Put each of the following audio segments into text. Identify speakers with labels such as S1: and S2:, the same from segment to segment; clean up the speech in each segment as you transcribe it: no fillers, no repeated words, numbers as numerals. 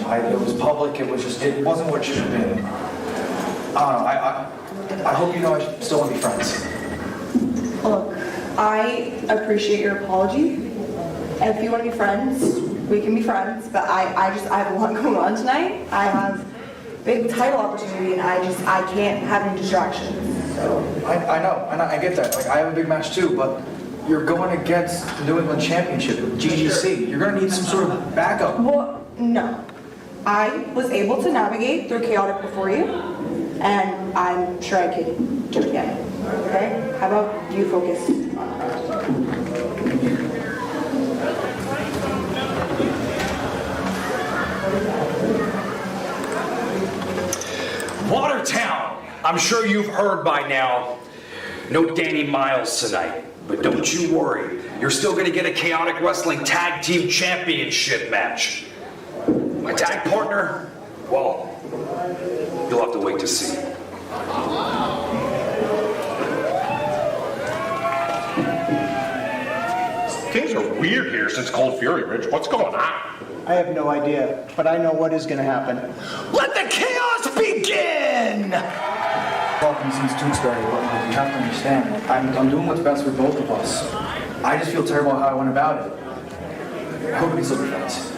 S1: It was public. It wasn't what it should have been. I don't know. I hope you know I still want to be friends.
S2: Look, I appreciate your apology. And if you want to be friends, we can be friends. But I have a lot going on tonight. I have a big title opportunity, and I can't have any distractions. So.
S1: I know, and I get that. Like, I have a big match too, but you're going against the New England Championship with GGC. You're going to need some sort of backup.
S2: Well, no. I was able to navigate through chaotic before you, and I'm sure I can do it again. Okay? How about you focus on that?
S3: Watertown! I'm sure you've heard by now. No Danny Miles tonight. But don't you worry. You're still going to get a Chaotic Wrestling Tag Team Championship match. My tag partner? Well, you'll have to wait to see.
S4: Things are weird here since Cold Fury, Rich. What's going on?
S5: I have no idea, but I know what is going to happen.
S3: Let the chaos begin!
S1: Talking since Tewksbury, but you have to understand, I'm doing what's best for both of us. I just feel terrible how I went about it. I hope we can still be friends.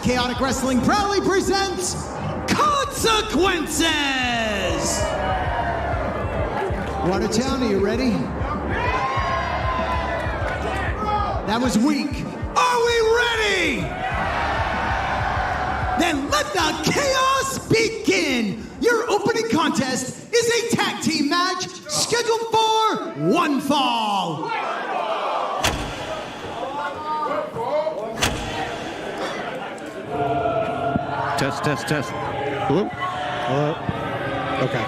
S6: Chaotic Wrestling proudly presents Consequences! Watertown, are you ready? That was weak. Are we ready? Then let the chaos begin! Your opening contest is a tag team match scheduled for one fall.
S7: Test. Hello? Okay.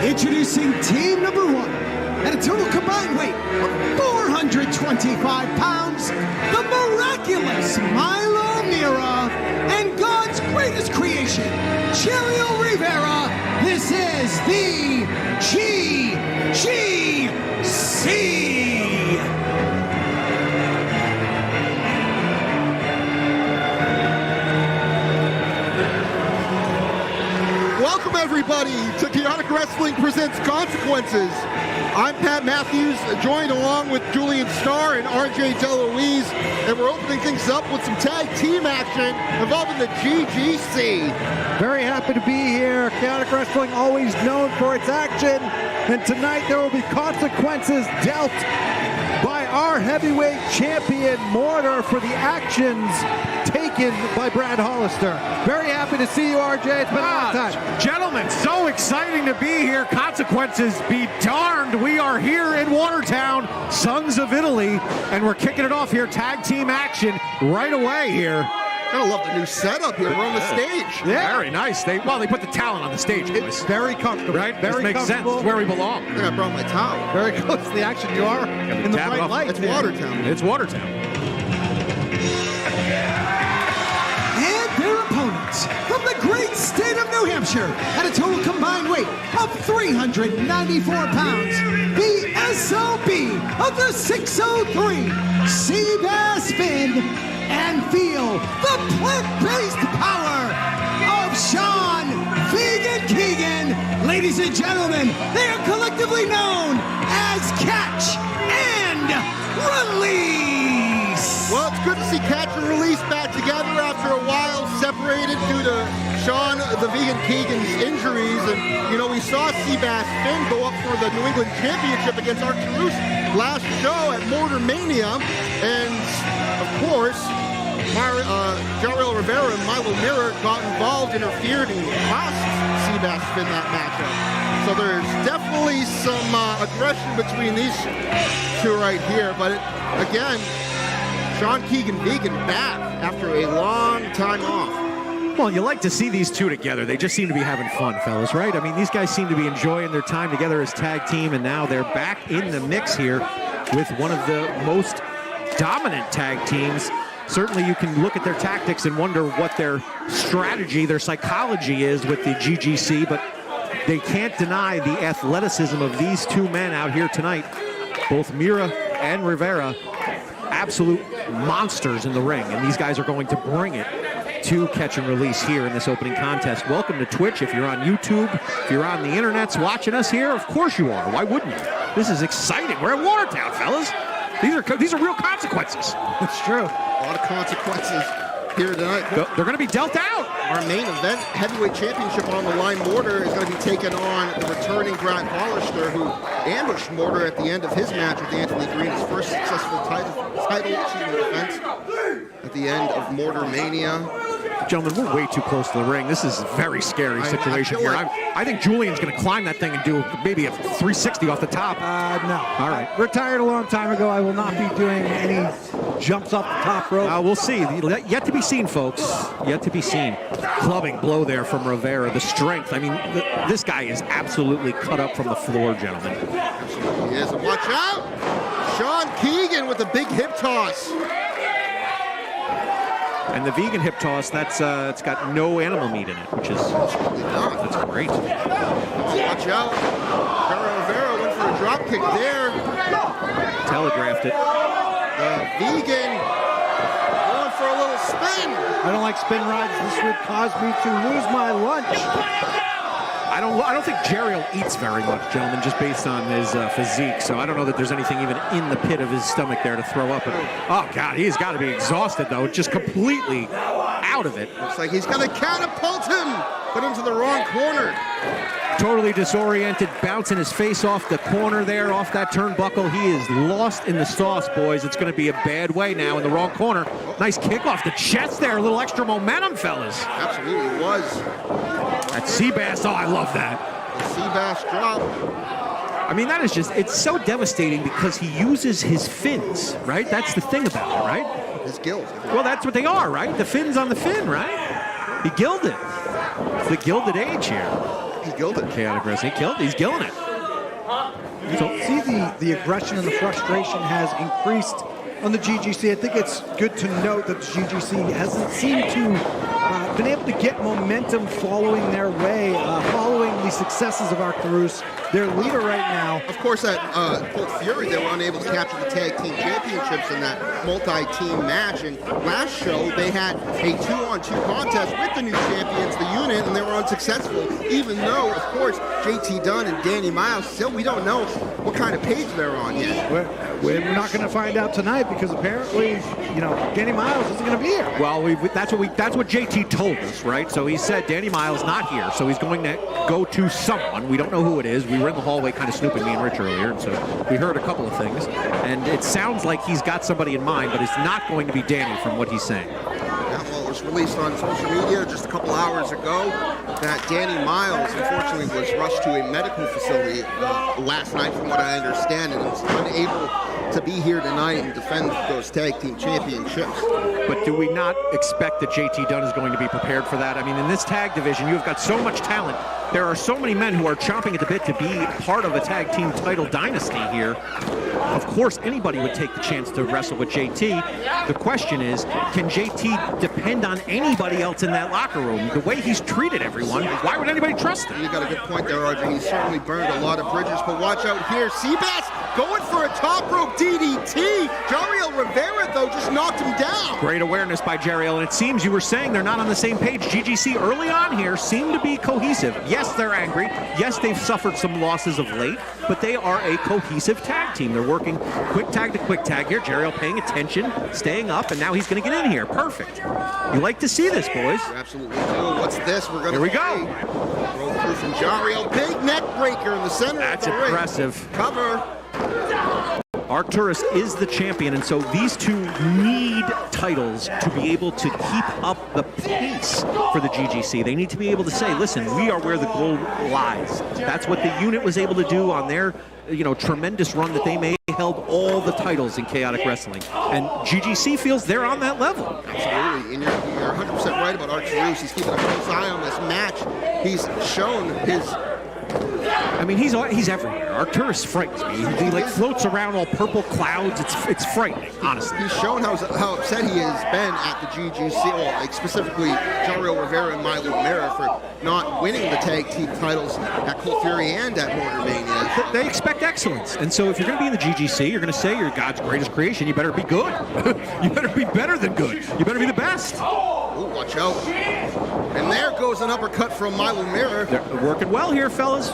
S6: Introducing team number one, at a total combined weight of 425 pounds, the miraculous Milo Mira, and God's greatest creation, Cherio Rivera. This is the GGC.
S8: Welcome, everybody, to Chaotic Wrestling Presents Consequences. I'm Pat Matthews, joined along with Julian Starr and RJ DeLuise, and we're opening things up with some tag team action involving the GGC.
S7: Very happy to be here. Chaotic Wrestling, always known for its action. And tonight there will be consequences dealt by our heavyweight champion, Mortar, for the actions taken by Brad Hollister. Very happy to see you, RJ. It's been a long time.
S6: Gentlemen, so exciting to be here. Consequences be darned. We are here in Watertown, Sons of Italy, and we're kicking it off here. Tag team action right away here.
S8: I love the new setup here. We're on the stage.
S6: Yeah. Very nice. They put the talent on the stage.
S7: It's very comfortable.
S6: Right?
S7: Very
S6: this makes sense.
S7: comfortable.
S6: It's where we belong.
S8: I think I brought my towel.
S7: Very close to the action. You are in the bright light.
S8: It's Watertown.
S6: It's Watertown. And
S7: their opponents from the great state of New Hampshire at a total combined weight of 394 pounds, the SOB of the 603, Seabass Finn, and feel the plant-based power of Sean Vegan Keegan. Ladies and gentlemen, they are collectively known as Catch and Release.
S8: Well, it's good to see Catch and Release back together after a while, separated due to Sean the Vegan Keegan's injuries. And, you know, we saw Seabass Finn go up for the New England Championship against Arcturus last show at Mortar Mania. And, of course, Jarrell Rivera and Milo Mirror got involved, interfered, and cost Seabass Finn that matchup. So there's definitely some aggression between these two right here. But again, Sean Keegan Vegan back after a long time off.
S6: Well, you like to see these two together. They just seem to be having fun, fellas, right? I mean, these guys seem to be enjoying their time together as tag team, and now they're back in the mix here with one of the most dominant tag teams. Certainly you can look at their tactics and wonder what their strategy, their psychology is with the GGC, but they can't deny the athleticism of these two men out here tonight. Both Mira and Rivera, absolute monsters in the ring, and these guys are going to bring it to Catch and Release here in this opening contest. Welcome to Twitch. If you're on YouTube, if you're on the internets watching us here, of course you are. Why wouldn't you? This is exciting. We're at Watertown, fellas. These are real consequences.
S7: It's true.
S8: A lot of consequences here tonight.
S6: They're going to be dealt out.
S8: Our main event, heavyweight championship on the line. Mortar is going to be taking on the returning Brad Hollister, who ambushed Mortar at the end of his match with Anthony Green, his first successful title defense at the end of Mortar Mania.
S6: Gentlemen, we're way too close to the ring. This is a very scary situation here. I think Julian's going to climb that thing and do maybe a 360 off the top.
S7: No.
S6: All right.
S7: Retired a long time ago. I will not be doing any jumps off the top rope.
S6: We'll see. Yet to be seen, folks. Yet to be seen. Clubbing blow there from Rivera. The strength. I mean, this guy is absolutely cut up from the floor, gentlemen.
S8: Absolutely is. And watch out! Sean Keegan with a big hip toss.
S6: And the vegan hip toss, it's got no animal meat in it, which is that's great.
S8: Watch out. Rivera went for a drop kick there.
S6: Telegraphed it.
S8: Vegan going for a little spin.
S7: I don't like spin rides. This would cause me to lose my lunch.
S6: I don't think Jarrell eats very much, gentlemen, just based on his physique. So I don't know that there's anything even in the pit of his stomach there to throw up. Oh, God, he's got to be exhausted, though. Just completely out of it.
S8: Looks like he's going to catapult him, but into the wrong corner.
S6: Totally disoriented, bouncing his face off the corner there, off that turnbuckle. He is lost in the sauce, boys. It's going to be a bad way now in the wrong corner. Nice kick off the chest there. A little extra momentum, fellas.
S8: Absolutely was.
S6: That Seabass, I love that.
S8: The Seabass drop.
S6: I mean, that is just, it's so devastating because he uses his fins, right? That's the thing about it, right?
S8: His gills.
S6: Well, that's what they are, right? The fins on the fin, right? He gilded. It's the Gilded Age here.
S8: He gilded.
S6: Chaotic Wrestling. He's gilding it.
S7: So see the aggression and the frustration has increased on the GGC. I think it's good to note that the GGC hasn't seemed to been able to get momentum following their way, following the successes of Arcturus, their leader right now.
S8: Of course, at Cold Fury, they were unable to capture the tag team championships in that multi-team match. And last show, they had a 2-on-2 contest with the new champions, the unit, and they were unsuccessful. Even though, of course, JT Dunn and Danny Miles, still we don't know what kind of page they're on yet.
S7: We're not going to find out tonight because apparently, you know, Danny Miles isn't going to be here.
S6: Well, that's what JT told us, right? So he said Danny Miles not here, so he's going to go to someone. We don't know who it is.
S9: we were in the hallway kind of snooping, me and Rich, earlier, and so we heard a couple of things. And it sounds like he's got somebody in mind, but it's not going to be Danny from what he's saying.
S8: Yeah, well, it was released on social media just a couple hours ago that Danny Miles, unfortunately, was rushed to a medical facility last night, from what I understand, and was unable to be here tonight and defend those tag team championships.
S9: But do we not expect that JT Dunn is going to be prepared for that? I mean, in this tag division, you've got so much talent. There are so many men who are chomping at the bit to be part of a tag team title dynasty here. Of course, anybody would take the chance to wrestle with JT. The question is, can JT depend on anybody else in that locker room? The way he's treated everyone, why would anybody trust him?
S8: You got a good point there, RJ. He's certainly burned a lot of bridges, but watch out here. Seabass going for a top rope DDT. Jariel Rivera, though, just knocked him down.
S9: Great awareness by Jariel, and it seems you were saying they're not on the same page. GGC early on here seem to be cohesive. Yes, they're angry. Yes, they've suffered some losses of late, but they are a cohesive tag team. They're working quick tag to quick tag here. Jariel paying attention, staying up, and now he's going to get in here. Perfect. You like to see this, boys.
S8: You absolutely do. What's this? We're going to
S9: Here we go.
S8: Roll through from Jariel. Big neck breaker in the center.
S9: That's
S8: of the
S9: impressive.
S8: Ring. Cover.
S9: Arcturus is the champion, and so these two need titles to be able to keep up the pace for the GGC. They need to be able to say, listen, we are where the gold lies. That's what the unit was able to do on their tremendous run that they may held all the titles in chaotic wrestling. And GGC feels they're on that level.
S8: Absolutely, and you're 100% right about Arcturus. He's keeping a close eye on this match. He's shown his...
S9: I mean, he's everywhere. Arcturus frightens me. He like floats around all purple clouds. It's frightening, honestly.
S8: He's shown how upset he has been at the GGC, well, like specifically Jariel Rivera and Milo Mera for not winning the tag team titles at Cold Fury and at Mortar Mania.
S9: They expect excellence, and so if you're going to be in the GGC, you're going to say you're God's greatest creation. You better be good. You better be better than good. You better be the best.
S8: Oh, watch out! And there goes an uppercut from Milo Mera.
S9: They're working well here, fellas.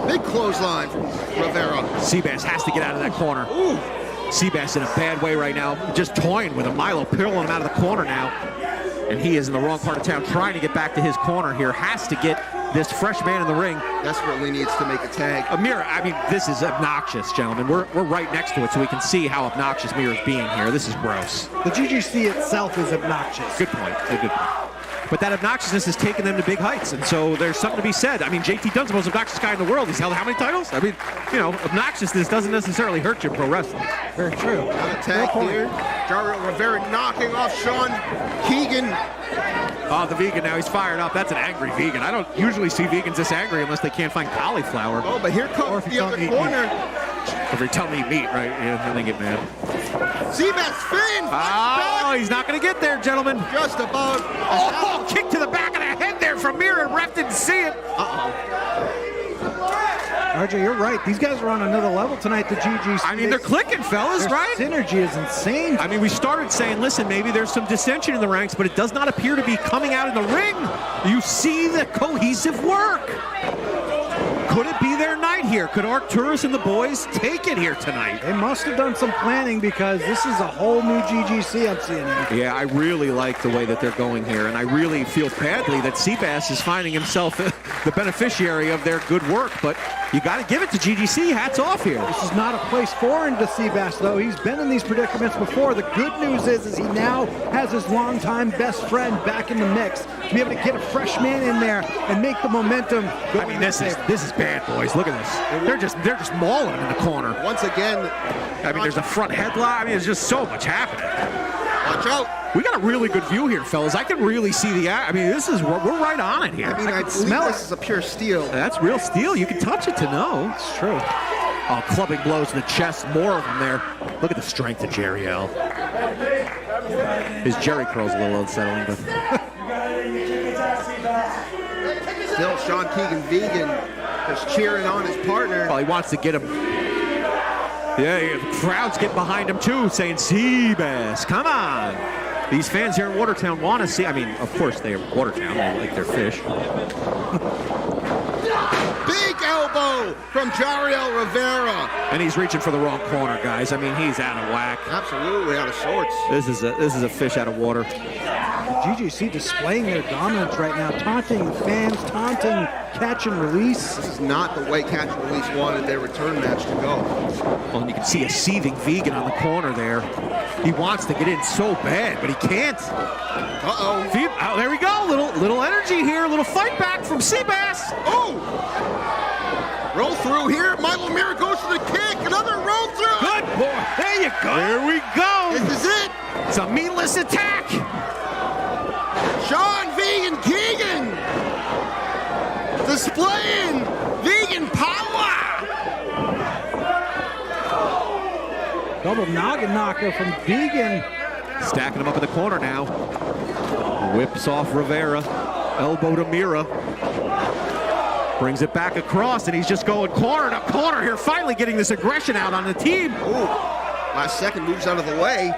S8: Big clothesline from Rivera.
S9: Seabass has to get out of that corner.
S8: Ooh.
S9: Seabass in a bad way right now, just toying with him. Milo pulling him out of the corner now. And he is in the wrong part of town, trying to get back to his corner here. Has to get this fresh man in the ring.
S8: Desperately needs to make a tag.
S9: Mira, I mean, this is obnoxious, gentlemen. We're right next to it, so we can see how obnoxious Mira's being here. This is gross.
S5: The GGC itself is obnoxious.
S9: Good point. Good point. But that obnoxiousness has taken them to big heights, and so there's something to be said. I mean, JT Dunn's the most obnoxious guy in the world. He's held how many titles? I mean, obnoxiousness doesn't necessarily hurt you in pro wrestling.
S5: Very true.
S8: Another tag here. Jariel Rivera knocking off Sean Keegan.
S9: Oh, the vegan now, he's fired up. That's an angry vegan. I don't usually see vegans this angry unless they can't find cauliflower.
S8: Oh, but here comes the other corner.
S9: If you're telling me meat, right? Yeah, then they get mad.
S8: Seabass Finn!
S9: Oh, he's not going to get there, gentlemen.
S8: Just about.
S9: Oh, kick to the back of the head there from Mira. Ref didn't see it.
S5: RJ, you're right. These guys are on another level tonight, the GGC.
S9: I mean, they're clicking, fellas, right?
S5: Synergy is insane.
S9: I mean, we started saying, listen, maybe there's some dissension in the ranks, but it does not appear to be coming out in the ring. You see the cohesive work. Could it be their night here? Could Arcturus and the boys take it here tonight?
S5: They must have done some planning because this is a whole new GGC I'm seeing here.
S9: Yeah, I really like the way that they're going here, and I really feel badly that Seabass is finding himself the beneficiary of their good work, but you got to give it to GGC. Hats off here.
S5: This is not a place foreign to Seabass, though. He's been in these predicaments before. The good news is he now has his longtime best friend back in the mix to be able to get a fresh man in there and make the momentum go.
S9: I mean, this is bad, boys. Look at this. They're just mauling him in the corner.
S8: Once again,
S9: I mean, there's a front headlock. I mean, there's just so much happening.
S8: Watch out.
S9: We got a really good view here, fellas. I can really see the. I mean, we're right on it here.
S8: I mean, I can smell this is a pure steel.
S9: That's real steel. You can touch it to know.
S5: It's true.
S9: Oh, clubbing blows in the chest. More of them there. Look at the strength of Jariel. His Jerry curl's a little unsettling, but.
S8: Still, Sean Keegan Vegan is cheering on his partner.
S9: Well, he wants to get him. Yeah, the crowd's getting behind him too, saying, Seabass, come on. These fans here in Watertown want to see. I mean, of course, they're Watertown. They like their fish.
S8: Big elbow from Jariel Rivera.
S9: And he's reaching for the wrong corner, guys. I mean, he's out of whack.
S8: Absolutely out of sorts.
S9: This is a fish out of water.
S5: GGC displaying their dominance right now, taunting fans, taunting catch and release.
S8: This is not the way catch and release wanted their return match to go.
S9: Well, and you can see a seething Vegan on the corner there. He wants to get in so bad, but he can't.
S8: Uh-oh.
S9: Oh, there we go. Little energy here. A little fight back from Seabass.
S8: Oh! Roll through here. Milo Mira goes for the kick. Another roll through.
S9: Good boy. There you go. There we go.
S8: This is it.
S9: It's a meatless attack.
S8: Sean Vegan Keegan displaying vegan power.
S5: Double noggin knocker from Vegan.
S9: Stacking him up in the corner now. Whips off Rivera. Elbow to Mira. Brings it back across, and he's just going corner to corner here, finally getting this aggression out on the team.
S8: Ooh. Last second moves out of the way.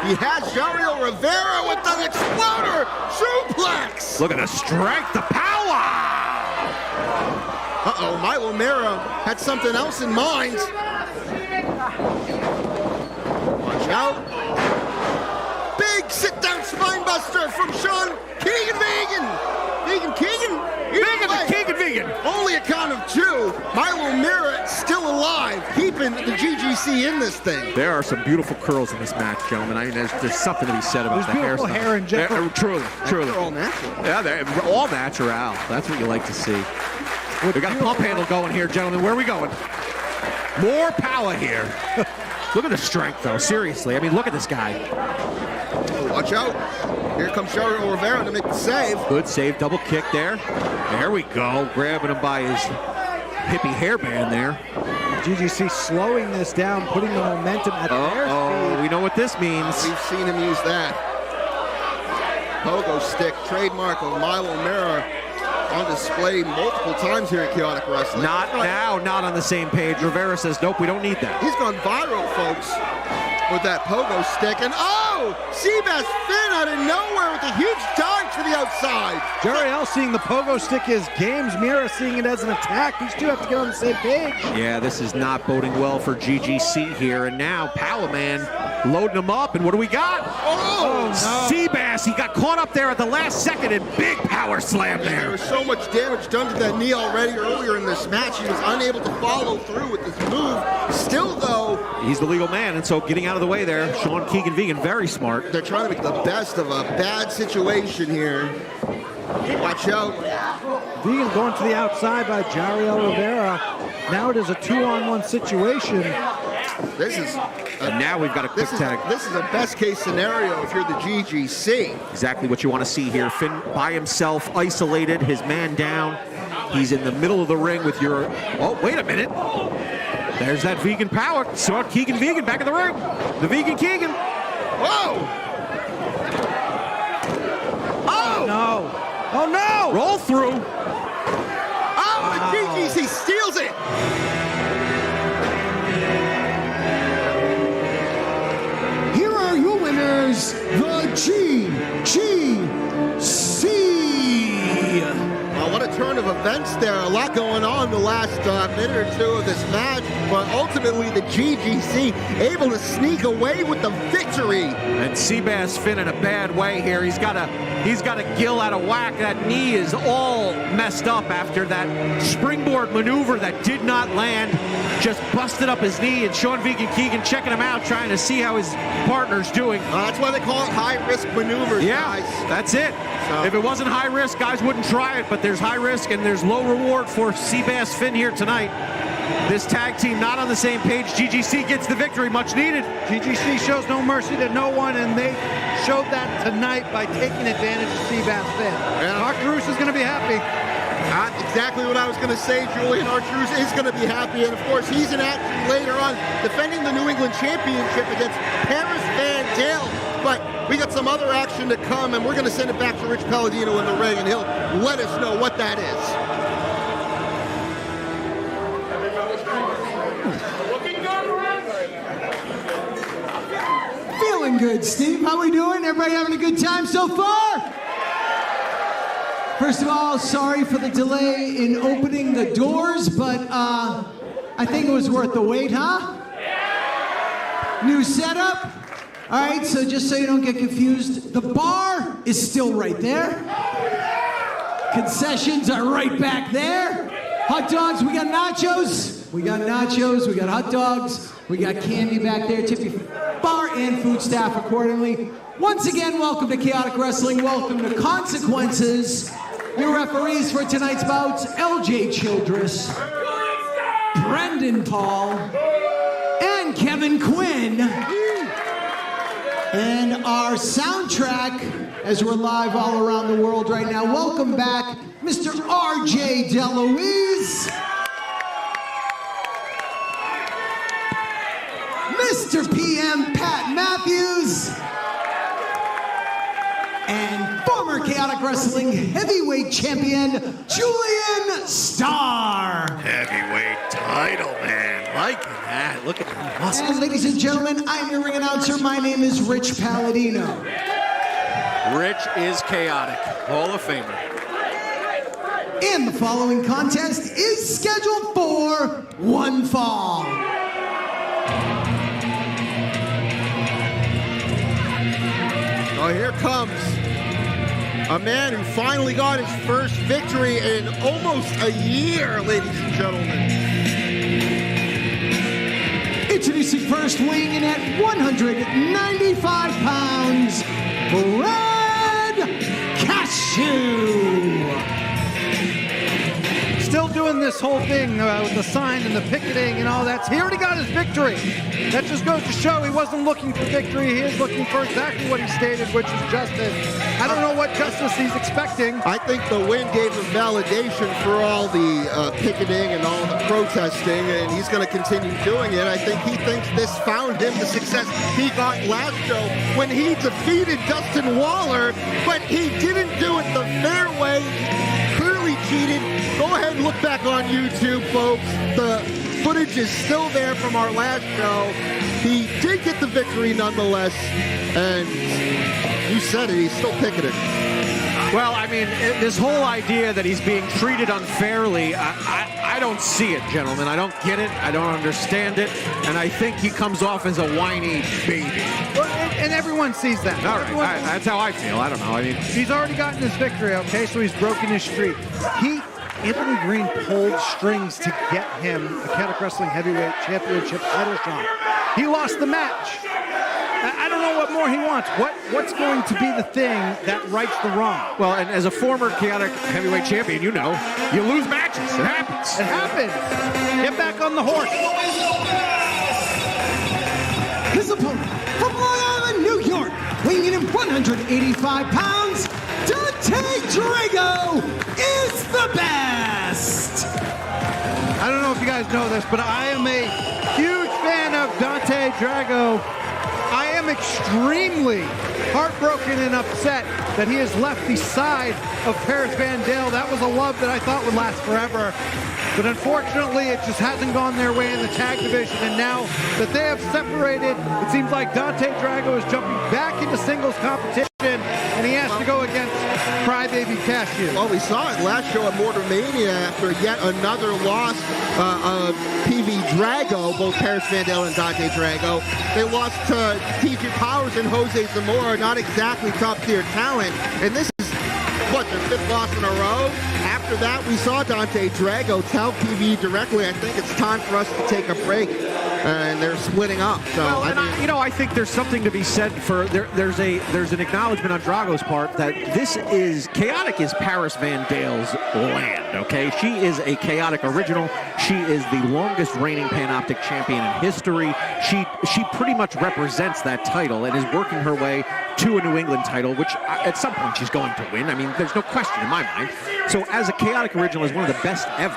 S8: He has Jario Rivera with the exploder suplex.
S9: Look at the strength, the power.
S8: Uh-oh, Milo Mira had something else in mind. Watch out. Big sit-down spine buster from Sean Keegan Vegan. Vegan Keegan?
S9: Vegan.
S8: Only a count of 2. Milo Mira still alive, keeping the GGC in this thing.
S9: There are some beautiful curls in this match, gentlemen. I mean, there's something to be said about
S5: There's
S9: the
S5: beautiful
S9: hairstyle.
S5: hair in general.
S9: Truly.
S8: They're all natural.
S9: Yeah, they're all natural. That's what you like to see. We got a pump handle going here, gentlemen. Where are we going? More power here. Look at the strength, though. Seriously. I mean, look at this guy.
S8: Oh, watch out. Here comes Jario Rivera to make the save.
S9: Good save. Double kick there. There we go. Grabbing him by his hippie hairband there.
S5: GGC slowing this down, putting the momentum at their speed.
S9: We know what this means.
S8: We've seen him use that. Pogo stick, trademark of Milo Mira, on display multiple times here at Chaotic Wrestling.
S9: Not now, not on the same page. Rivera says, nope, we don't need that.
S8: He's gone viral, folks, with that pogo stick. And oh, Seabass Finn out of nowhere with a huge dive to the outside.
S5: Jariel seeing the pogo stick as games, Mira seeing it as an attack. These two have to get on the same page.
S9: Yeah, this is not boding well for GGC here. And now Power Man loading him up. And what do we got?
S8: Oh,
S5: no.
S9: Seabass, he got caught up there at the last second and big power slam
S8: There
S9: there.
S8: was so much damage done to that knee already earlier in this match. He was unable to follow through with this move. Still, though,
S9: He's the legal man, and so getting out of the way there, Sean Keegan Vegan, very smart.
S8: they're trying to make the best of a bad situation here. Watch out.
S5: Vegan going to the outside by Jariel Rivera. Now it is a 2-on-1 situation.
S8: This is
S9: And now we've got a quick tag.
S8: This is a best case scenario if you're the GGC.
S9: Exactly what you want to see here. Finn by himself, isolated, his man down. He's in the middle of the ring with your... Oh, wait a minute. There's that Vegan power. Saw Keegan Vegan back in the ring. The Vegan Keegan.
S8: Whoa! Oh!
S5: No. Oh, no!
S9: Roll through.
S8: Oh, the GGC steals it!
S6: Here are your winners, the GGC.
S8: Well, what a turn of events there. A lot going on the last minute or two of this match, but ultimately the GGC able to sneak away with the victory.
S9: And Seabass Finn in a bad way here. He's got a gill out of whack. That knee is all messed up after that springboard maneuver that did not land. Just busted up his knee, and Sean Vegan Keegan checking him out, trying to see how his partner's doing.
S8: That's why they call it high-risk maneuvers,
S9: Yeah,
S8: guys.
S9: that's it.
S8: So-
S9: If it wasn't high risk, guys wouldn't try it, but there's high risk and there's low reward for Seabass Finn here tonight. This tag team not on the same page. GGC gets the victory, much needed.
S5: GGC shows no mercy to no one, and they showed that tonight by taking advantage of Seabass Finn.
S8: Yeah.
S5: Arcturus is going to be happy.
S8: That's exactly what I was going to say. Julian Arcturus is going to be happy, and of course he's in action later on defending the New England Championship against Paris Van Dale. But we got some other action to come, and we're going to send it back to Rich Palladino in the ring, and he'll let us know what that is.
S6: Feeling good, Steve. How we doing? Everybody having a good time so far? First of all, sorry for the delay in opening the doors, but I think it was worth the wait, huh? New setup? All right, so just so you don't get confused, the bar is still right there. Concessions are right back there. Hot dogs, we got nachos. We got nachos, we got hot dogs. We got candy back there. Tip your bar and food staff accordingly. Once again, welcome to Chaotic Wrestling. Welcome to Consequences. Your referees for tonight's bouts, LJ Childress, Brendan Paul, and Kevin Quinn. And our soundtrack, as we're live all around the world right now, welcome back, Mr. RJ DeLuise, Mr. PM Pat Matthews, and former Chaotic Wrestling heavyweight champion, Julian Starr.
S9: Heavyweight title, man. Like that. Look at that muscles.
S6: And ladies and gentlemen, I'm your ring announcer. My name is Rich Palladino.
S9: Rich is chaotic. Hall of Famer.
S6: And the following contest is scheduled for one fall.
S8: Oh, here comes a man who finally got his first victory in almost a year, ladies and gentlemen.
S6: Introducing first, weighing in at 195 pounds, Brad Cashew.
S5: Still doing this whole thing with the sign and the picketing and all that. He already got his victory. That just goes to show he wasn't looking for victory. He is looking for exactly what he stated, which is justice. I don't know what justice he's expecting.
S8: I think the win gave him validation for all the picketing and all the protesting, and he's going to continue doing it. I think he thinks this found him the success he got last show when he defeated Dustin Waller, but he didn't do it the fair way. Clearly cheated. Go ahead and look back on YouTube, folks. The footage is still there from our last show. He did get the victory nonetheless, and you said it, he's still picketing.
S9: Well, I mean, this whole idea that he's being treated unfairly, I don't see it, gentlemen. I don't get it. I don't understand it. And I think he comes off as a whiny baby.
S5: And everyone sees that.
S9: All right, that's how I feel. I don't know. I mean,
S5: he's already gotten his victory, okay? So he's broken his streak. Anthony Green pulled strings to get him the Chaotic Wrestling Heavyweight Championship title shot. He lost the match. I don't know what more he wants. What's going to be the thing that rights the wrong?
S9: well, and as a former Chaotic Heavyweight Champion, you know, you lose matches. It happens.
S5: It happens. Get back on the horse.
S6: His opponent from Long Island, New York, weighing in at 185 pounds, Dante Drago is the best.
S5: I don't know if you guys know this, but I am a huge fan of Dante Drago. I am extremely heartbroken and upset that he has left the side of Paris Van Dale. That was a love that I thought would last forever. But unfortunately, it just hasn't gone their way in the tag division. And now that they have separated, it seems like Dante Drago is jumping back into singles competition, and he has to go against Crybaby Cashew.
S8: Well, we saw it last show at Mortar Mania after yet another loss of PV Drago, both Paris Van Dale and Dante Drago. They lost to TJ Powers and Jose Zamora, not exactly top-tier talent. And this is, what, their fifth loss in a row? After that, we saw Dante Drago tell PV directly, I think it's time for us to take a break. And they're splitting up. So
S9: well, I think there's something to be said for there's an acknowledgement on Drago's part that Chaotic is Paris Van Dale's land. Okay, she is a Chaotic original. She is the longest reigning Panoptic champion in history. She pretty much represents that title and is working her way to a New England title, which at some point she's going to win. I mean, there's no question in my mind. So as a Chaotic original, is one of the best ever.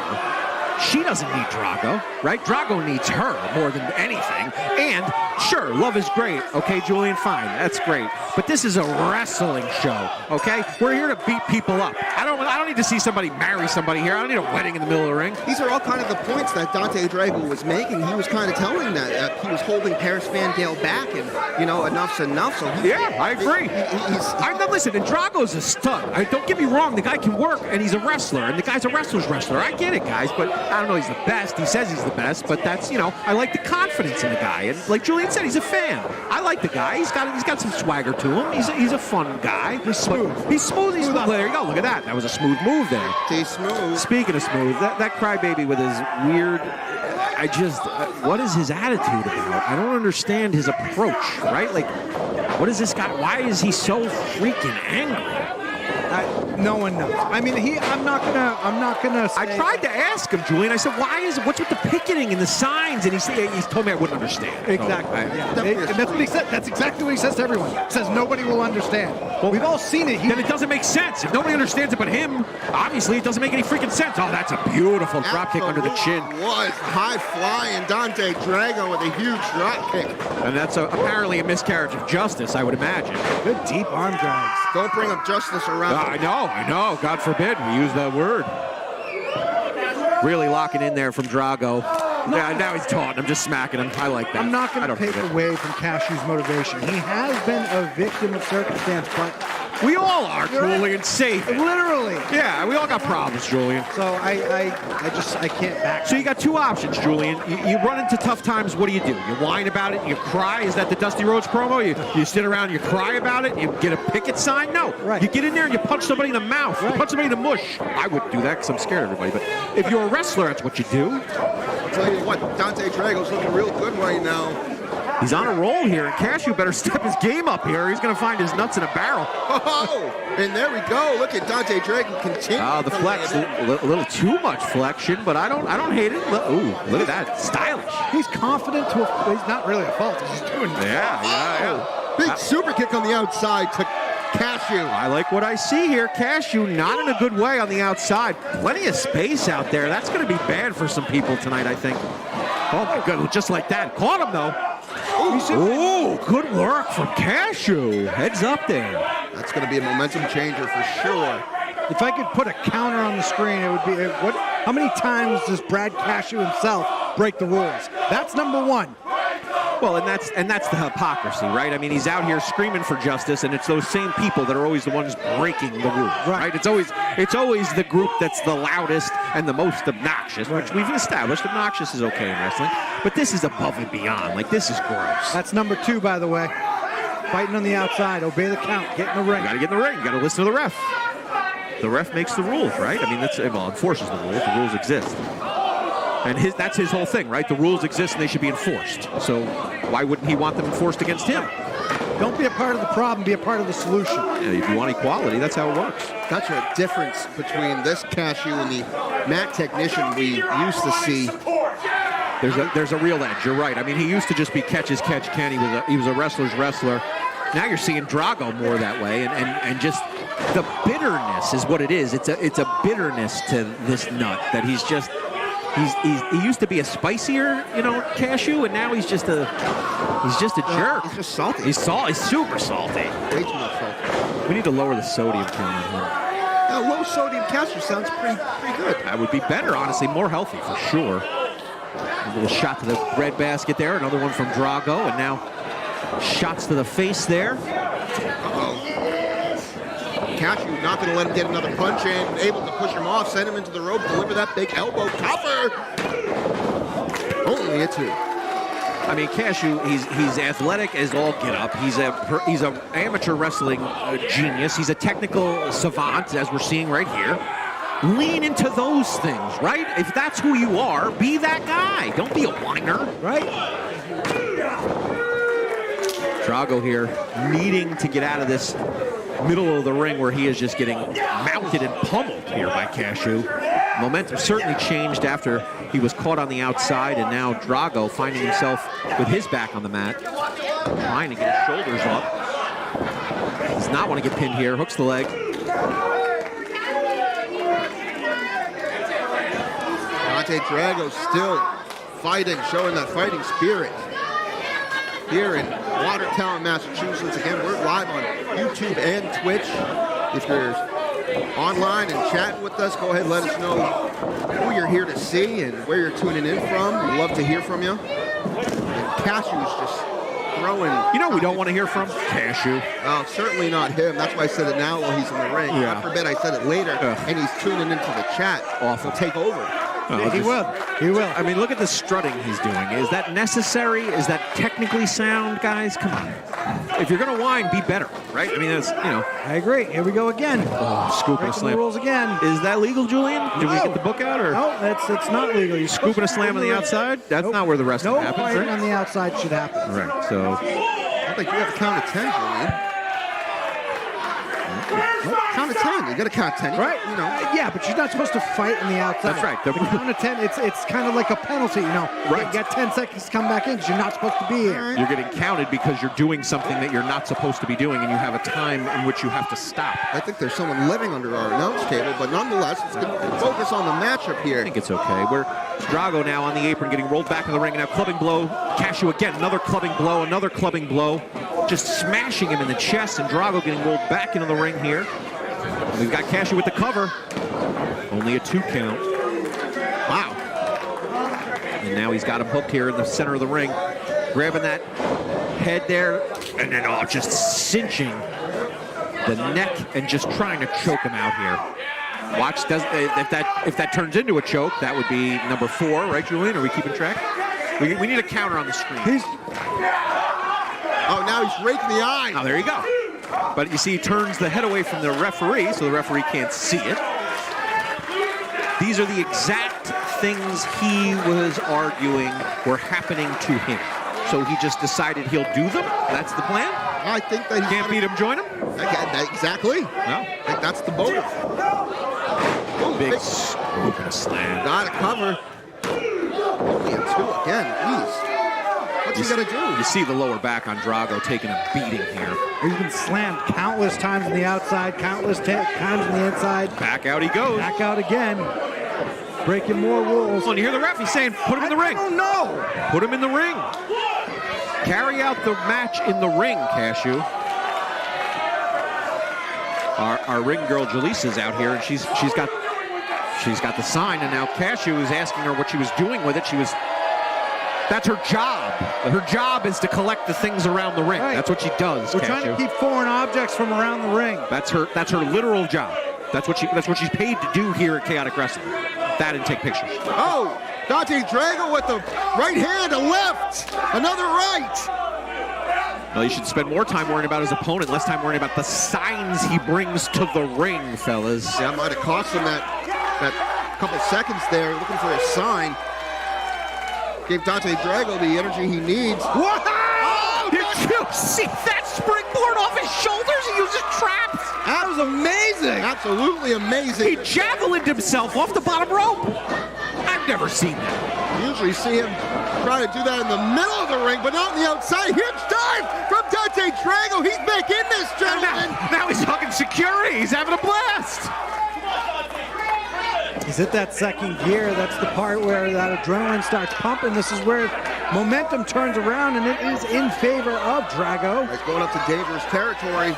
S9: She doesn't need Drago, right? Drago needs her more than anything. And sure, love is great. Okay, Julian, fine. That's great. But this is a wrestling show, okay? We're here to beat people up. I don't need to see somebody marry somebody here. I don't need a wedding in the middle of the ring.
S8: These are all kind of the points that Dante Drago was making. He was kind of telling that he was holding Paris Van Dale back, and, you know, enough's enough. So
S9: yeah, I agree. Listen, and Drago's a stud. Don't get me wrong. The guy can work, and he's a wrestler, and the guy's a wrestler's wrestler. I get it, guys, but I don't know he's the best. He says he's the best, but that's, I like the confidence in the guy. And like Julian said, he's a fan. I like the guy. He's got some swagger to him. He's a fun guy.
S5: He's smooth.
S9: He's smooth. There you go. Look at that. That was a smooth move there.
S8: He's smooth.
S9: Speaking of smooth, that crybaby with his weird, what is his attitude about? I don't understand his approach, right? Like, what is this guy? Why is he so freaking angry?
S5: No one knows. I mean, I'm not gonna say.
S9: I tried to ask him, Julian. I said, what's with the picketing and the signs? And he's told me I wouldn't understand.
S5: Exactly. And that's what he said. That's exactly what he says to everyone. He says nobody will understand. Well, we've all seen it.
S9: Then it doesn't make sense. If nobody understands it but him, obviously it doesn't make any freaking sense. Oh, that's a beautiful drop kick under the chin.
S8: Was high flying Dante Drago with a huge drop kick.
S9: And that's apparently a miscarriage of justice, I would imagine.
S5: Good deep arm drags.
S8: Don't bring up justice around.
S9: I know. God forbid we use that word. Really locking in there from Drago. Yeah, now he's taunting. I'm just smacking him. I like that.
S5: I'm not going to take away from Cashew's motivation. He has been a victim of circumstance, but
S9: we all are, Julian. Safe.
S5: Literally.
S9: Yeah, we all got problems, Julian.
S5: So I can't back.
S9: So you got two options, Julian. You run into tough times. What do? You whine about it. You cry. Is that the Dusty Rhodes promo? You sit around. You cry about it. You get a picket sign. No.
S5: Right.
S9: You get in there and you punch somebody in the mouth.
S5: Right.
S9: You punch somebody in the mush. I wouldn't do that because I'm scared of everybody. But if you're a wrestler, that's what you do.
S8: I'll tell you what, Dante Drago's looking real good right now.
S9: He's on a roll here, and Cashew better step his game up here. He's going to find his nuts in a barrel.
S8: Oh, and there we go. Look at Dante Drago continue.
S9: Oh, the flex, a little too much flexion, but I don't hate it. Ooh, look at that, stylish.
S5: He's confident he's not really a fault. He's just doing it.
S9: Yeah.
S8: Big super kick on the outside to Cashew.
S9: I like what I see here. Cashew not in a good way on the outside. Plenty of space out there. That's going to be bad for some people tonight, I think. Oh my God, just like that. Caught him though. Ooh, good work from Cashew. Heads up there.
S8: That's going to be a momentum changer for sure.
S5: If I could put a counter on the screen, it would be how many times does Brad Cashew himself break the rules? That's number one.
S9: Well, and that's the hypocrisy, right? I mean, he's out here screaming for justice, and it's those same people that are always the ones breaking the rules, right? It's always the group that's the loudest and the most obnoxious, which we've established. Obnoxious is okay in wrestling, but this is above and beyond. Like, this is gross.
S5: That's number 2, by the way. Fighting on the outside, obey the count, get in the ring.
S9: You got to get in the ring. You got to listen to the ref. The ref makes the rules, right? I mean, enforces the rules. The rules exist. And that's his whole thing, right? The rules exist and they should be enforced. So why wouldn't he want them enforced against him?
S5: Don't be a part of the problem, be a part of the solution.
S9: Yeah, if you want equality, that's how it works.
S8: That's a difference between this Cashew and the mat technician we used to see.
S9: There's a real edge, you're right. I mean, he used to just be catch as catch can. He was a wrestler's wrestler. Now you're seeing Drago more that way, and just the bitterness is what it is. It's a bitterness to this nut that he's just... He used to be a spicier, Cashew, and now he's just a jerk.
S8: He's just salty.
S9: He's super salty.
S8: Way too much salty.
S9: We need to lower the sodium count on him.
S8: Now, low sodium Cashew sounds pretty good.
S9: That would be better, honestly, more healthy for sure. A little shot to the bread basket there, another one from Drago, and now shots to the face there.
S8: Cashew not going to let him get another punch in, able to push him off, send him into the rope, deliver that big elbow cover. Only a 2.
S9: I mean, Cashew, he's athletic as all get up. He's a amateur wrestling genius. He's a technical savant, as we're seeing right here. Lean into those things, right? If that's who you are, be that guy. Don't be a whiner, right? Drago here needing to get out of this middle of the ring where he is just getting mounted and pummeled here by Cashew. Momentum certainly changed after he was caught on the outside, and now Drago finding himself with his back on the mat, trying to get his shoulders up. Does not want to get pinned here, hooks the leg.
S8: Dante Drago still fighting, showing that fighting spirit. Here in Watertown, Massachusetts. Again, we're live on YouTube and Twitch. If you're online and chatting with us, go ahead and let us know who you're here to see and where you're tuning in from. We'd love to hear from you. And Cashew's just throwing...
S9: We don't want to hear from Cashew.
S8: Oh, certainly not him. That's why I said it now while he's in the ring.
S9: Yeah.
S8: God forbid I said it later and he's tuning into the chat.
S9: Awful.
S8: He'll take over.
S5: He will. He will.
S9: I mean, look at the strutting he's doing. Is that necessary? Is that technically sound, guys? Come on. If you're going to whine, be better, right? I mean, that's,
S5: I agree. Here we go again.
S9: Scooping a
S5: Breaking
S9: slam.
S5: the rules again.
S9: Is that legal, Julian? Did we get the book out? Or?
S5: No, it's not legal. You're
S9: Scooping a slam on the outside? That's not where the wrestling
S5: no
S9: happens,
S5: fighting
S9: right?
S5: on the outside should happen.
S9: Right, so...
S8: I think you have to count to 10, Julian. Count to 10. You got to count 10.
S5: Right.
S8: Yeah,
S5: but you're not supposed to fight on the outside.
S9: That's right.
S5: The count of 10, it's kind of like a penalty,
S9: Right.
S5: You got 10 seconds to come back in because you're not supposed to be here.
S9: You're getting counted because you're doing something that you're not supposed to be doing, and you have a time in which you have to stop.
S8: I think there's someone living under our announce table, but nonetheless, it's good to focus on the matchup here.
S9: I think it's okay. We're Drago now on the apron, getting rolled back in the ring, and now clubbing blow. Cashew again, another clubbing blow. Just smashing him in the chest, and Drago getting rolled back into the ring here. We've got Cashew with the cover. Only a 2 count. Wow. And now he's got him hooked here in the center of the ring. Grabbing that head there, and then just cinching the neck and just trying to choke him out here. Watch, if that turns into a choke, that would be number 4, right, Julian? Are we keeping track? We need a counter on the screen.
S8: Oh, now he's raking the eye.
S9: Oh, there you go. But you see, he turns the head away from the referee, so the referee can't see it. These are the exact things he was arguing were happening to him. So he just decided he'll do them? That's the plan?
S8: I think that he
S9: can't beat him, join him?
S8: Exactly.
S9: No.
S8: I think that's the motive.
S9: Big scoop and a slam.
S8: Got to cover. Only a 2 again. Jeez. What's he going to do?
S9: You see the lower back on Drago taking a beating here.
S5: He's been slammed countless times on the outside, countless times on the inside.
S9: Back out he goes.
S5: Back out again. Breaking more rules.
S9: Oh, and you hear the ref, he's saying, put him in the ring.
S5: I don't know.
S9: Put him in the ring. Carry out the match in the ring, Cashew. Our ring girl, Jaleesa's out here, and she's got the sign, and now Cashew is asking her what she was doing with it. That's her job. Her job is to collect the things around the ring. Right. That's what she does.
S5: We're
S9: Cashew.
S5: trying to keep foreign objects from around the ring.
S9: That's her literal job. That's what she's paid to do here at Chaotic Wrestling. That and take pictures.
S8: Oh, Dante Drago with the right hand, a left, another right.
S9: Well, he should spend more time worrying about his opponent, less time worrying about the signs he brings to the ring, fellas.
S8: Yeah, might have cost him that couple seconds there, looking for a sign. Gave Dante Drago the energy he needs.
S9: What? Oh, did you see that springboard off his shoulders? He uses traps.
S5: That was amazing.
S8: Absolutely amazing.
S9: He javelined himself off the bottom rope. I've never seen that.
S8: You usually see him try to do that in the middle of the ring, but not on the outside. Huge dive from Dante Drago. He's back in this, gentlemen.
S9: Now he's hugging security. He's having a blast.
S5: He's hit that second gear. That's the part where that adrenaline starts pumping. This is where momentum turns around, and it is in favor of Drago.
S8: He's going up to dangerous territory.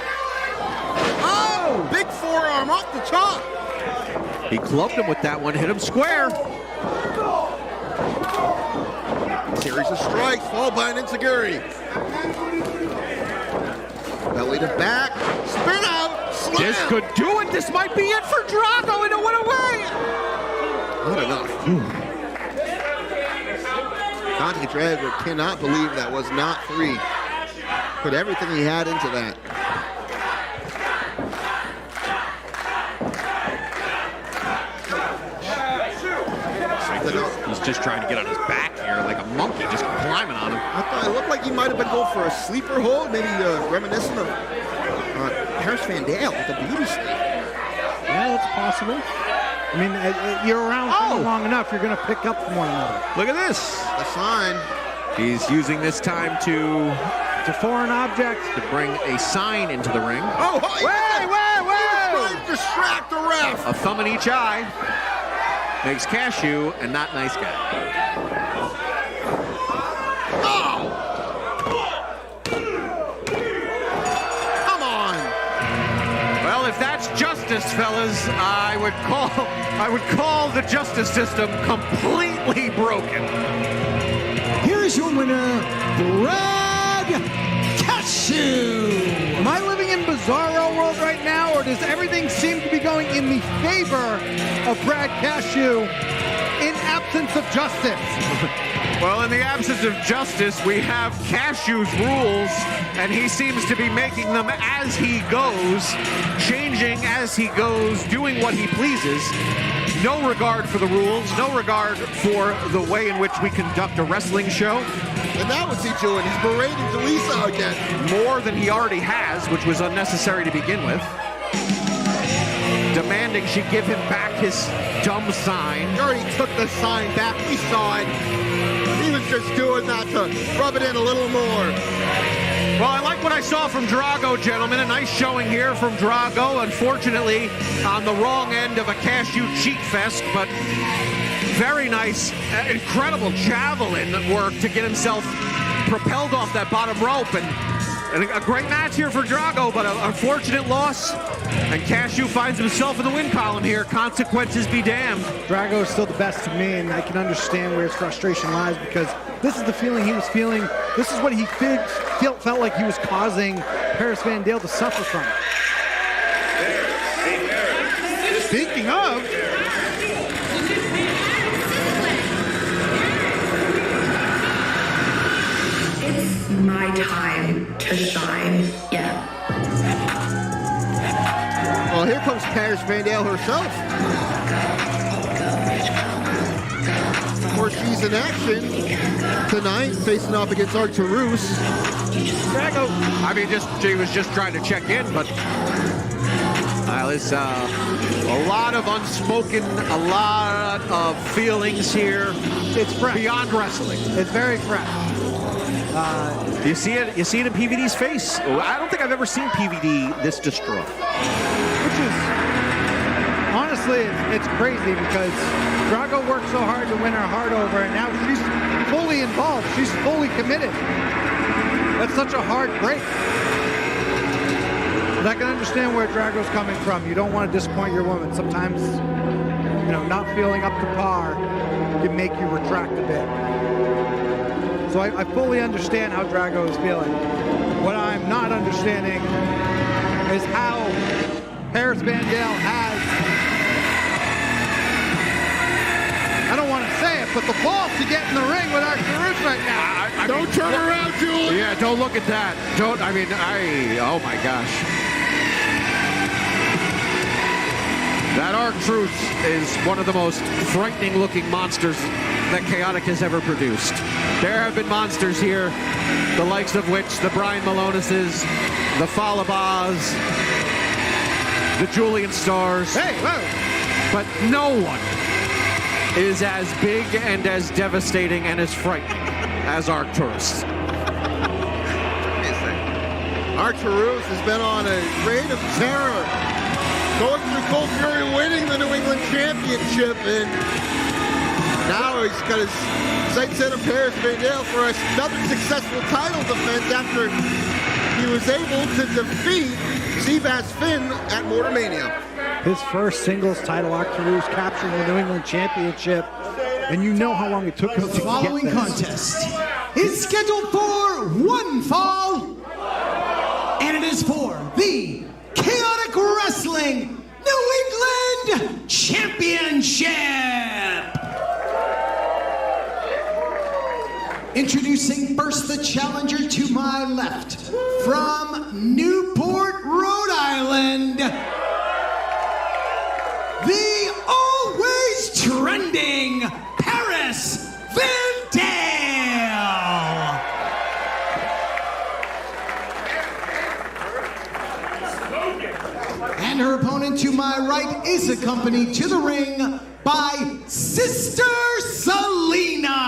S8: Oh, big forearm off the top.
S9: He clubbed him with that one, hit him square.
S8: Series of strikes, followed by an enziguri. Belly to back, spin out, slam.
S9: This could do it. This might be it for Drago, and it went away.
S8: Not enough. Dante Drago cannot believe that was not 3. Put everything he had into that.
S9: He's just trying to get on his back here like a monkey, just climbing on him.
S8: I thought it looked like he might have been going for a sleeper hold, maybe reminiscent of Harris Van Dale with the beauty sleep.
S5: Yeah, that's possible. I mean, you're around for long enough, you're going to pick up from one another.
S9: Look at this.
S8: The sign.
S9: He's using this time to
S5: foreign object.
S9: To bring a sign into the ring.
S8: Oh, wait! He's trying to distract the ref.
S9: A thumb in each eye. Makes Cashew a not nice guy.
S8: Oh! Come on!
S9: Well, if that's justice, fellas, I would call the justice system completely broken.
S6: Here's your winner, Brad Cashew.
S5: Am I living in bizarro world right now, or does everything seem to be going in the favor of Brad Cashew? In absence of justice.
S9: Well, in the absence of justice, we have Cashew's rules, and he seems to be making them as he goes, changing as he goes, doing what he pleases. No regard for the rules, no regard for the way in which we conduct a wrestling show.
S8: And now what's he doing? He's berating Delisa again.
S9: More than he already has, which was unnecessary to begin with. Demanding she give him back his dumb sign.
S8: He already took the sign back. We saw it. He was just doing that to rub it in a little more.
S9: Well, I like what I saw from Drago, gentlemen. A nice showing here from Drago. Unfortunately, on the wrong end of a Cashew cheat fest, but very nice, incredible javelin work to get himself propelled off that bottom rope. And a great match here for Drago, but an unfortunate loss. And Cashew finds himself in the win column here. Consequences be damned.
S5: Drago is still the best to me, and I can understand where his frustration lies because this is the feeling he was feeling. This is what he felt like he was causing Paris Van Dale to suffer from. Speaking of,
S10: it's my time to shine. Yeah.
S8: Well, here comes Paris Van Dale herself. Of course, she's in action tonight, facing off against Arcturus.
S9: Drago, I mean, she was just trying to check in, but there's a lot of unspoken, a lot of feelings here.
S5: it's fresh.
S9: Beyond wrestling.
S5: It's very fresh.
S9: You see it in PVD's face. I don't think I've ever seen PVD this distraught.
S5: Which is, honestly, it's crazy because Drago worked so hard to win her heart over, and now she's fully involved. She's fully committed. That's such a hard break. But I can understand where Drago's coming from. You don't want to disappoint your woman. Sometimes, not feeling up to par can make you retract a bit. So I fully understand how Drago is feeling. What I'm not understanding is how Paris Van Dale has, I don't want to say it, but the balls to get in the ring with Arcturus right now.
S8: Don't turn around, Julie.
S9: Yeah, don't look at that. Oh my gosh. That Arcturus is one of the most frightening looking monsters that Chaotic has ever produced. There have been monsters here, the likes of which the Brian Maloneses, the Falabas, the Julian Stars.
S5: Hey, whoa.
S9: But no one is as big and as devastating and as frightening as Arcturus.
S8: Arcturus has been on a reign of terror, going through Cold Fury, winning the New England Championship, and now he's got his sights set on Paris Van Dale for another successful title defense after he was able to defeat Seabass Finn at Mortar Mania.
S5: His first singles title, Arcturus capturing the New England Championship, and you know how long it took him to
S6: The following
S5: get this.
S6: contest is scheduled for one fall, and it is for the Chaotic Wrestling New England Championship. Introducing first the challenger to my left, from Newport, Rhode Island, the always trending Paris Van Dale. And her opponent to my right is accompanied to the ring by Sister Selena.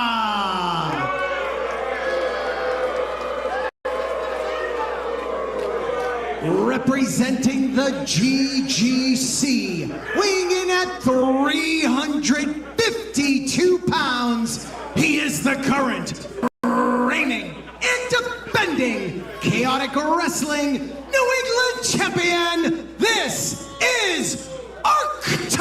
S6: Representing the GGC, weighing in at 352 pounds, he is the current, reigning, and defending Chaotic Wrestling New England Champion. This is Arcturus.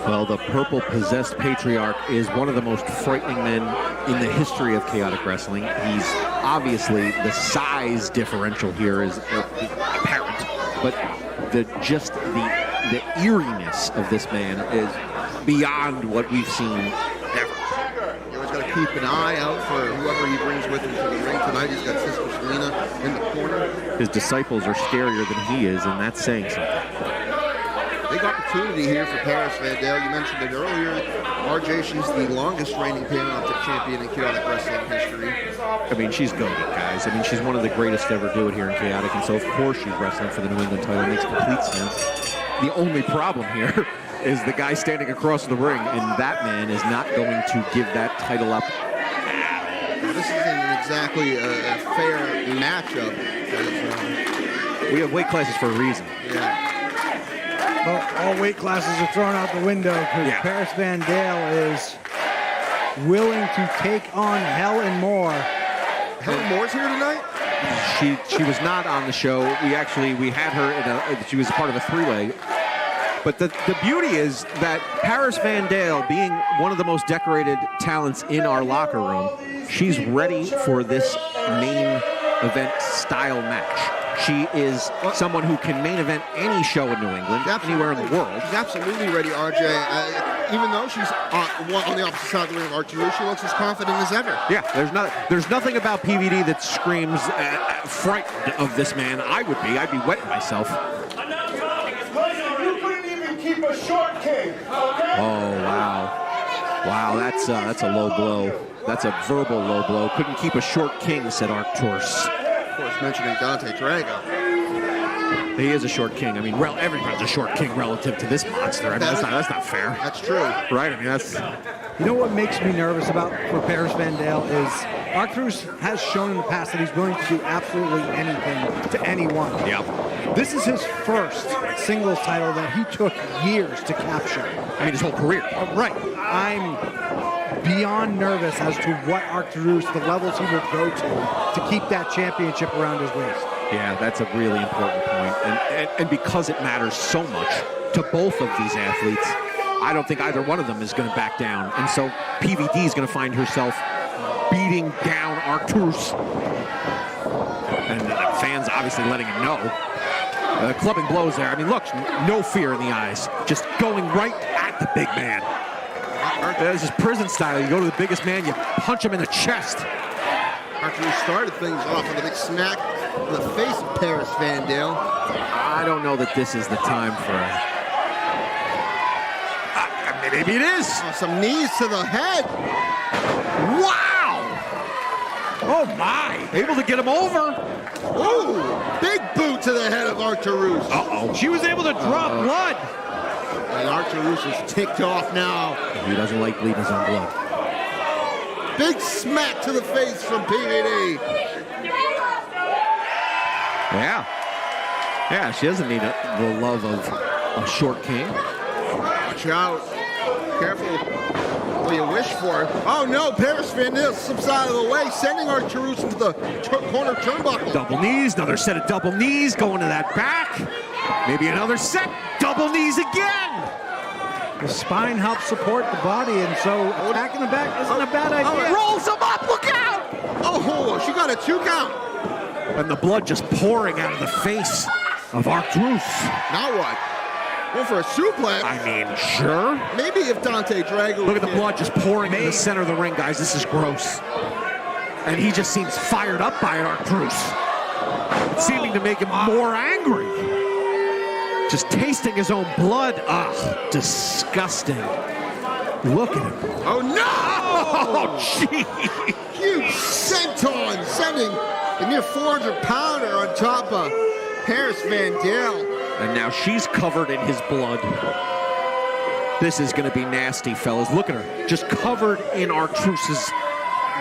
S9: Well, the purple possessed patriarch is one of the most frightening men in the history of Chaotic Wrestling. He's obviously, the size differential here is apparent, but the eeriness of this man is beyond what we've seen ever.
S8: You always got to keep an eye out for whoever he brings with him to the ring tonight. He's got Sister Selena in the corner.
S9: His disciples are scarier than he is, and that's saying something.
S8: Big opportunity here for Paris Vandale. You mentioned it earlier. RJ, she's the longest reigning Pan-Atlantic champion in chaotic wrestling history.
S9: I mean, she's goated, guys. I mean, she's one of the greatest to ever do it here in chaotic, and so of course she's wrestling for the New England title. It makes complete sense. The only problem here is the guy standing across the ring, and that man is not going to give that title up.
S8: This isn't exactly a fair matchup.
S9: We have weight classes for a reason.
S8: Yeah.
S5: Well, all weight classes are thrown out the window because Paris Vandale is willing to take on Hell and More.
S8: Hell and More's here tonight?
S9: She was not on the show. We had her she was a part of a three-way. But the beauty is that Paris Vandale, being one of the most decorated talents in our locker room, she's ready for this main event style match. She is someone who can main event any show in New England, anywhere in the world.
S8: She's absolutely ready, RJ. Even though she's on the opposite side of the ring of Arcturus, she looks as confident as ever.
S9: Yeah, there's nothing about PVD that screams frightened of this man. I'd be wetting myself.
S11: You couldn't even keep a short king.
S9: Oh, wow. Wow, that's a low blow. That's a verbal low blow. Couldn't keep a short king, said Arcturus.
S8: Of course, mentioning Dante Drago.
S9: He is a short king. I mean, everybody's a short king relative to this monster. I mean, that's not fair.
S8: That's true.
S9: Right? I mean, that's...
S5: You know what makes me nervous for Paris Vandale is Arcturus has shown in the past that he's willing to do absolutely anything to anyone.
S9: Yeah.
S5: This is his first singles title that he took years to capture.
S9: I mean, his whole career.
S5: Right. I'm beyond nervous as to what Arcturus, the levels he will go to keep that championship around his waist.
S9: Yeah, that's a really important point. And because it matters so much to both of these athletes, I don't think either one of them is going to back down. And so PVD is going to find herself beating down Arcturus. And the fans obviously letting him know. Clubbing blows there. I mean, look, no fear in the eyes. Just going right at the big man. This is prison style. You go to the biggest man, you punch him in the chest.
S8: Arcturus started things off with a big smack in the face of Paris Vandale.
S9: I don't know that this is the time for maybe it is.
S8: Oh, some knees to the head.
S9: Wow! Oh my! Able to get him over.
S8: Ooh! Big boot to the head of Arcturus.
S9: Uh-oh.
S5: She was able to draw blood.
S8: And Arcturus is ticked off now.
S9: He doesn't like bleeding his own blood.
S8: Big smack to the face from PVD.
S9: Yeah. Yeah, she doesn't need the love of a short king.
S8: Watch out. Careful what you wish for. Oh no, Paris Vandale slips out of the way, sending Arcturus into the corner turnbuckle.
S9: Double knees, another set of double knees, going to that back. Maybe another set, double knees again.
S5: The spine helps support the body, and so attacking the back isn't a bad idea.
S9: Rolls him up, look out!
S8: Oh, she got a 2 count.
S9: And the blood just pouring out of the face of Arcturus.
S8: Now what? Going for a suplex?
S9: I mean, sure.
S8: Maybe if Dante Drago...
S9: Look at the blood just pouring in the center of the ring, guys. This is gross. And he just seems fired up by it, Arcturus. Seeming to make him more angry. Just tasting his own blood. Ugh, disgusting. Look at him.
S8: Oh, no!
S9: Oh, gee.
S8: Huge senton, sending the near 400-pounder on top of Paris Vandale.
S9: And now she's covered in his blood. This is going to be nasty, fellas. Look at her. Just covered in Arcturus's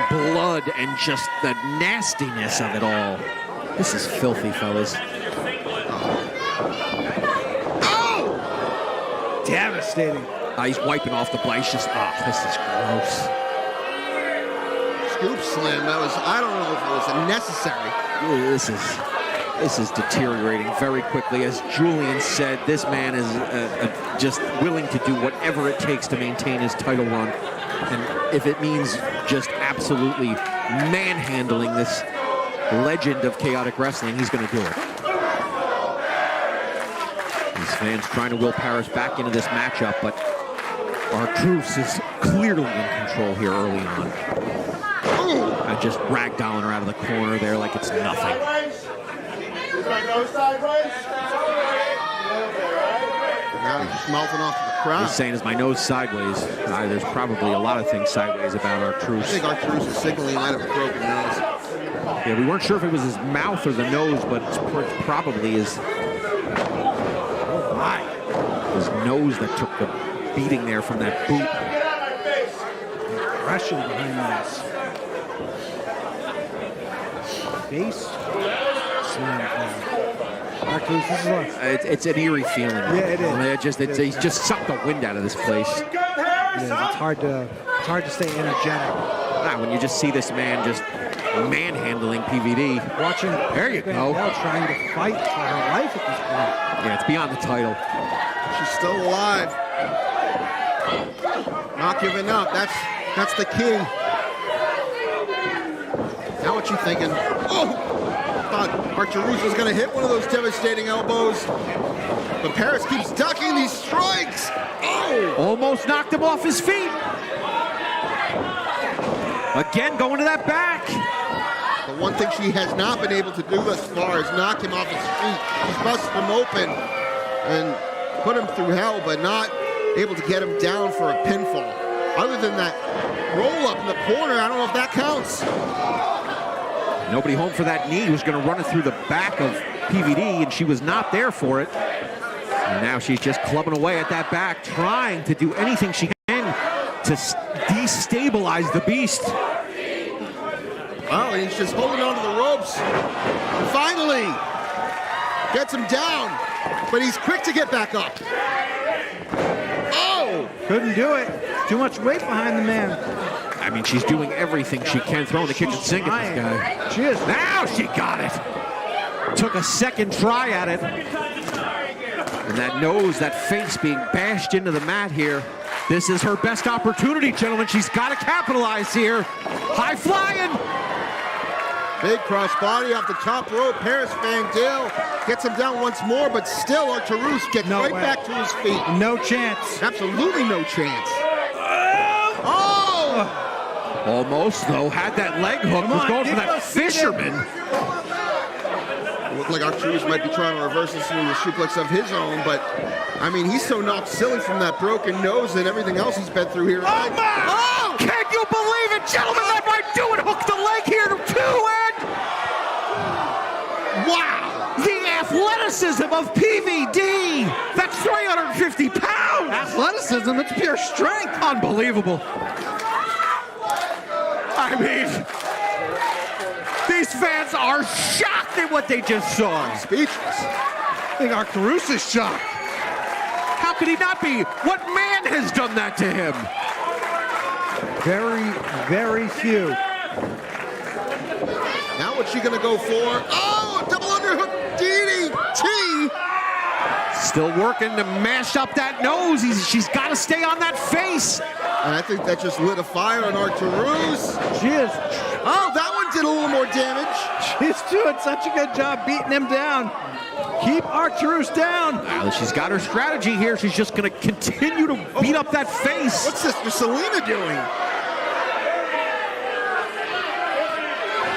S9: blood and just the nastiness of it all. This is filthy, fellas.
S8: Oh!
S5: Devastating.
S9: He's wiping off the blood. He's just, this is gross.
S8: Scoop slam. That was, I don't know if it was necessary.
S9: This is deteriorating very quickly. As Julian said, this man is just willing to do whatever it takes to maintain his title run. And if it means just absolutely manhandling this legend of chaotic wrestling, he's going to do it. Fans trying to will Paris back into this matchup, but Arcturus is clearly in control here early on. Just ragdolling her out of the corner there like it's nothing.
S11: Is my nose sideways?
S8: Now he's just mouthing off to the crowd.
S9: He's saying, is my nose sideways? There's probably a lot of things sideways about Arcturus.
S8: I think Arcturus is signaling he might have a broken nose.
S9: Yeah, we weren't sure if it was his mouth or the nose, but it's probably his nose that took the beating there from that boot.
S5: Aggression behind this. Face. Arcturus, this is what?
S9: It's an eerie feeling.
S5: Yeah, it is.
S9: He's just sucked the wind out of this place.
S5: It's hard to stay energetic.
S9: When you just see this man just manhandling PVD.
S5: Watching.
S9: There you go.
S5: Trying to fight for her life at this point.
S9: Yeah, it's beyond the title.
S8: She's still alive. Not giving up. That's the key. Now what you thinking? Oh! Thought Arcturus was going to hit one of those devastating elbows. But Paris keeps ducking these strikes. Oh!
S9: Almost knocked him off his feet. Again, going to that back.
S8: The one thing she has not been able to do thus far is knock him off his feet. She's busted him open and put him through hell, but not able to get him down for a pinfall. Other than that roll up in the corner, I don't know if that counts.
S9: Nobody home for that knee. He was going to run it through the back of PVD, and she was not there for it. And now she's just clubbing away at that back, trying to do anything she can to destabilize the beast.
S8: Well, he's just holding on to the ropes. And finally, gets him down, but he's quick to get back up. Oh!
S5: Couldn't do it. Too much weight behind the man.
S9: I mean, she's doing everything she can, throwing the kitchen sink at this guy.
S5: She is.
S9: Now she got it. Took a second try at it. And that nose, that face being bashed into the mat here. This is her best opportunity, gentlemen. She's got to capitalize here. High flying.
S8: Big crossbody off the top rope. Paris Van Dale gets him down once more, but still Arcturus gets right back to his feet.
S5: No chance.
S8: Absolutely no chance.
S9: Oh! Almost, though. Had that leg hook. Was going for that fisherman.
S8: It looked like Arcturus might be trying to reverse this into a suplex of his own, but, I mean, he's so knocked silly from that broken nose and everything else he's been through here.
S9: Oh, my! Oh! Can you believe it, gentlemen? That might do it. Hook the leg here, too, and... Wow! The athleticism of PVD! That's 350 pounds!
S5: Athleticism, it's pure strength.
S9: Unbelievable. I mean, these fans are shocked at what they just saw.
S8: Speechless.
S5: I think Arcturus is shocked.
S9: How could he not be? What man has done that to him?
S5: Very, very few.
S8: Now what's she gonna go for? Oh, double underhook DDT!
S9: Still working to mash up that nose. She's got to stay on that face.
S8: And I think that just lit a fire on Arcturus.
S5: She is.
S8: Oh, that one did a little more damage.
S5: She's doing such a good job beating him down. Keep Arcturus down.
S9: She's got her strategy here. She's just going to continue to beat up that face.
S8: What's Sister Selena doing?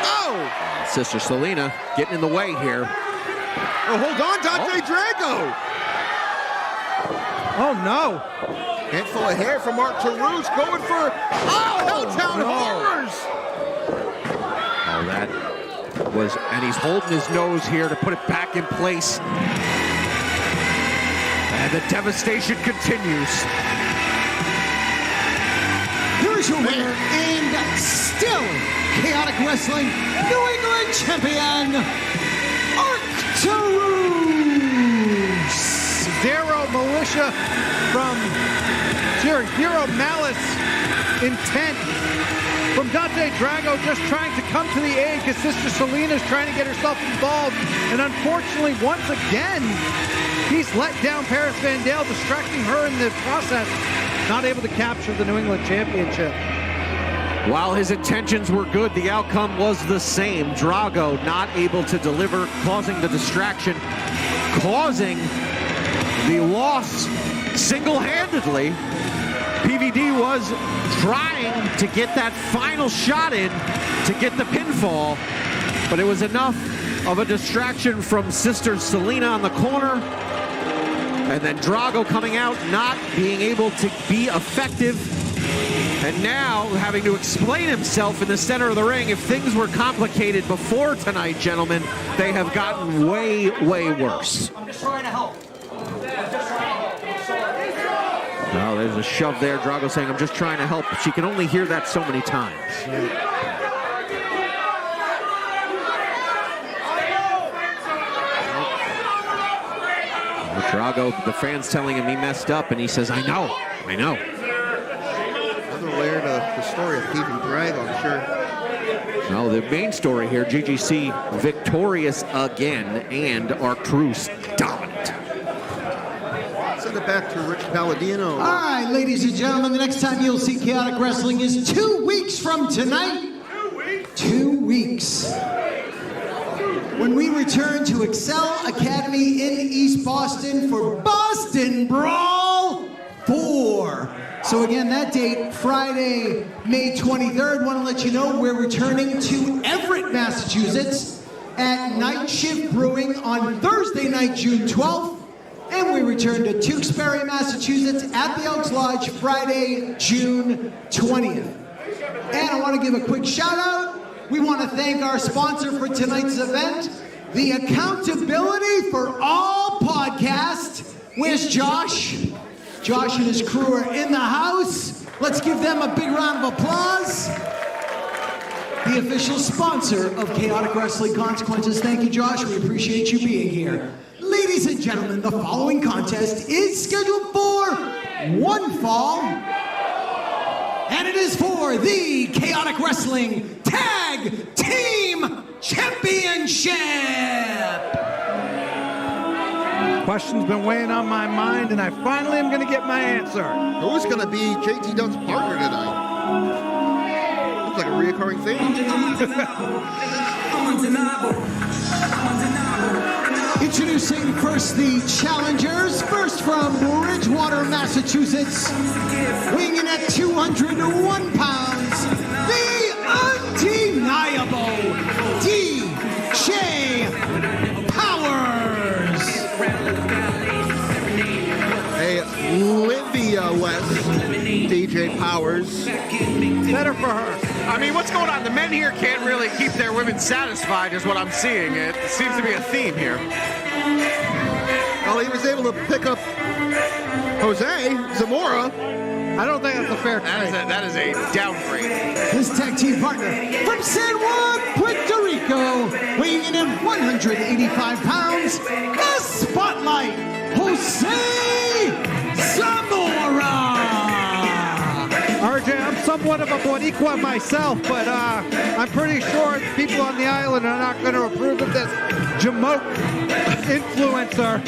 S8: Oh!
S9: Sister Selena getting in the way here.
S8: Oh, hold on, Dante Drago.
S5: Oh, no.
S8: Handful of hair from Arcturus going for Helltown Horrors.
S9: Oh, that was, and he's holding his nose here to put it back in place. And the devastation continues.
S6: Here's your winner and still chaotic wrestling New England champion, Arcturus.
S5: Zero militia zero malice intent from Dante Drago, just trying to come to the aid because Sister Selena's trying to get herself involved. And unfortunately, once again, he's let down Paris Van Dale, distracting her in the process, not able to capture the New England Championship.
S9: While his intentions were good, the outcome was the same. Drago not able to deliver, causing the distraction, causing the loss single-handedly. PVD was trying to get that final shot in to get the pinfall, but it was enough of a distraction from Sister Selena on the corner, and then Drago coming out, not being able to be effective, and now having to explain himself in the center of the ring. If things were complicated before tonight, gentlemen, they have gotten way, way worse.
S11: I'm just trying to help.
S9: Well, there's a shove there. Drago saying, I'm just trying to help. She can only hear that so many times. Drago, the fans telling him he messed up, and he says, I know.
S8: Another layer to the story of keeping Drago, I'm sure.
S9: Well, the main story here, GGC victorious again, and Arcturus dominant.
S8: Send it back to Rich Palladino.
S6: All right, ladies and gentlemen, the next time you'll see Chaotic Wrestling is 2 weeks from tonight. 2 weeks. When we return to Excel Academy in East Boston for Boston Brawl 4. So again, that date, Friday, May 23rd. Want to let you know we're returning to Everett, Massachusetts at Night Shift Brewing on Thursday night, June 12th. And we return to Tewksbury, Massachusetts at the Elks Lodge Friday, June 20th. And I want to give a quick shout out. We want to thank our sponsor for tonight's event, the Accountability for All podcast. Where's Josh? Josh and his crew are in the house. Let's give them a big round of applause. The official sponsor of Chaotic Wrestling Consequences. Thank you, Josh. We appreciate you being here. Ladies and gentlemen, the following contest is scheduled for one fall, and it is for the Chaotic Wrestling Tag Team Championship.
S5: Question's been weighing on my mind, and I finally am going to get my answer.
S8: Who's going to be JT Dunn's partner tonight? Looks like a reoccurring theme.
S6: Introducing first the challengers. First from Bridgewater, Massachusetts, weighing in at 201 pounds, the undeniable DJ Powers.
S8: A Livia-less DJ Powers.
S5: Better for her.
S9: I mean, what's going on? The men here can't really keep their women satisfied is what I'm seeing. It seems to be a theme here.
S8: Well, he was able to pick up Jose Zamora.
S5: I don't think that's a fair trade.
S9: That is a downgrade.
S6: His tag team partner from San Juan, Puerto Rico, weighing in at 185 pounds, the Spotlight, Jose Zamora.
S5: RJ, I'm somewhat of a Boricua myself, but I'm pretty sure people on the island are not going to approve of this Jamoke influencer.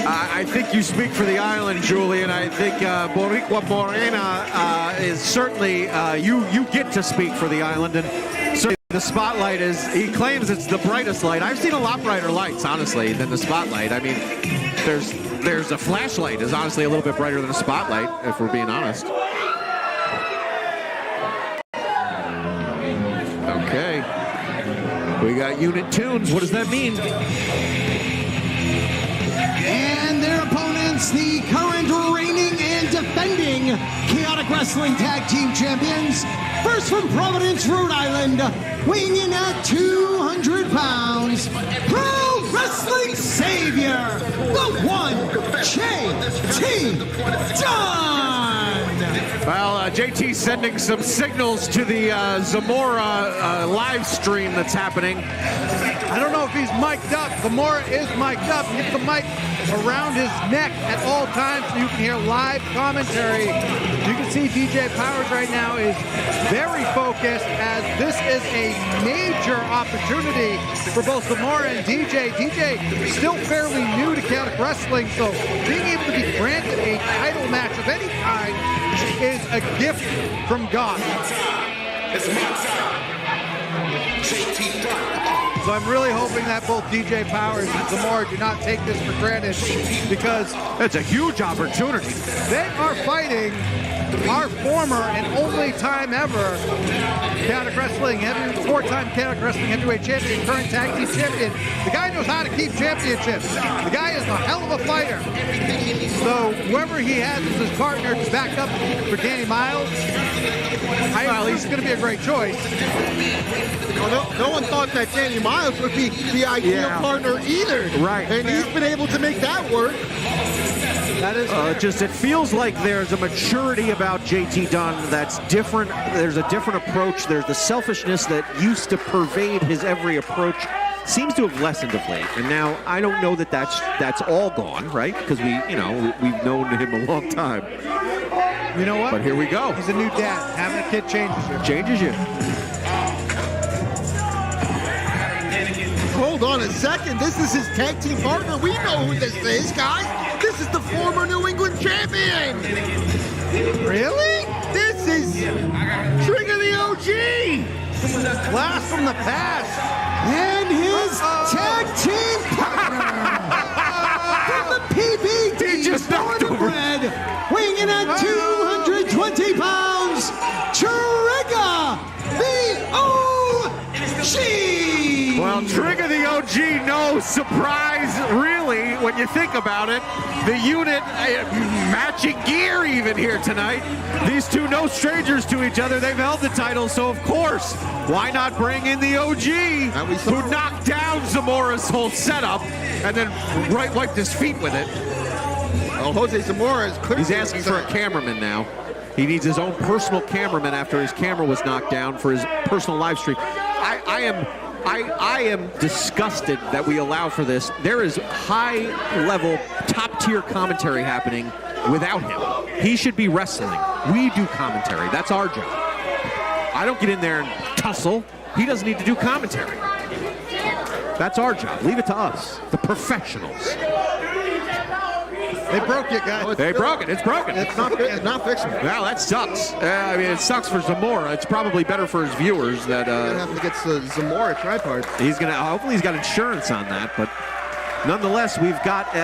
S9: I think you speak for the island, Julian. I think Boricua Morena is certainly, you get to speak for the island, and certainly the Spotlight is, he claims it's the brightest light. I've seen a lot brighter lights, honestly, than the Spotlight. I mean, there's a flashlight is honestly a little bit brighter than a spotlight, if we're being honest. Okay. We got unit tunes. What does that mean?
S6: And their opponents, the current reigning and defending Chaotic Wrestling Tag Team Champions. First from Providence, Rhode Island, weighing in at 200 pounds, Pro Wrestling Savior, the one, JT Dunn.
S9: Well, JT's sending some signals to the Zamora live stream that's happening.
S5: I don't know if he's mic'd up. Zamora is mic'd up. Get the mic around his neck at all times so you can hear live commentary. You can see DJ Powers right now is very focused, as this is a major opportunity for both Zamora and DJ. DJ still fairly new to Chaotic Wrestling, so being able to be granted a title match of any kind is a gift from God.
S11: It's my time. JT Dunn.
S5: So I'm really hoping that both DJ Powers and Zamora do not take this for granted, because
S9: That's a huge opportunity.
S5: they are fighting our former and only time ever Chaotic Wrestling four-time Chaotic Wrestling heavyweight champion, current tag team champion. The guy knows how to keep championships. The guy is a hell of a fighter. So whoever he has as his partner to back up for Danny Miles, he's going to be a great choice.
S8: Well, no one thought that Danny Miles would be the ideal partner either.
S9: Right.
S8: And he's been able to make that work.
S5: That is
S9: it feels like there's a maturity about JT Dunn that's different. There's a different approach. There's the selfishness that used to pervade his every approach. Seems to have lessened of late, and now I don't know that that's all gone, right? Because we've known him a long time.
S5: You know what?
S9: But here we go.
S5: He's a new dad. Having a kid changes you.
S9: Changes you.
S8: Hold on a second. This is his tag team partner. We know who this is, guys. This is the former New England champion.
S5: Really?
S8: This is Trigger the OG.
S5: Blast from the past.
S6: And his tag team partner from the PBD,
S9: just knocked over.
S6: Red, weighing in at 220 pounds, Trigger the OG.
S9: Well, Trigger the OG, no surprise, really, when you think about it. The unit matching gear even here tonight. These two no strangers to each other. They've held the title, so of course, why not bring in the OG, who knocked down Zamora's whole setup and then wiped his feet with it.
S8: Oh, Jose Zamora is clearly...
S9: He's asking for a cameraman now. He needs his own personal cameraman after his camera was knocked down for his personal live stream. I am disgusted that we allow for this. There is high-level, top-tier commentary happening without him. He should be wrestling. We do commentary. That's our job. I don't get in there and tussle. He doesn't need to do commentary. That's our job. Leave it to us, the professionals.
S5: They broke it, guys.
S9: They broke it. It's broken.
S8: It's not fixable.
S9: Well, that sucks. I mean, it sucks for Zamora. It's probably better for his viewers that
S8: Gonna have to get Zamora tripod.
S9: hopefully he's got insurance on that. But nonetheless, we've got,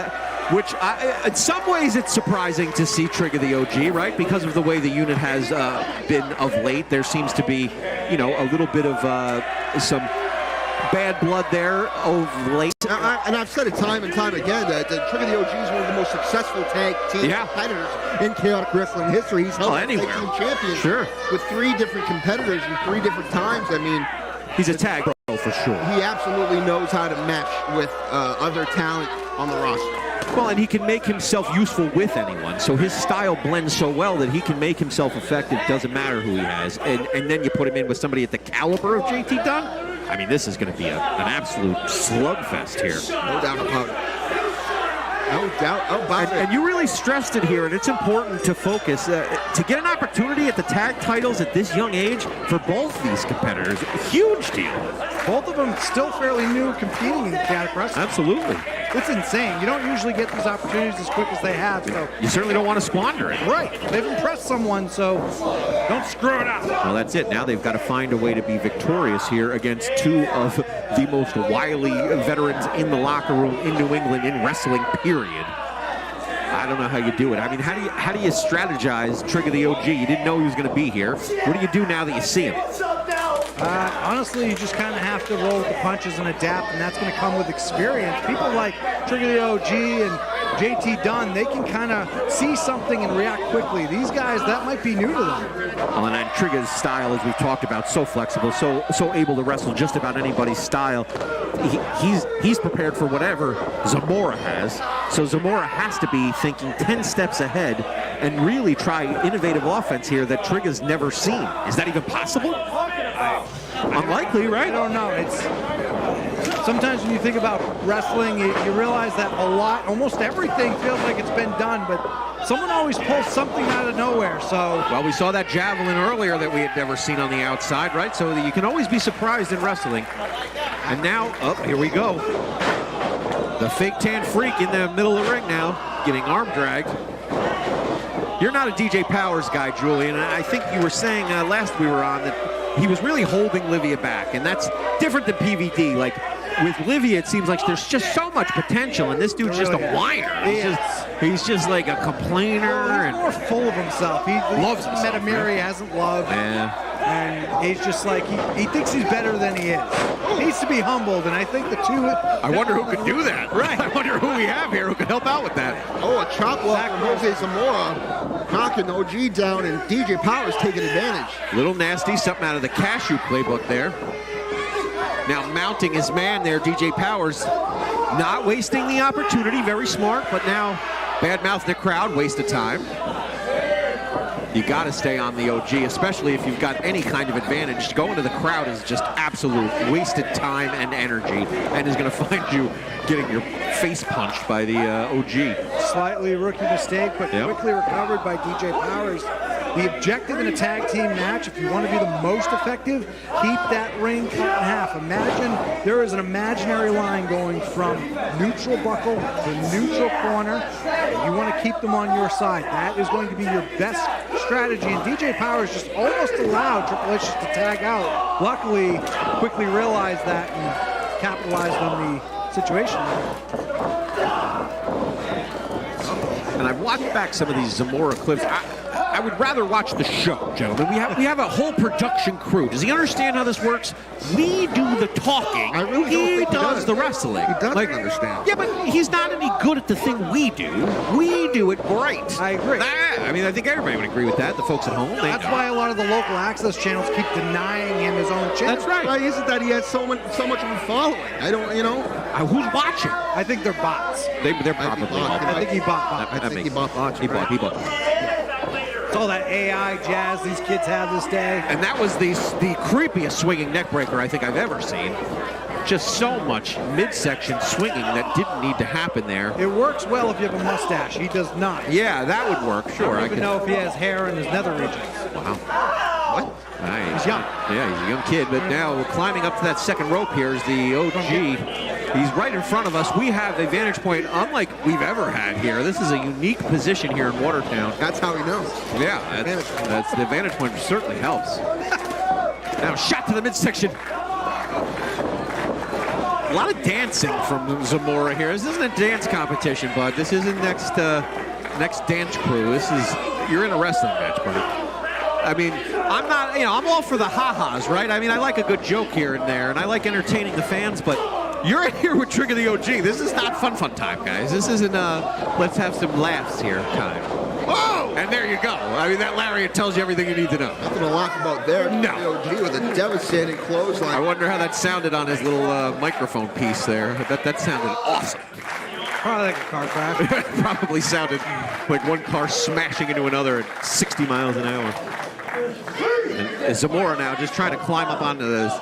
S9: in some ways it's surprising to see Trigger the OG, right? Because of the way the unit has been of late. There seems to be, a little bit of some bad blood there of late.
S8: And I've said it time and time again that Trigger the OG is one of the most successful tag team competitors in Chaotic Wrestling history. He's held tag team champion with 3 different competitors in 3 different times. I mean,
S9: he's a tag pro for sure.
S8: He absolutely knows how to mesh with other talent on the roster.
S9: Well, and he can make himself useful with anyone. So his style blends so well that he can make himself effective. Doesn't matter who he has. And then you put him in with somebody at the caliber of JT Dunn. I mean, this is going to be an absolute slugfest here.
S8: No doubt about it. No doubt about it.
S9: And you really stressed it here, and it's important to focus. To get an opportunity at the tag titles at this young age for both these competitors, huge deal.
S5: Both of them still fairly new competing in Chaotic Wrestling.
S9: Absolutely.
S5: It's insane. You don't usually get these opportunities as quick as they have. So
S9: you certainly don't want to squander it.
S5: Right. They've impressed someone, so don't screw it up.
S9: Well, that's it. Now they've got to find a way to be victorious here against 2 of the most wily veterans in the locker room in New England in wrestling, period. I don't know how you do it. I mean, how do you strategize Trigger the OG? You didn't know he was going to be here. What do you do now that you see him?
S5: Honestly, you just kind of have to roll with the punches and adapt, and that's going to come with experience. People like Trigger the OG and JT Dunn, they can kind of see something and react quickly. These guys, that might be new to them.
S9: Well, and then Trigger's style, as we've talked about, so flexible, so able to wrestle just about anybody's style. He's prepared for whatever Zamora has. So Zamora has to be thinking 10 steps ahead and really try innovative offense here that Trigger's never seen. Is that even possible? Unlikely, right?
S5: I don't know. It's sometimes when you think about wrestling, you realize that almost everything feels like it's been done, but someone always pulls something out of nowhere. So,
S9: well, we saw that javelin earlier that we had never seen on the outside, right? So you can always be surprised in wrestling. And now, here we go. The fake tan freak in the middle of the ring now, getting arm dragged. You're not a DJ Powers guy, Julian. I think you were saying last we were on that he was really holding Livia back, and that's different than PVD. Like, with Livia, it seems like there's just so much potential, and this dude's just a whiner. He's just like a complainer.
S5: He's more full of himself. He
S9: loves himself.
S5: Met a mirror he hasn't loved.
S9: Yeah.
S5: And he's just like, he thinks he's better than he is. He needs to be humbled, and I think the two...
S9: I wonder who could do that.
S5: Right.
S9: I wonder who we have here who could help out with that.
S8: Oh, a chop block from Jose Zamora, knocking OG down, and DJ Powers taking advantage.
S9: Little nasty, something out of the Cashew playbook there. Now mounting his man there, DJ Powers, not wasting the opportunity, very smart, but now badmouth the crowd, waste of time. You got to stay on the OG, especially if you've got any kind of advantage. Going to the crowd is just absolute wasted time and energy, and is going to find you getting your face punched by the OG.
S5: Slightly rookie mistake, but quickly recovered by DJ Powers. The objective in a tag team match, if you want to be the most effective, keep that ring cut in half. Imagine there is an imaginary line going from neutral buckle to neutral corner. You want to keep them on your side. That is going to be your best strategy. And DJ Powers just almost allowed Triple H to tag out. Luckily, quickly realized that and capitalized on the situation.
S9: And I've watched back some of these Zamora clips. I would rather watch the show, gentlemen. We have a whole production crew. Does he understand how this works? We do the talking.
S8: I really don't think
S9: he does the wrestling.
S8: He doesn't understand.
S9: Yeah, but he's not any good at the thing we do. We do it great.
S5: I agree.
S9: I mean, I think everybody would agree with that. The folks at home.
S5: That's why a lot of the local access channels keep denying him his own channel.
S9: That's right.
S8: Why isn't that he has so much of a following? I don't,
S9: who's watching?
S5: I think they're bots.
S9: They're probably.
S5: I think he bought bots.
S8: I think he bought bots.
S9: He bought.
S5: It's all that AI jazz these kids have this day.
S9: And that was the creepiest swinging neck breaker I think I've ever seen. Just so much midsection swinging that didn't need to happen there.
S5: It works well if you have a mustache. He does not.
S9: Yeah, that would work. Sure.
S5: I don't even know if he has hair in his nether regions.
S9: Wow. What?
S5: He's young.
S9: Yeah, he's a young kid, but now we're climbing up to that second rope here is the OG. He's right in front of us. We have a vantage point unlike we've ever had here. This is a unique position here in Watertown.
S8: That's how he knows.
S9: Yeah, that's the vantage point certainly helps. Now shot to the midsection. A lot of dancing from Zamora here. This isn't a dance competition, bud. This isn't next dance crew. This is, you're in a wrestling match, buddy. I mean, I'm not, I'm all for the ha-has, right? I mean, I like a good joke here and there, and I like entertaining the fans, but you're in here with Trigger the OG. This is not fun time, guys. This isn't let's have some laughs here time. Whoa! And there you go. I mean, that lariat tells you everything you need to know.
S8: Nothing to laugh about there.
S9: No.
S8: The OG with a devastating clothesline.
S9: I wonder how that sounded on his little microphone piece there. That sounded awesome.
S5: Probably like a car crash.
S9: Probably sounded like one car smashing into another at 60 miles an hour. And Zamora now just trying to climb up onto those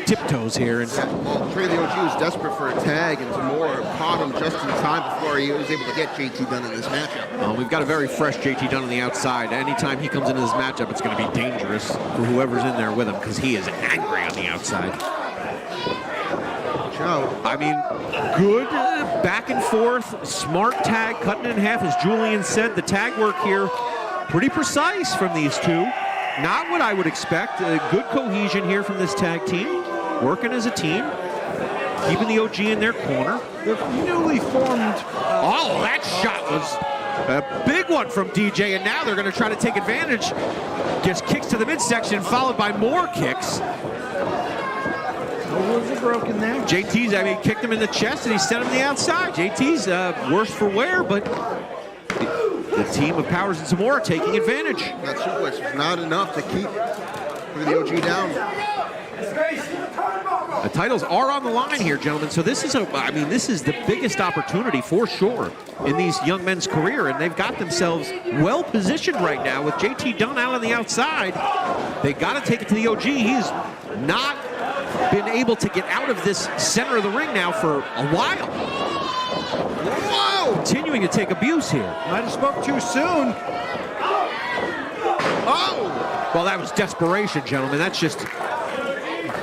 S9: tiptoes here. And
S8: well, Trey the OG was desperate for a tag, and Zamora caught him just in time before he was able to get JT Dunn in this matchup.
S9: We've got a very fresh JT Dunn on the outside. Anytime he comes into this matchup, it's going to be dangerous for whoever's in there with him because he is angry on the outside. I mean, good back and forth, smart tag, cutting it in half, as Julian said. The tag work here, pretty precise from these two. Not what I would expect. Good cohesion here from this tag team, working as a team, keeping the OG in their corner.
S5: They're newly formed.
S9: Oh, that shot was a big one from DJ, and now they're going to try to take advantage. Gets kicks to the midsection, followed by more kicks.
S5: No rules are broken there.
S9: JT's, I mean, kicked him in the chest and he sent him to the outside. JT's worse for wear, but the team of Powers and Zamora taking advantage.
S8: That suplex was not enough to keep the OG down.
S9: The titles are on the line here, gentlemen. So this is this is the biggest opportunity for sure in these young men's career, and they've got themselves well positioned right now with JT Dunn out on the outside. They got to take it to the OG. He's not been able to get out of this center of the ring now for a while. Whoa! Continuing to take abuse here.
S5: Might have spoke too soon.
S9: Oh! Well, that was desperation, gentlemen. That's just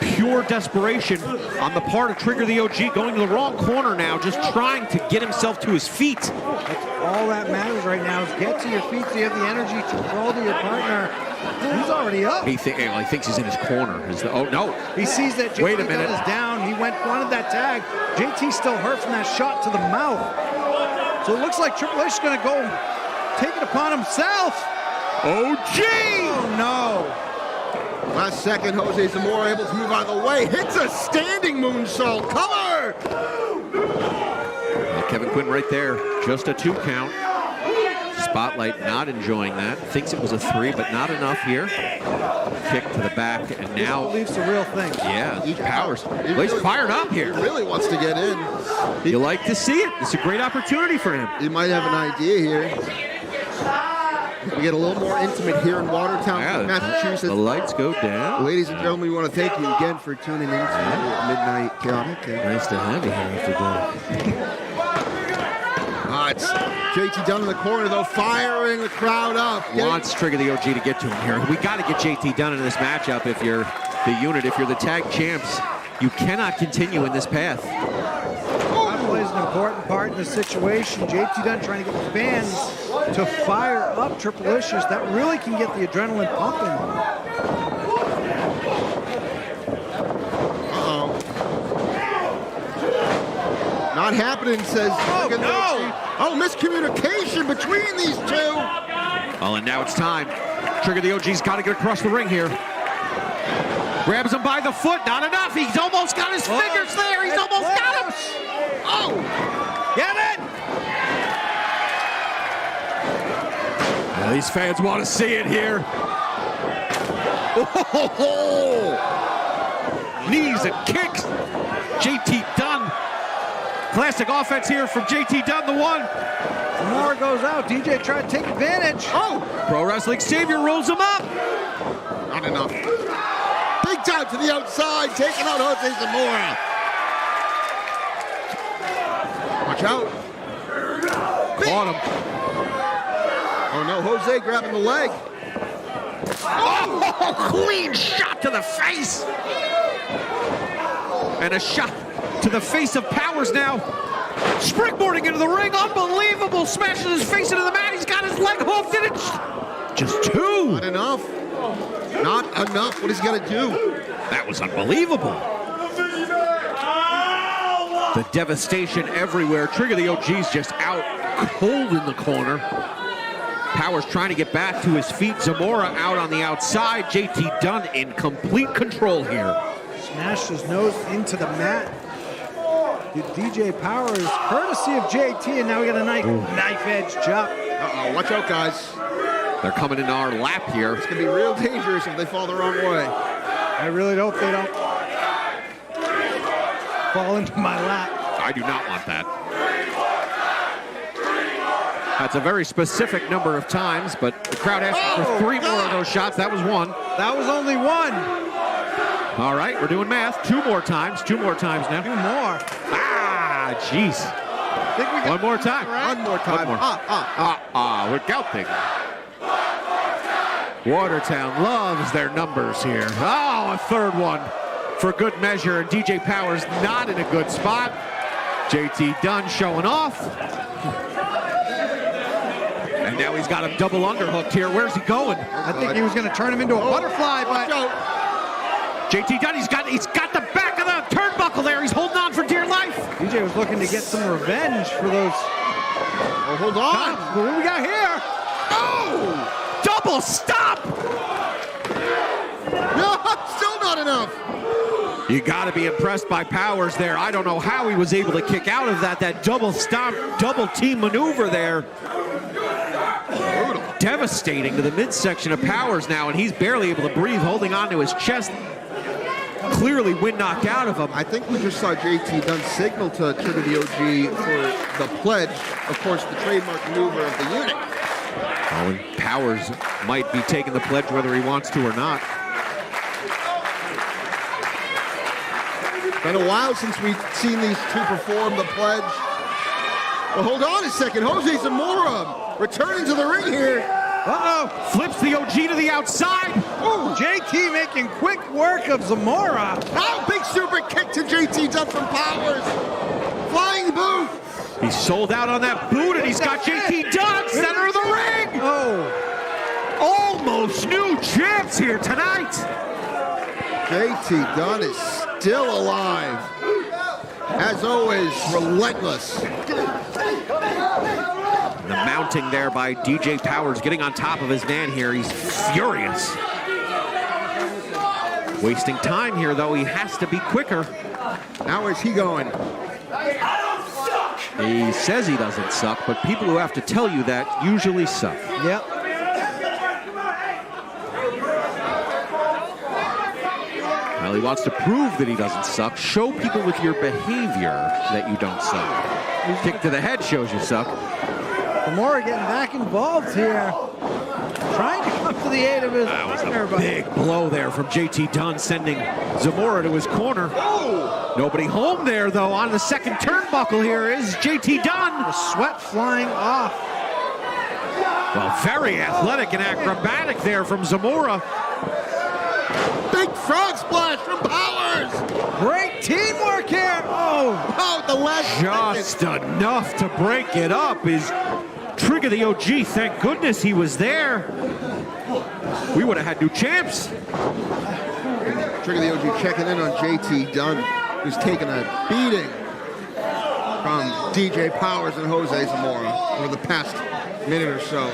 S9: pure desperation on the part of Trigger the OG, going to the wrong corner now, just trying to get himself to his feet.
S5: That's all that matters right now, is get to your feet so you have the energy to throw to your partner. He's already up.
S9: He thinks he's in his corner. Oh, no.
S5: He sees that
S9: Wait a
S5: JT
S9: minute.
S5: Dunn is down. He wanted that tag. JT's still hurt from that shot to the mouth. So it looks like Triple H is going to go take it upon himself.
S9: Oh, gee!
S5: Oh, no.
S8: Last second, Jose Zamora able to move out of the way. Hits a standing moonsault. Cover!
S9: Kevin Quinn right there. Just a 2 count. Spotlight not enjoying that. Thinks it was a 3, but not enough here. Kick to the back, and now...
S5: Believes the real thing.
S9: Yeah, Powers. He's fired up here.
S8: He really wants to get in.
S9: You like to see it. It's a great opportunity for him.
S8: He might have an idea here. We get a little more intimate here in Watertown, Massachusetts.
S9: The lights go down.
S8: Ladies and gentlemen, we want to thank you again for tuning in to Midnight Chaotic.
S9: Nice to have you here after that.
S8: It's JT Dunn in the corner, though, firing the crowd up.
S9: Wants Trigger the OG to get to him here. We got to get JT Dunn in this matchup if you're the unit. If you're the tag champs, you cannot continue in this path.
S5: That plays an important part in the situation. JT Dunn trying to get the fans to fire up Triple-Licious. That really can get the adrenaline pumping.
S8: Not happening, says.
S9: Oh, no!
S8: Oh, miscommunication between these two.
S9: Oh, and now it's time. Trigger the OG's got to get across the ring here. Grabs him by the foot. Not enough. He's almost got his fingers there. He's almost got him. Oh!
S5: Get it!
S9: Well, these fans want to see it here. Oh! Knees and kicks. JT Dunn. Classic offense here from JT Dunn, the one.
S5: Zamora goes out. DJ tried to take advantage.
S9: Oh! Pro Wrestling Savior rolls him up.
S8: Not enough. Big time to the outside, taking out Jose Zamora. Watch out.
S9: Caught him.
S8: Oh no, Jose grabbing the leg.
S9: Oh! Clean shot to the face. And a shot to the face of Powers now. Springboarding into the ring. Unbelievable. Smashing his face into the mat. He's got his leg hooked in it. Just 2.
S8: Not enough. Not enough. What is he going to do?
S9: That was unbelievable. The devastation everywhere. Trigger the OG's just out cold in the corner. Powers trying to get back to his feet. Zamora out on the outside. JT Dunn in complete control here.
S5: Smashed his nose into the mat. DJ Powers, courtesy of JT, and now we got a knife edge chop.
S8: Uh-oh, watch out, guys.
S9: They're coming in our lap here.
S8: It's going to be real dangerous if they fall the wrong way.
S5: I really hope they don't fall into my lap.
S9: I do not want that. That's a very specific number of times, but the crowd asked for 3 more of those shots. That was 1.
S5: That was only 1.
S9: All right, we're doing math. 2 more times. 2 more times now.
S5: 2 more.
S9: Ah, jeez. One more time.
S8: One more time.
S9: We're counting. Watertown loves their numbers here. Oh, a 3rd one for good measure. And DJ Powers not in a good spot. JT Dunn showing off. And now he's got him double underhooked here. Where's he going?
S5: I think he was going to turn him into a butterfly, but
S9: JT Dunn, he's got the back of the turnbuckle there. He's holding on for dear life.
S5: DJ was looking to get some revenge for those.
S8: Oh, hold on.
S5: What do we got here?
S9: Oh! Double stop!
S8: No, still not enough.
S9: You got to be impressed by Powers there. I don't know how he was able to kick out of that double stomp, double team maneuver there. Brutal. Devastating to the midsection of Powers now, and he's barely able to breathe, holding on to his chest. Clearly wind knocked out of him.
S8: I think we just saw JT Dunn signal to Trigger the OG for the pledge. Of course, the trademark maneuver of the unit.
S9: Oh, and Powers might be taking the pledge whether he wants to or not.
S8: Been a while since we've seen these two perform the pledge. Well, hold on a second. Jose Zamora returning to the ring here.
S9: Uh-oh. Flips the OG to the outside.
S5: Ooh, JT making quick work of Zamora.
S8: Oh, big super kick to JT Dunn from Powers. Flying boot.
S9: He's sold out on that boot, and he's got JT Dunn center of the ring.
S5: Oh.
S9: Almost new champ. fights here tonight.
S8: JT Dunn is still alive. As always, relentless.
S9: The mounting there by DJ Powers, getting on top of his man here. He's furious. Wasting time here, though. He has to be quicker.
S8: Now where's he going?
S9: He says he doesn't suck, but people who have to tell you that usually suck.
S5: Yep.
S9: Well, he wants to prove that he doesn't suck. Show people with your behavior that you don't suck. Kick to the head shows you suck.
S5: Zamora getting back involved here. Trying to come to the aid of his partner.
S9: Big blow there from JT Dunn, sending Zamora to his corner. Nobody home there, though. On the second turnbuckle here is JT Dunn.
S5: The sweat flying off.
S9: Well, very athletic and acrobatic there from Zamora.
S8: Big frog splash from Powers.
S5: Great teamwork here. Oh,
S8: the last
S9: just enough to break it up is Trigger the OG. Thank goodness he was there. We would have had new champs.
S8: Trigger the OG checking in on JT Dunn, who's taking a beating from DJ Powers and Jose Zamora over the past minute or so.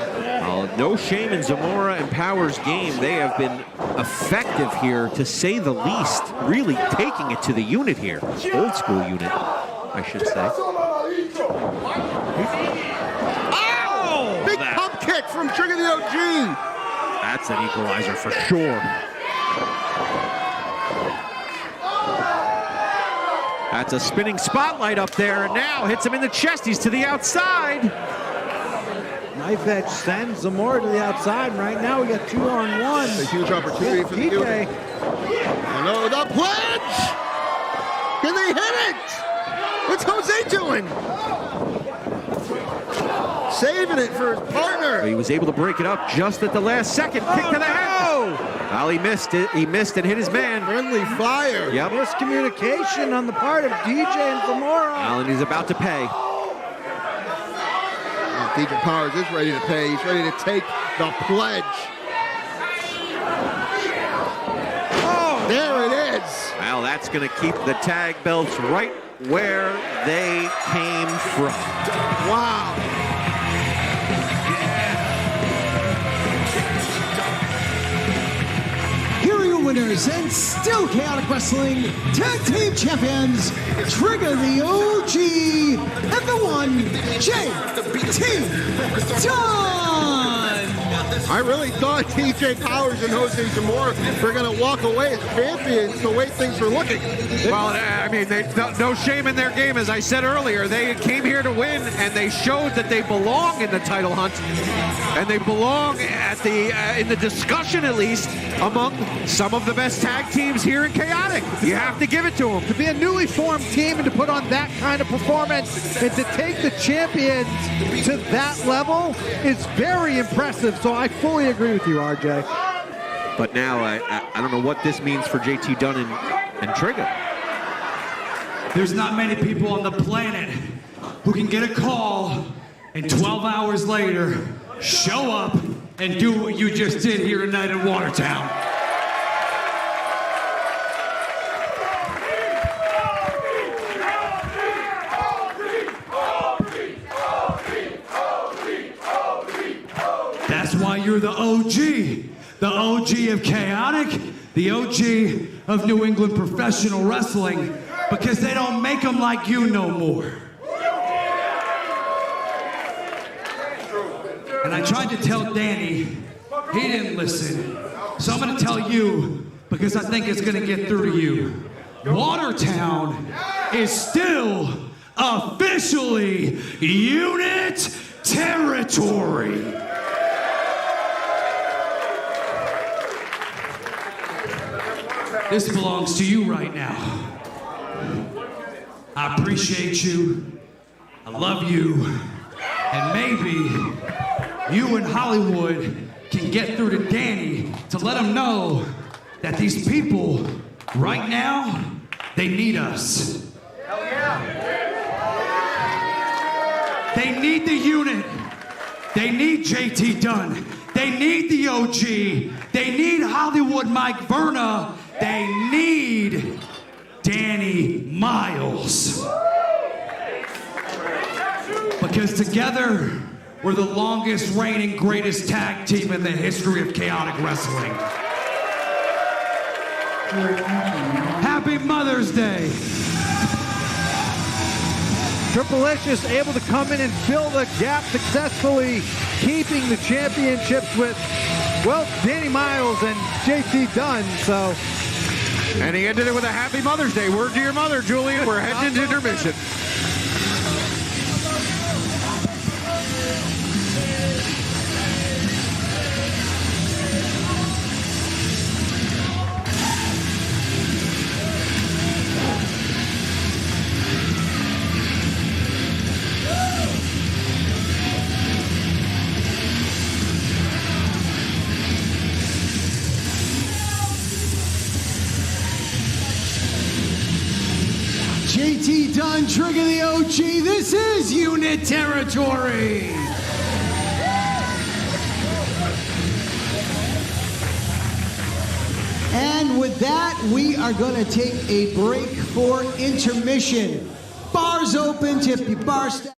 S9: No shame in Zamora and Powers' game. They have been effective here, to say the least. Really taking it to the unit here. Old school unit, I should say.
S8: Oh! Big pump kick from Trigger the OG.
S9: That's an equalizer for sure. That's a spinning spotlight up there, and now hits him in the chest. He's to the outside.
S5: Knife edge sends Zamora to the outside. Right now we got 2-on-1.
S8: A huge opportunity for the
S5: DJ.
S8: Oh no, the pledge! Can they hit it? What's Jose doing? Saving it for his partner.
S9: He was able to break it up just at the last second. Kick to the head. Well, he missed it. He missed and hit his man.
S8: Friendly fire.
S9: Yep.
S5: Miscommunication on the part of DJ and Zamora.
S9: Well, and he's about to pay.
S8: DJ Powers is ready to pay. He's ready to take the pledge. Oh, there it is.
S9: Well, that's going to keep the tag belts right where they came from.
S8: Wow.
S6: Here are your winners and still Chaotic Wrestling Tag Team Champions, Trigger the OG and the one, JT Dunn.
S8: I really thought DJ Powers and Jose Zamora were going to walk away as champions the way things were looking.
S9: Well, I mean, no shame in their game. As I said earlier, they came here to win, and they showed that they belong in the title hunt, and they belong at the in the discussion, at least, among some of the best tag teams here in Chaotic. You have to give it to them.
S5: To be a newly formed team and to put on that kind of performance and to take the champions to that level is very impressive. So I fully agree with you, RJ.
S9: But now I don't know what this means for JT Dunn and Trigger.
S12: There's not many people on the planet who can get a call and 12 hours later show up and do what you just did here tonight in Watertown. That's why you're the OG of Chaotic, the OG of New England professional wrestling, because they don't make them like you no more. And I tried to tell Danny, he didn't listen. So I'm gonna tell you, because I think it's gonna get through to you. Watertown is still officially unit territory. This belongs to you right now. I appreciate you. I love you. And maybe you and Hollywood can get through to Danny to let him know that these people right now, they need us. Hell yeah. They need the unit. They need JT Dunn. They need the OG. They need Hollywood Mike Verna. They need Danny Miles. Because together, we're the longest reigning greatest tag team in the history of chaotic wrestling. Happy Mother's Day.
S5: Triple H is able to come in and fill the gap successfully, keeping the championships with, well, Danny Miles and JT Dunn, so.
S9: And he ended it with a Happy Mother's Day. Word to your mother, Julian. We're heading into intermission.
S6: JT Dunn, Trigger the OG. This is unit territory. And with that, we are going to take a break for intermission. Bars open, tip your bar staff.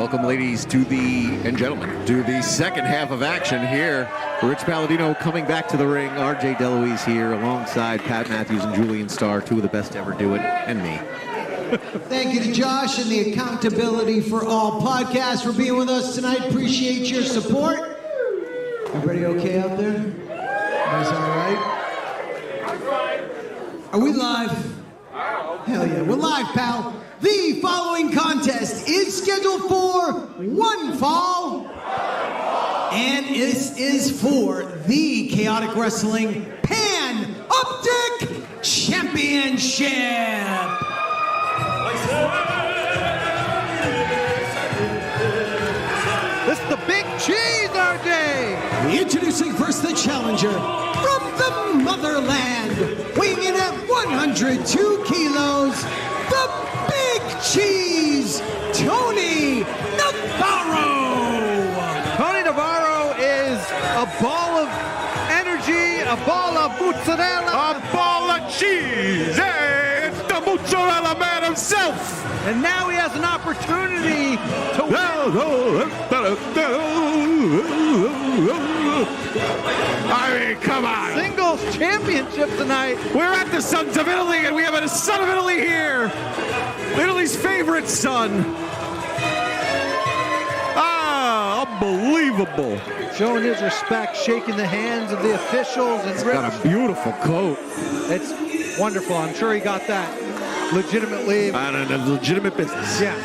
S9: Welcome, ladies, and gentlemen, to the second half of action here. Rich Palladino coming back to the ring. RJ DeLuise here alongside Pat Matthews and Julian Starr, two of the best to ever do it, and me.
S6: Thank you to Josh and the Accountability for All podcast for being with us tonight. Appreciate your support. Everybody okay out there? Everybody's all right? Are we live? Hell yeah, we're live, pal. The following contest is scheduled for one fall, and this is for the Chaotic Wrestling Pan-Optic Championship.
S5: This is the Big Cheese, RJ!
S6: Introducing first the challenger from the motherland, weighing in at 102 kilos, the Big Cheese, Tony Navaro!
S5: Tony Navaro is a ball of energy, a ball of mozzarella.
S4: A ball of cheese! Hey, it's the mozzarella man himself!
S5: And now he has an opportunity to
S4: I mean, come on.
S5: Singles championship tonight.
S9: We're at the Sons of Italy, and we have a Son of Italy here. Italy's favorite son. Ah, unbelievable.
S5: Showing his respect, shaking the hands of the officials. And
S9: got a beautiful coat.
S5: It's wonderful. I'm sure he got that legitimately.
S9: On a legitimate business.
S5: Yeah.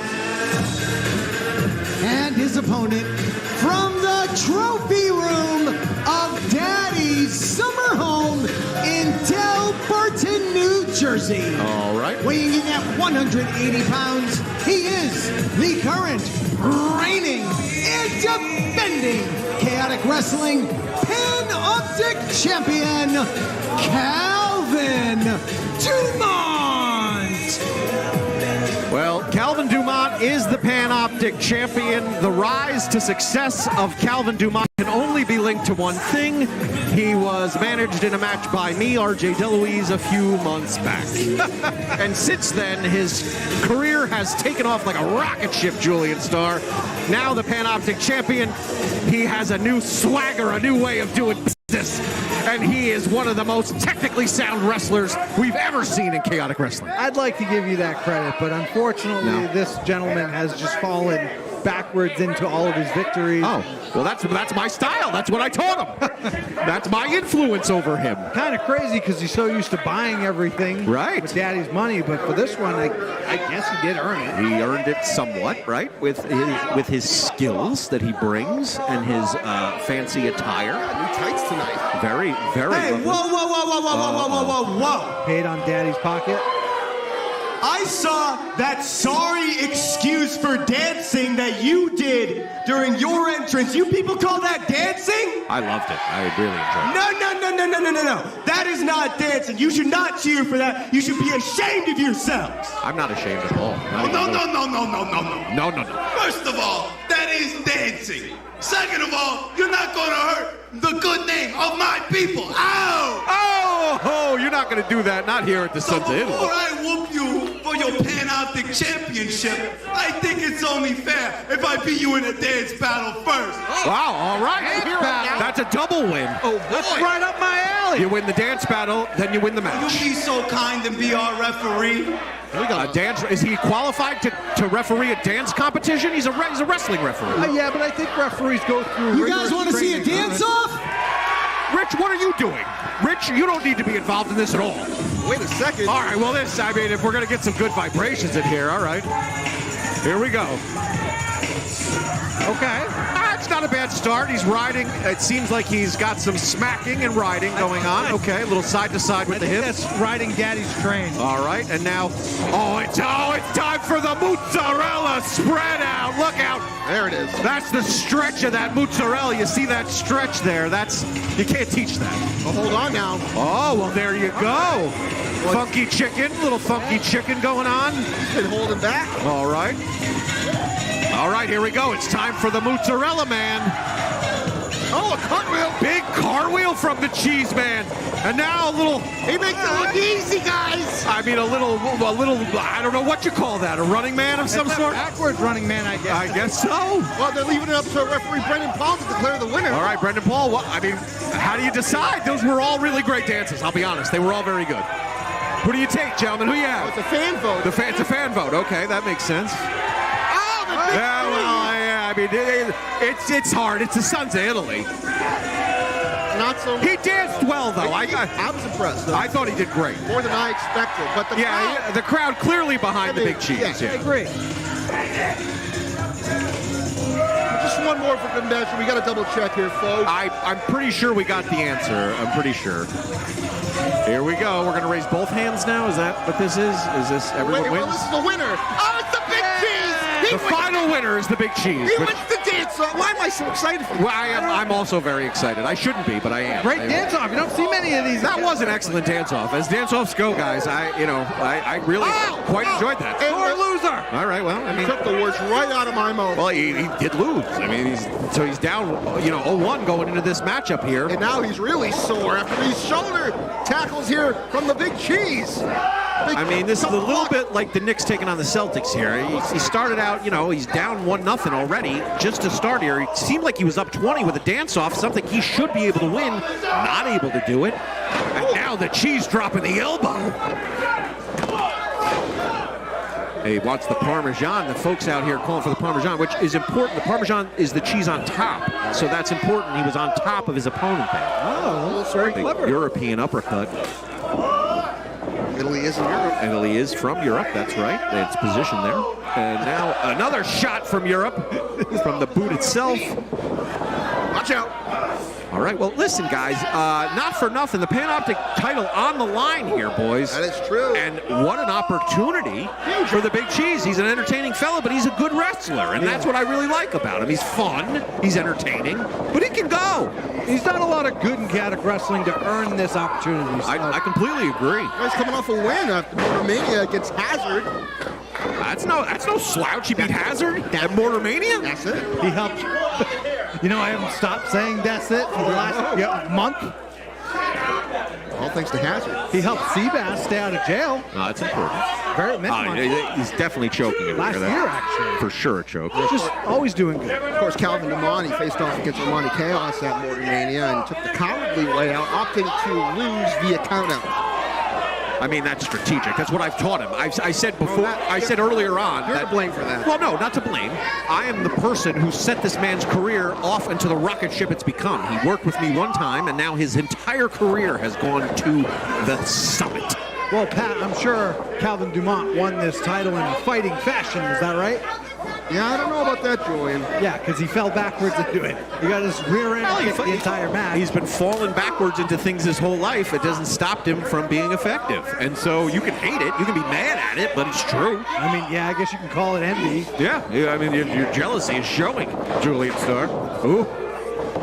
S6: And his opponent from the trophy room of Daddy's summer home in Delbarton, New Jersey.
S9: All right.
S6: Weighing in at 180 pounds, he is the current, reigning, and defending Chaotic Wrestling Pan-Optic Champion, Calvin Dumont.
S9: Well, Calvin Dumont is the Pan-Optic Champion. The rise to success of Calvin Dumont can only be linked to one thing. He was managed in a match by me, RJ DeLuise, a few months back. And since then, his career has taken off like a rocket ship, Julian Starr. Now the Pan-Optic Champion, he has a new swagger, a new way of doing business. And he is one of the most technically sound wrestlers we've ever seen in Chaotic Wrestling.
S5: I'd like to give you that credit, but unfortunately, this gentleman has just fallen backwards into all of his victories.
S9: Oh, well, that's my style. That's what I taught him. That's my influence over him.
S5: Kind of crazy because he's so used to buying everything with Daddy's money, but for this one, I guess he did earn it.
S9: He earned it somewhat, right, with his skills that he brings and his fancy attire.
S8: New tights tonight.
S9: Very, very.
S6: Hey,
S9: lovely.
S6: whoa.
S5: Paid on Daddy's pocket.
S13: I saw that sorry excuse for dancing that you did
S6: during your entrance. You people call that dancing?
S9: I loved it. I really enjoyed it.
S6: No. That is not dancing. You should not cheer for that. You should be ashamed of yourselves.
S9: I'm not ashamed at all. No.
S13: First of all, that is dancing. Second of all, you're not going to hurt the good name of my people. Ow!
S9: Oh, you're not going to do that. Not here at the Sons of Italy.
S13: Before I whoop you for your Panoptic Championship, I think it's only fair if I beat you in a dance battle first.
S9: Wow, all right. That's a double win.
S13: Oh, boy.
S5: That's right up my alley.
S9: You win the dance battle, then you win the match.
S13: Will you be so kind and be our referee?
S9: A dance? Is he qualified to referee a dance competition? He's a wrestling referee.
S5: Yeah, but I think referees go through.
S6: You guys want to see a dance-off?
S9: Rich, what are you doing? Rich, you don't need to be involved in this at all.
S8: Wait a second.
S9: All right, well, if we're going to get some good vibrations in here, all right. Here we go. Okay. It's not a bad start. He's riding. It seems like he's got some smacking and riding going on. Okay, a little side to side with the hips.
S5: That's riding Daddy's train.
S9: All right, and now, it's time for the mozzarella spread out. Look out.
S8: There it is.
S9: That's the stretch of that mozzarella. You see that stretch there? You can't teach that.
S8: Well, hold on now.
S9: Oh, well, there you go. Funky chicken, little funky chicken going on.
S8: He's been holding back.
S9: All right. All right, here we go. It's time for the mozzarella man.
S8: Oh, a cartwheel.
S9: Big cartwheel from the cheese man. And now a little...
S8: He makes it look easy, guys.
S9: I mean, a little, I don't know what you call that. A running man of some sort?
S5: Backwards running man, I guess.
S9: I guess so.
S8: Well, they're leaving it up to referee Brendan Paul to declare the winner.
S9: All right, Brendan Paul. How do you decide? Those were all really great dances, I'll be honest. They were all very good. Who do you take, gentlemen? Who you have?
S8: Oh, it's a fan vote.
S9: It's a fan vote. Okay, that makes sense. It's hard. It's the Sons of Italy.
S8: Not so much.
S9: He danced well, though.
S8: I was impressed. Though.
S9: I thought he did great.
S8: More than I expected. But
S9: the crowd clearly behind the big cheese.
S8: Yeah,
S5: I agree.
S8: Just one more for good measure. We got to double check here, folks.
S9: I'm pretty sure we got the answer. I'm pretty sure. Here we go. We're going to raise both hands now. Is that what this is? Is this everyone wins?
S8: Well, this is the winner. Oh, it's the big cheese.
S9: The final winner is the big cheese.
S8: He wins the dance-off. Why am I so excited for
S9: Well, I'm also very excited. I shouldn't be, but I am.
S5: Great dance-off. You don't see many of these.
S9: That was an excellent dance-off. As dance-offs go, guys, I really quite enjoyed that.
S5: Sore loser.
S9: All right, well, I mean,
S8: took the words right out of my mouth.
S9: Well, he did lose. I mean, he's down, 0-1 going into this matchup here.
S8: And now he's really sore after these shoulder tackles here from the big cheese.
S9: This is a little bit like the Knicks taking on the Celtics here. He started out, he's down 1-0 already. Just to start here, it seemed like he was up 20 with a dance-off, something he should be able to win. Not able to do it. And now the cheese dropping the elbow. He wants the Parmesan. The folks out here calling for the Parmesan, which is important. The Parmesan is the cheese on top, so that's important. He was on top of his opponent there.
S5: Oh, very clever.
S9: European uppercut.
S8: Italy is in Europe.
S9: Italy is from Europe, that's right. It's positioned there. And now another shot from Europe, from the boot itself.
S8: Watch out.
S9: All right, well, listen, guys, not for nothing. The Panoptic title on the line here, boys.
S8: That is true.
S9: And what an opportunity for the big cheese. He's an entertaining fella, but he's a good wrestler, and that's what I really like about him. He's fun, he's entertaining, but he can go.
S5: He's done a lot of good in chaotic wrestling to earn this opportunity. So.
S9: I completely agree.
S8: He's coming off a win after Mortar against Hazard.
S9: That's no slouch. He beat Hazard at Mortar Mania.
S8: That's it.
S5: He helped. I haven't stopped saying that's it for the last month.
S8: All thanks to Hazard.
S5: He helped Seabass stay out of jail.
S9: No, that's important. He's definitely choking him.
S5: Last year, actually.
S9: For sure a choke.
S5: Just always doing good.
S8: Of course, Calvin Dumont, he faced off against Romani Chaos at Mortar Mania and took the cowardly way out, opting to lose via countout.
S9: I mean, that's strategic. That's what I've taught him. I said before, I said earlier on.
S8: You're to blame for that.
S9: Well, no, not to blame. I am the person who set this man's career off into the rocket ship it's become. He worked with me one time, and now his entire career has gone to the summit.
S5: Well, Pat, I'm sure Calvin Dumont won this title in a fighting fashion. Is that right?
S8: Yeah, I don't know about that, Julian.
S5: Yeah, because he fell backwards into it. He got his rear end kicked the entire match.
S9: He's been falling backwards into things his whole life. It doesn't stop him from being effective. And so you can hate it, you can be mad at it, but it's true.
S5: I mean, yeah, I guess you can call it envy.
S9: Yeah, I mean, your jealousy is showing, Julian Starr. Ooh.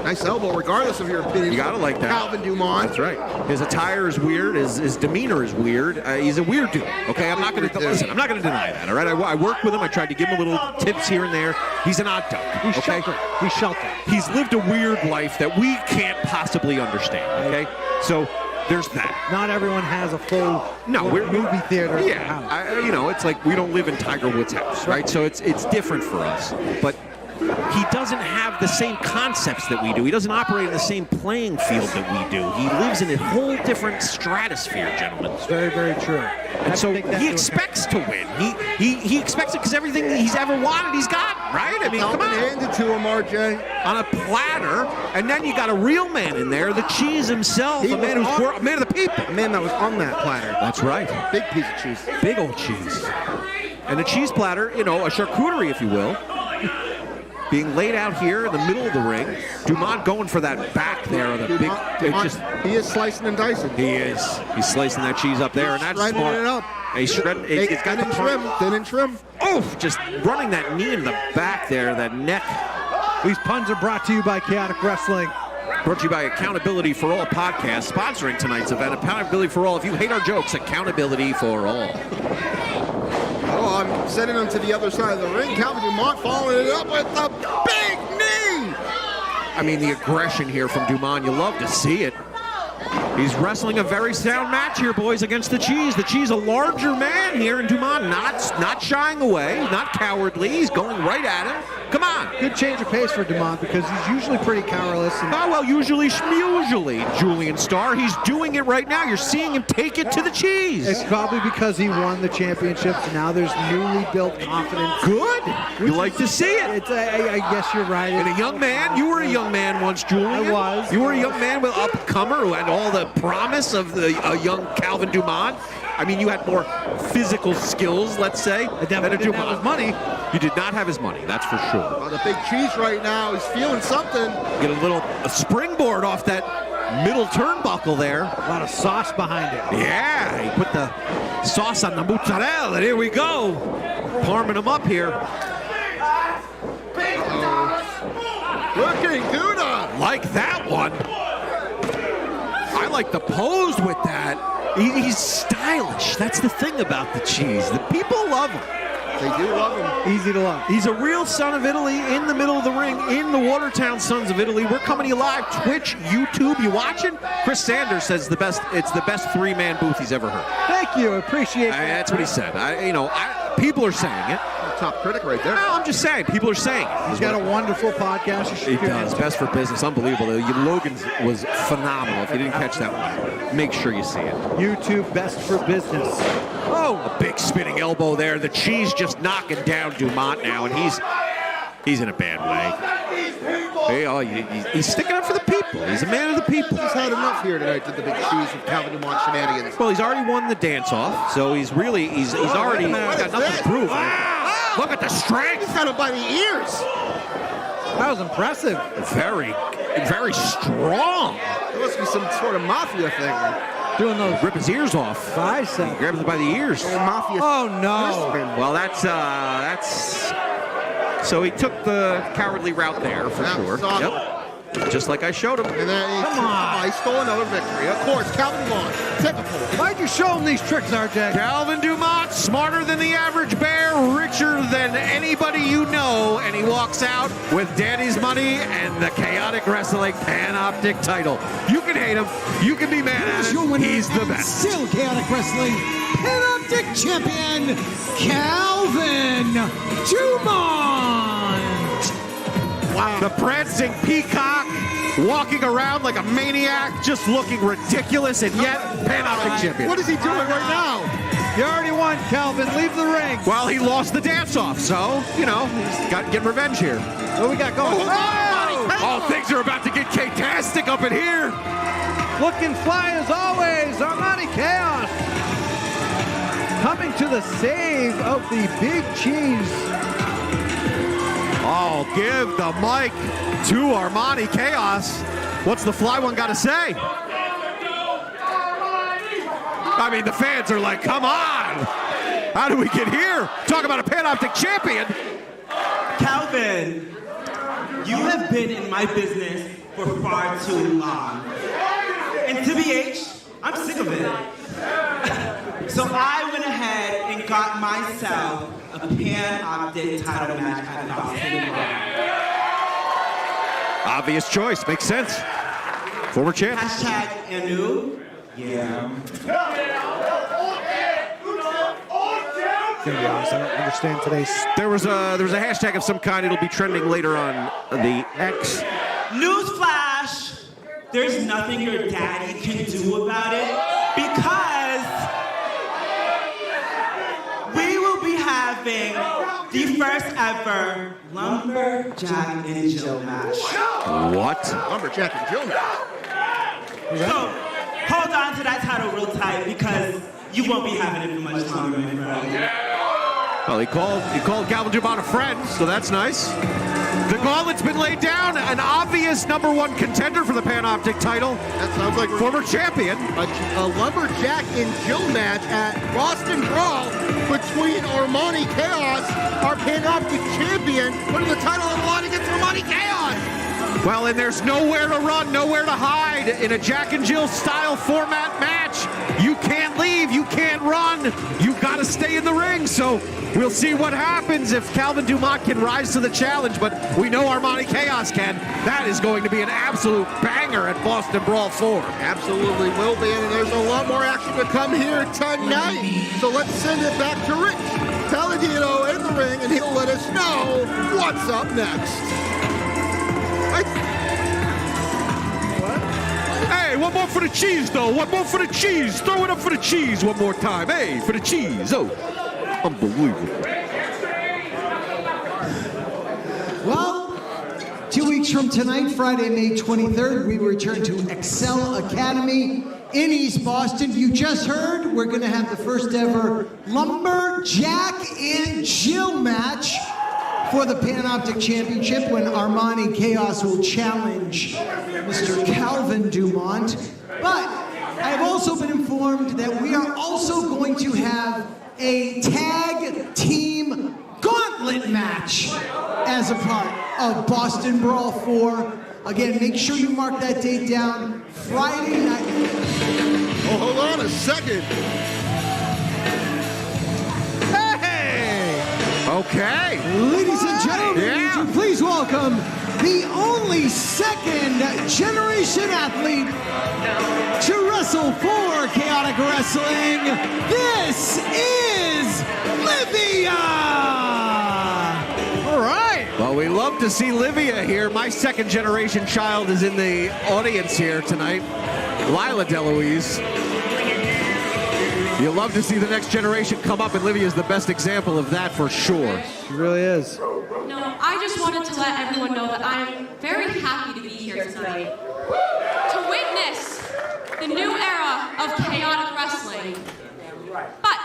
S8: Nice elbow, regardless of your opinion.
S9: You gotta like that.
S8: Calvin Dumont.
S9: That's right. His attire is weird. His demeanor is weird. He's a weird dude. Okay, I'm not gonna listen. I'm not gonna deny that. All right. I worked with him. I tried to give him a little tips here and there. He's an odd duck.
S5: He's sheltered. He's sheltered.
S9: He's lived a weird life that we can't possibly understand. Okay, so there's that.
S5: Not everyone has a full movie theater.
S9: Yeah, you know, it's like we don't live in Tiger Woods' house, right? So it's different for us, but he doesn't have the same concepts that we do. He doesn't operate in the same playing field that we do. He lives in a whole different stratosphere, gentlemen.
S5: It's very, very true.
S9: And so he expects to win. He expects it because everything he's ever wanted, he's got, right? I mean, come on.
S8: Handed to him, RJ.
S9: On a platter, and then you got a real man in there, the cheese himself, a man who's a man of the people.
S8: A man that was on that platter.
S9: That's right.
S8: Big piece of cheese.
S9: Big old cheese. And a cheese platter, you know, a charcuterie, if you will, being laid out here in the middle of the ring. Dumont going for that back there.
S8: He is slicing and dicing.
S9: He is. He's slicing that cheese up there, and that's smart.
S8: It up.
S9: He's shredding. It's got the
S8: trim. Thin and trim.
S9: Oof! Just running that knee in the back there, that neck.
S5: These puns are brought to you by Chaotic Wrestling.
S9: Brought to you by Accountability for All podcast, sponsoring tonight's event. Accountability for All. If you hate our jokes, Accountability for All.
S8: Oh, I'm sending him to the other side of the ring. Calvin Dumont following it up with a big knee.
S9: I mean, the aggression here from Dumont, you love to see it. He's wrestling a very sound match here, boys, against the Cheese. The Cheese, a larger man here, and Dumont not shying away, not cowardly. He's going right at him. Come on.
S5: Good change of pace for Dumont because he's usually pretty cowerless.
S9: Usually, Julian Starr. He's doing it right now. You're seeing him take it to the Cheese.
S5: It's probably because he won the championships, and now there's newly built confidence.
S9: Good. You like to see it.
S5: I guess you're right.
S9: And a young man, you were a young man once, Julian.
S5: I was.
S9: You were a young man with up-and-comer who had all the promise of a young Calvin Dumont. I mean, you had more physical skills, let's say, than a
S5: didn't have his money.
S9: You did not have his money, that's for sure.
S8: Oh, the big Cheese right now, he's feeling something.
S9: Get a springboard off that middle turnbuckle there.
S5: A lot of sauce behind it.
S9: Yeah, he put the sauce on the mozzarella, and here we go. Parming him up here.
S8: Looking Gouda.
S9: Like that one. I like the pose with that. He's stylish. That's the thing about the Cheese. The people love him.
S8: They do love him.
S5: Easy to love.
S9: He's a real son of Italy in the middle of the ring in the Watertown Sons of Italy. We're coming to you live, Twitch, YouTube. You watching? Chris Sanders says it's the best three-man booth he's ever heard.
S5: Thank you. Appreciate that.
S9: That's what he said. People are saying it.
S8: Top critic right there.
S9: No, I'm just saying. People are saying it.
S5: He's got a wonderful podcast.
S9: He does. Best for Business. Unbelievable. Logan's was phenomenal. If you didn't catch that one, make sure you see it.
S5: YouTube Best for Business.
S9: Oh, a big spinning elbow there. The Cheese just knocking down Dumont now, and he's in a bad way. He's sticking up for the people. He's a man of the people.
S8: He's had enough here tonight to the big Cheese with Calvin Dumont shenanigans.
S9: Well, he's already won the dance-off, so he's already got nothing to prove. Look at the strength.
S8: He's got him by the ears.
S5: That was impressive.
S9: Very, very strong.
S8: There must be some sort of mafia thing.
S5: Doing those.
S9: Rip his ears off.
S5: Biceps.
S9: Grabs him by the ears.
S8: Mafia.
S5: Oh, no.
S9: Well, that's... So he took the cowardly route there, for sure. Yep. Just like I showed him.
S8: And then
S5: Come on.
S8: He stole another victory. Of course, Calvin Dumont. Typical.
S5: Why'd you show him these tricks, RJ?
S9: Calvin Dumont, smarter than the average bear, richer than anybody you know, and he walks out with Daddy's money and the Chaotic Wrestling Panoptic title. You can hate him, you can be mad at him, he's the best.
S6: Still Chaotic Wrestling Panoptic Champion, Calvin Dumont.
S9: Wow. The prancing peacock walking around like a maniac, just looking ridiculous, and yet Panoptic champion.
S8: What is he doing right now?
S5: You already won, Calvin. Leave the ring.
S9: Well, he lost the dance-off, so, he's got to get revenge here.
S5: What we got going?
S9: Oh, things are about to get chaotastic up in here.
S5: Looking fly as always, Armani Chaos. Coming to the save of the Big Cheese.
S9: Oh, give the mic to Armani Chaos. What's the fly one got to say? I mean, the fans are like, come on. How do we get here? Talk about a Panoptic champion.
S14: Calvin, you have been in my business for far too long. And TBH, I'm sick of it. So I went ahead and got myself a Panoptic title match at Boston.
S9: Obvious choice, makes sense. Former champ.
S14: Hashtag Anu. Yeah.
S5: I don't understand today's.
S9: There was a hashtag of some kind. It'll be trending later on the X.
S14: Newsflash! There's nothing your daddy can do about it because we will be having the first ever Lumberjack and Jill match.
S9: What?
S8: Lumberjack and Jill match.
S14: So hold on to that title real tight because you won't be having it for much longer, my friend.
S9: Well, he called Calvin Dumont a friend, so that's nice. The gauntlet's been laid down. An obvious #1 contender for the Panoptic title.
S8: That sounds like
S9: former champion.
S8: A Lumberjack and Jill match at Boston Brawl between Armani Chaos, our Panoptic champion, putting the title on the line against Armani Chaos.
S9: Well, and there's nowhere to run, nowhere to hide in a Jack and Jill style format match. You can't leave, you can't run, you gotta stay in the ring. So we'll see what happens if Calvin Dumont can rise to the challenge, but we know Armani Chaos can. That is going to be an absolute banger at Boston Brawl 4.
S8: Absolutely will be, and there's a lot more action to come here tonight. So let's send it back to Rich Palladino in the ring, and he'll let us know what's up next.
S4: Hey, one more for the cheese, though. One more for the cheese. Throw it up for the cheese one more time. Hey, for the cheese. Oh, unbelievable.
S6: Well, 2 weeks from tonight, Friday, May 23rd, we return to Excel Academy in East Boston. You just heard we're going to have the first ever Lumberjack and Jill match for the Panoptic Championship when Armani Chaos will challenge Mr. Calvin Dumont. But I have also been informed that we are also going to have a tag team gauntlet match as a part of Boston Brawl 4. Again, make sure you mark that date down, Friday night.
S8: Oh, hold on a second.
S9: Okay.
S6: Ladies and gentlemen, would you please welcome the only second generation athlete to wrestle for Chaotic Wrestling. This is Livia!
S9: All right. Well, we love to see Livia here. My second generation child is in the audience here tonight. Lila DeLuise. You love to see the next generation come up, and Livia is the best example of that for sure.
S5: She really is.
S15: No, I just wanted to let everyone know that I'm very happy to be here tonight to witness the new era of chaotic wrestling. But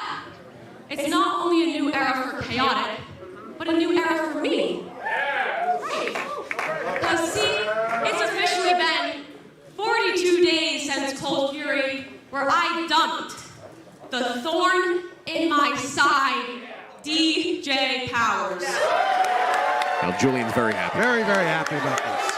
S15: it's not only a new era for chaotic, but a new era for me. Because see, it's officially been 42 days since Cold Fury, where I dumped the thorn in my side, DJ Powers.
S9: Now, Julian's very happy.
S5: Very, very happy about this.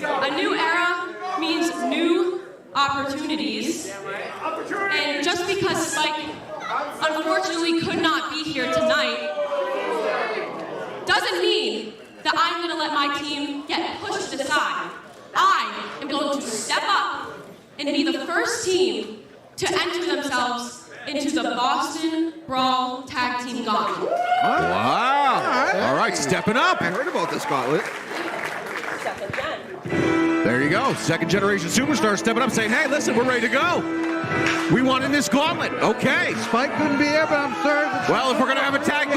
S15: But a new era means new opportunities. And just because Spike unfortunately could not be here tonight, doesn't mean that I'm gonna let my team get pushed aside. I am going to step up and be the first team to enter themselves into the Boston Brawl Tag Team Gauntlet.
S9: Wow. All right, stepping up.
S8: I heard about this gauntlet.
S9: There you go. Second generation superstar stepping up saying, hey, listen, we're ready to go. We want in this gauntlet. Okay.
S5: Spike couldn't be here, but I'm sorry.
S9: Well, if we're going to have a tag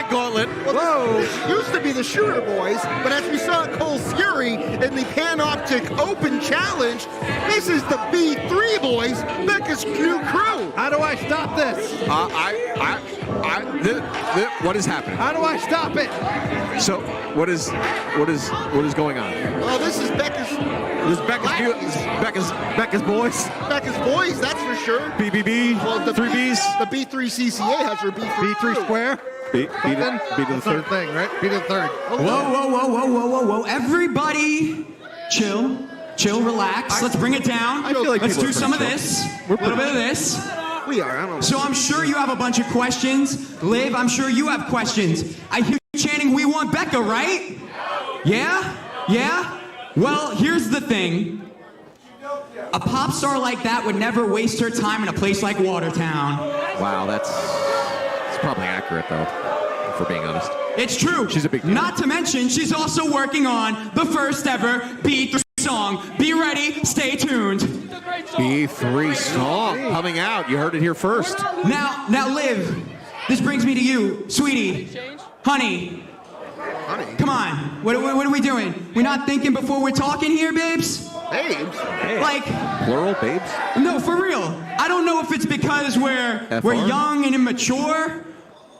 S9: gauntlet, gauntlet.
S8: Well, this used to be the Shooter Boys, but as we saw Cole Fury in the Panoptic Open Challenge, this is the B3 Boys, Becca's new crew.
S5: How do I stop this?
S9: What is happening?
S5: How do I stop it?
S9: So, what is going on?
S8: Oh, this is Becca's.
S9: This is Becca's boys.
S8: Becca's boys, that's for sure.
S9: BBB.
S8: Well, the
S9: 3Bs.
S8: The B3 CCA has her B3
S5: square.
S9: B to the third
S5: thing, right? B to the third.
S14: Whoa. Everybody, chill, relax. Let's bring it down.
S9: I feel like
S14: let's
S9: people
S14: do
S9: are
S14: some of
S9: pretty
S14: this.
S9: chill.
S14: A little bit of this.
S8: We are, I don't know.
S14: So I'm sure you have a bunch of questions. Liv, I'm sure you have questions. I hear you chanting, "We want Becca," right? Yeah? Well, here's the thing. A pop star like that would never waste her time in a place like Watertown.
S9: Wow, that's probably accurate, though, if we're being honest.
S14: It's true.
S9: She's a big deal.
S14: Not to mention, she's also working on the first ever B3 song. Be ready, stay tuned.
S9: B3 song coming out. You heard it here first.
S14: Now, Liv, this brings me to you, sweetie, honey. Come on, what are we doing? We're not thinking before we're talking here, babes?
S8: Babes?
S14: Like,
S9: plural, babes?
S14: No, for real. I don't know if it's because we're young and immature,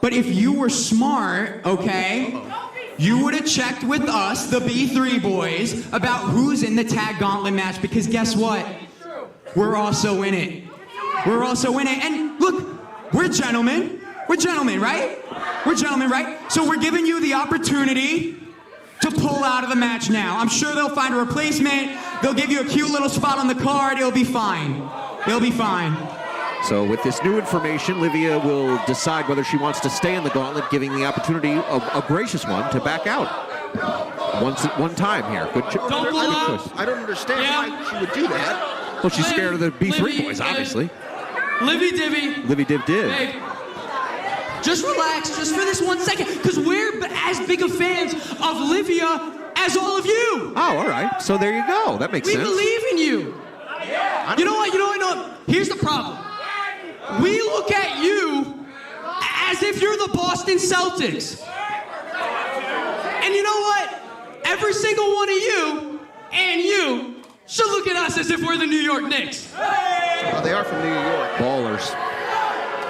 S14: but if you were smart, okay, you would have checked with us, the B3 Boys, about who's in the tag gauntlet match, because guess what? We're also in it. And look, we're gentlemen. We're gentlemen, right? So we're giving you the opportunity to pull out of the match now. I'm sure they'll find a replacement. They'll give you a cute little spot on the card. It'll be fine.
S9: So with this new information, Livia will decide whether she wants to stay in the gauntlet, giving the opportunity of a gracious one to back out. One time here.
S14: Don't blow up.
S8: I don't understand why she would do that.
S9: Well, she's scared of the B3 Boys, obviously.
S14: Livy Divvy.
S9: Livy Div Div.
S14: Hey, just relax, just for this 1 second, because we're as big of fans of Livia as all of you.
S9: Oh, all right. So there you go. That makes sense.
S14: We believe in you. You know what? Here's the problem. We look at you as if you're the Boston Celtics. And you know what? Every single one of you and you should look at us as if we're the New York Knicks.
S8: Oh, they are from New York.
S9: Ballers.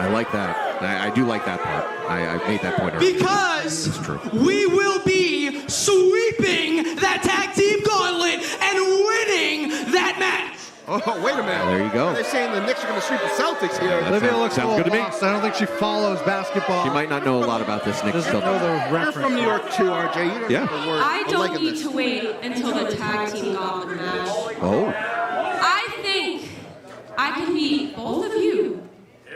S9: I like that. I do like that part. I made that point earlier.
S14: Because
S9: it's true.
S14: We will be sweeping that tag team gauntlet and winning that match.
S8: Oh, wait a minute.
S9: There you go.
S8: They're saying the Knicks are going to sweep the Celtics here.
S5: Livia looks
S9: sounds good to me.
S5: lost. I don't think she follows basketball.
S9: She might not know a lot about this Knicks
S5: Doesn't know the
S8: You're
S5: reference.
S8: from New York too, RJ. You don't
S9: Yeah.
S8: know the word.
S15: I
S8: I'm
S15: don't
S8: liking
S15: need
S8: this.
S15: to wait until the tag team gauntlet match.
S9: Oh.
S15: I think I can beat both of you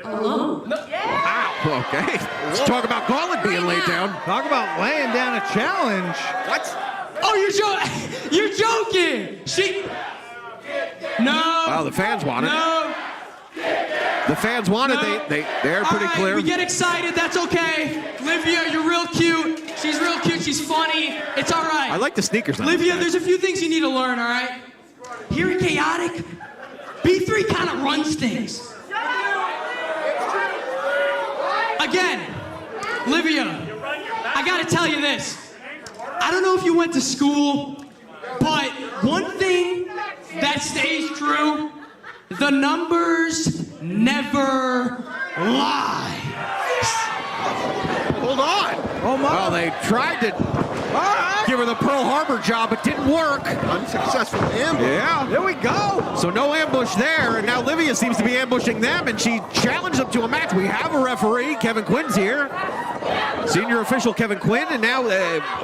S15: alone.
S9: Wow. Okay. Let's talk about gauntlet being laid down.
S5: Talk about laying down a challenge.
S8: What?
S14: Oh, you're joking. No.
S9: Wow, the fans want it.
S14: No.
S9: The fans want it. They're pretty clear.
S14: We get excited. That's okay. Livia, you're real cute. She's real cute. She's funny. It's all right.
S9: I like the sneakers on
S14: Livia,
S9: this
S14: there's a few things you need to learn, all right? Here at Chaotic, B3 kind of runs things. Again, Livia, I gotta tell you this. I don't know if you went to school, but one thing that stays true, the numbers never lie.
S8: Hold on.
S5: Oh my.
S9: Well, they tried to give her the Pearl Harbor job. It didn't work.
S8: Unsuccessful ambush.
S9: Yeah.
S5: There we go.
S9: So no ambush there, and now Livia seems to be ambushing them, and she challenged them to a match. We have a referee. Kevin Quinn's here. Senior official Kevin Quinn, and now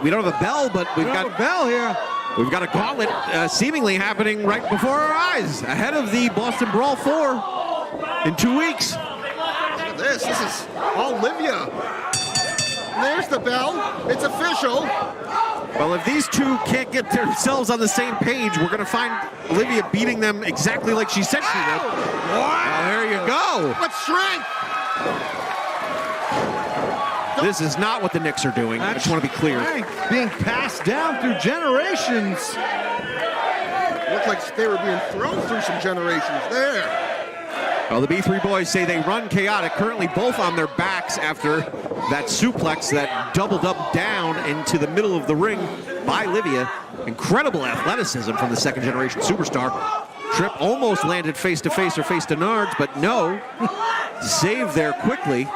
S9: we don't have a bell, but we've got
S5: a bell here.
S9: We've got a gauntlet seemingly happening right before our eyes, ahead of the Boston Brawl 4 in 2 weeks.
S8: Look at this. This is all Livia. There's the bell. It's official.
S9: Well, if these two can't get themselves on the same page, we're going to find Livia beating them exactly like she said she would. Wow, there you go.
S8: What strength.
S9: This is not what the Knicks are doing. I just want to be clear.
S5: Being passed down through generations.
S8: Looked like they were being thrown through some generations there.
S9: Well, the B3 boys say they run chaotic, currently both on their backs after that suplex that doubled up down into the middle of the ring by Livia. Incredible athleticism from the second generation superstar. Trip almost landed face to face or face to Nards, but no. Saved there quickly.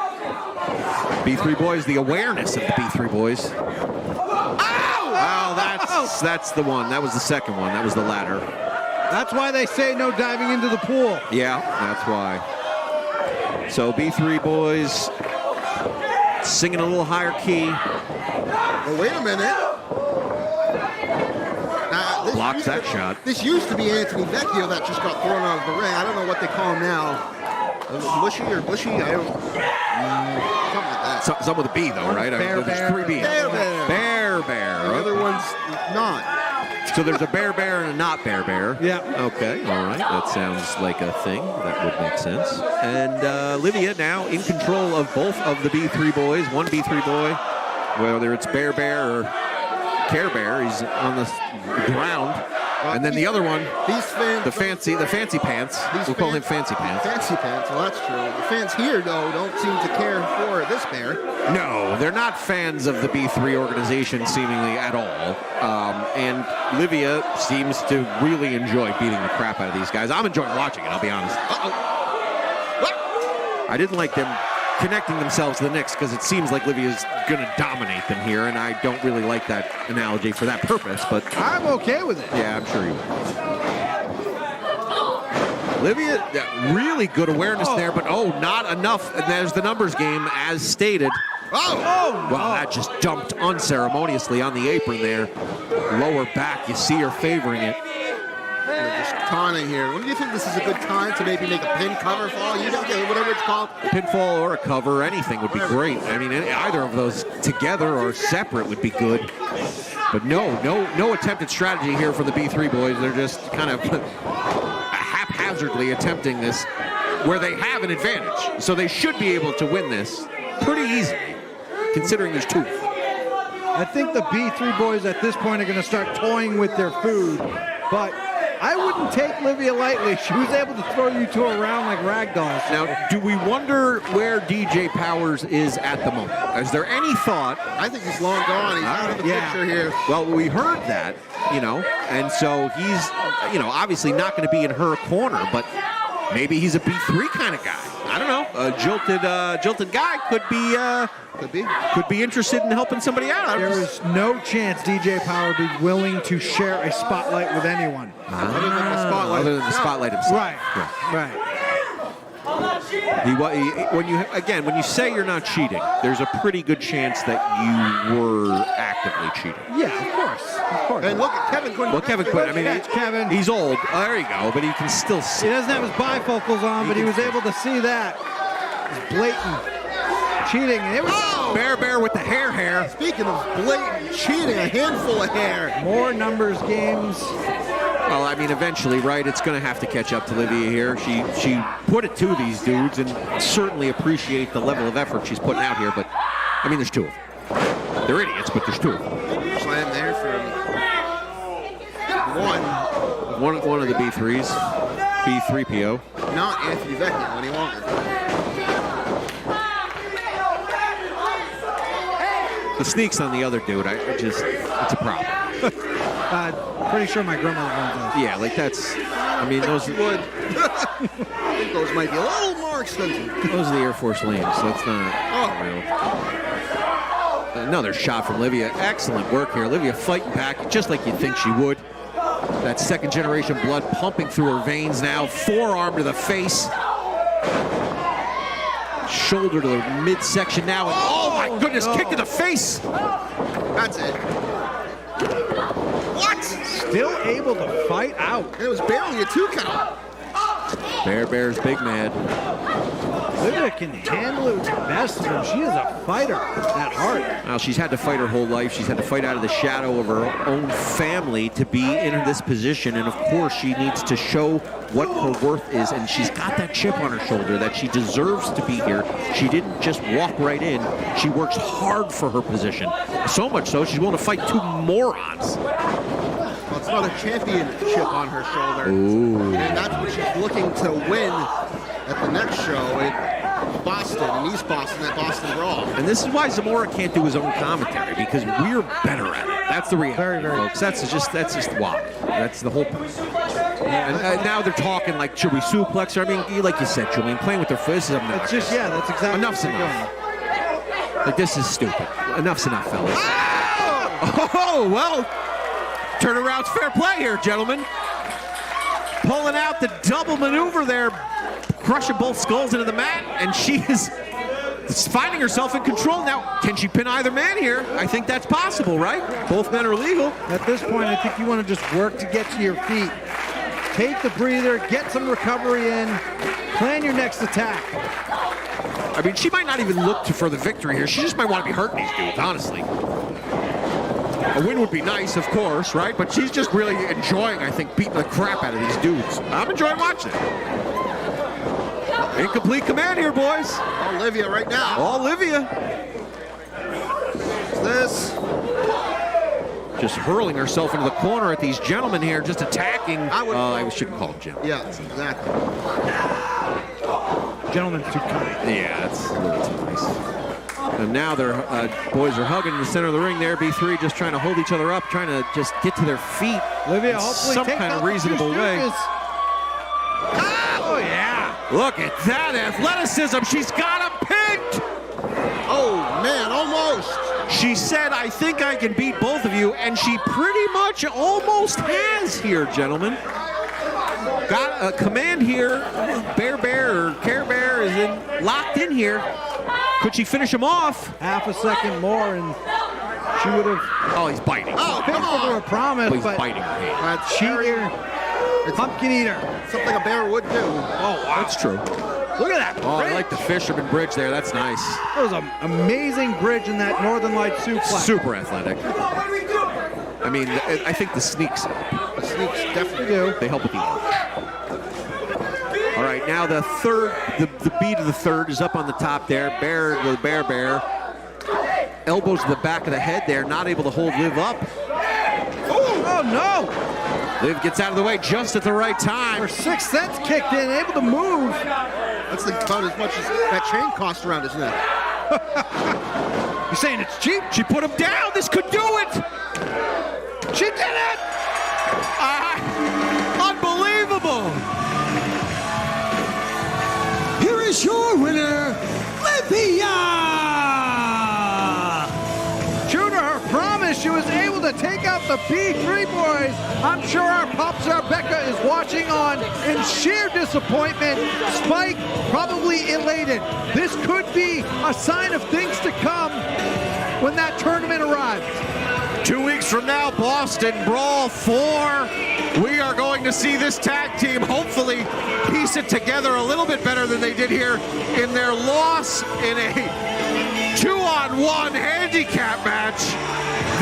S9: B3 boys, the awareness of the B3 boys. Oh, that's the one. That was the second one. That was the ladder.
S5: That's why they say no diving into the pool.
S9: Yeah, that's why. So B3 boys singing a little higher key.
S8: Well, wait a minute.
S9: Blocks that shot.
S8: This used to be Anthony Vecchio that just got thrown out of the ring. I don't know what they call him now. Mushy or Bushy? I don't. Something like that.
S9: Something with a B, though, right? There's 3 B's. Bear.
S8: The other one's not.
S9: So there's a bear and a not bear.
S5: Yeah.
S9: Okay, all right. That sounds like a thing. That would make sense. And Livia now in control of both of the B3 boys. One B3 boy, whether it's bear or Care Bear, he's on the ground. And then the other one, the fancy pants. We'll call him Fancy Pants.
S8: Fancy Pants, well, that's true. The fans here, though, don't seem to care for this bear.
S9: No, they're not fans of the B3 organization, seemingly at all. And Livia seems to really enjoy beating the crap out of these guys. I'm enjoying watching it, I'll be honest. I didn't like them connecting themselves to the Knicks because it seems like Livia's going to dominate them here, and I don't really like that analogy for that purpose, but
S5: I'm okay with it.
S9: Yeah, I'm sure you will. Livia, really good awareness there, but not enough. And there's the numbers game as stated. Well, that just dumped unceremoniously on the apron there. Lower back, you see her favoring it.
S8: They're just taunting here. When do you think this is a good time to maybe make a pin cover fall? You know, whatever it's called.
S9: Pinfall or a cover, anything would be great. I mean, either of those together or separate would be good. But no attempted strategy here from the B3 boys. They're just kind of haphazardly attempting this where they have an advantage. So they should be able to win this pretty easily, considering there's 2.
S5: I think the B3 boys at this point are going to start toying with their food, but I wouldn't take Livia lightly. She was able to throw you two around like ragdolls.
S9: Now, do we wonder where DJ Powers is at the moment? Is there any thought?
S8: I think he's long gone. He's out of the picture here.
S9: Well, we heard that, and so he's, obviously not going to be in her corner, but maybe he's a B3 kind of guy. I don't know. A jilted guy could be interested in helping somebody out.
S5: There is no chance DJ Power would be willing to share a spotlight with anyone.
S8: Other than the spotlight
S9: himself.
S5: Right.
S9: When you say you're not cheating, there's a pretty good chance that you were actively cheating.
S5: Yeah, of course.
S8: And look at Kevin Quinn.
S9: Well, Kevin Quinn,
S5: Kevin.
S9: He's old. Oh, there you go, but he can still see.
S5: He doesn't have his bifocals on, but he was able to see that. It's blatant cheating. And it was
S9: Bear with the hair.
S8: Speaking of blatant cheating, a handful of hair.
S5: More numbers games.
S9: Well, I mean, eventually, right, it's going to have to catch up to Livia here. She put it to these dudes and certainly appreciate the level of effort she's putting out here, but, I mean, there's 2 of them. They're idiots, but there's 2 of them.
S8: Slam there for
S9: one of the B3s, B3PO.
S8: Not Anthony Vecchio any longer.
S9: The sneaks on the other dude, it's a problem.
S5: Pretty sure my grandmother runs those.
S9: Yeah, like those
S8: would. I think those might be a little more expensive.
S9: Those are the Air Force lanes, so it's not real. Another shot from Livia. Excellent work here. Livia fighting back just like you'd think she would. That second generation blood pumping through her veins now. Forearm to the face. Shoulder to the midsection now. And oh my goodness, kick to the face.
S8: That's it. What?
S5: Still able to fight out.
S8: It was barely a 2 count.
S9: Bear's big mad.
S5: Livia can handle it with the best of them. She is a fighter at heart.
S9: Well, she's had to fight her whole life. She's had to fight out of the shadow of her own family to be in this position. And of course, she needs to show what her worth is. And she's got that chip on her shoulder that she deserves to be here. She didn't just walk right in. She works hard for her position. So much so, she's willing to fight 2 morons.
S8: Well, it's not a championship on her shoulder.
S9: Ooh.
S8: And that's what she's looking to win at the next show in Boston, in East Boston, at Boston Brawl.
S9: And this is why Zamora can't do his own commentary, because we're better at it. That's the reality, folks. That's just why. That's the whole point. And now they're talking like, should we suplex her? I mean, like you said, Julian, playing with their fists is obnoxious.
S5: It's just, yeah, that's exactly.
S9: Enough's enough. Like, this is stupid. Enough's enough, fellas. Oh, well, turnaround's fair play here, gentlemen. Pulling out the double maneuver there, crushing both skulls into the mat, and she is finding herself in control. Now, can she pin either man here? I think that's possible, right? Both men are legal.
S5: At this point, I think you want to just work to get to your feet. Take the breather, get some recovery in, plan your next attack.
S9: I mean, she might not even look for the victory here. She just might want to be hurting these dudes, honestly. A win would be nice, of course, right? But she's just really enjoying, I think, beating the crap out of these dudes. I'm enjoying watching it. Incomplete command here, boys.
S8: All Livia right now.
S9: All Livia.
S8: This.
S9: Just hurling herself into the corner at these gentlemen here, just attacking. I shouldn't call them gentlemen.
S8: Yeah, exactly.
S5: Gentlemen's too kind.
S9: Yeah, that's a little too nice. And now their boys are hugging in the center of the ring there. B3 just trying to hold each other up, trying to just get to their feet.
S5: Livia,
S9: in
S5: hopefully
S9: some
S5: take
S9: kind of
S5: out
S9: reasonable way.
S5: Oh, yeah.
S9: Look at that athleticism. She's got him pinned.
S8: Oh, man, almost.
S9: She said, I think I can beat both of you, and she pretty much almost has here, gentlemen. Got a command here. Bear or Care Bear is locked in here. Could she finish him off?
S5: Half a second more, and she would have.
S9: Oh, he's biting.
S8: Oh, come
S5: on. Her a promise,
S9: but he's
S5: but
S9: biting her hand.
S5: cheater, pumpkin eater.
S8: Something a bear would do.
S9: Oh, wow. That's true.
S5: Look at that.
S9: Oh, I like the fisherman bridge there. That's nice.
S5: That was an amazing bridge in that Northern Light suplex.
S9: Super athletic. I mean, I think the sneaks help.
S8: The sneaks definitely do.
S9: They help with the arch. All right, now the third, the beat of the third is up on the top there. Bear. Elbows to the back of the head there, not able to hold Liv up.
S5: Oh no!
S9: Liv gets out of the way just at the right time.
S5: Her sixth sense kicked in, able to move.
S8: That's about as much as that chain cost around his neck.
S5: You saying it's cheap?
S9: She put him down. This could do it.
S5: She did it!
S9: Unbelievable.
S6: Here is your winner, Livia!
S5: True to her promise, she was able to take out the B3 boys. I'm sure our pop star Becca is watching on in sheer disappointment. Spike probably elated. This could be a sign of things to come when that tournament arrives.
S9: 2 weeks from now, Boston Brawl 4. We are going to see this tag team hopefully piece it together a little bit better than they did here in their loss in a 2-on-1 handicap match.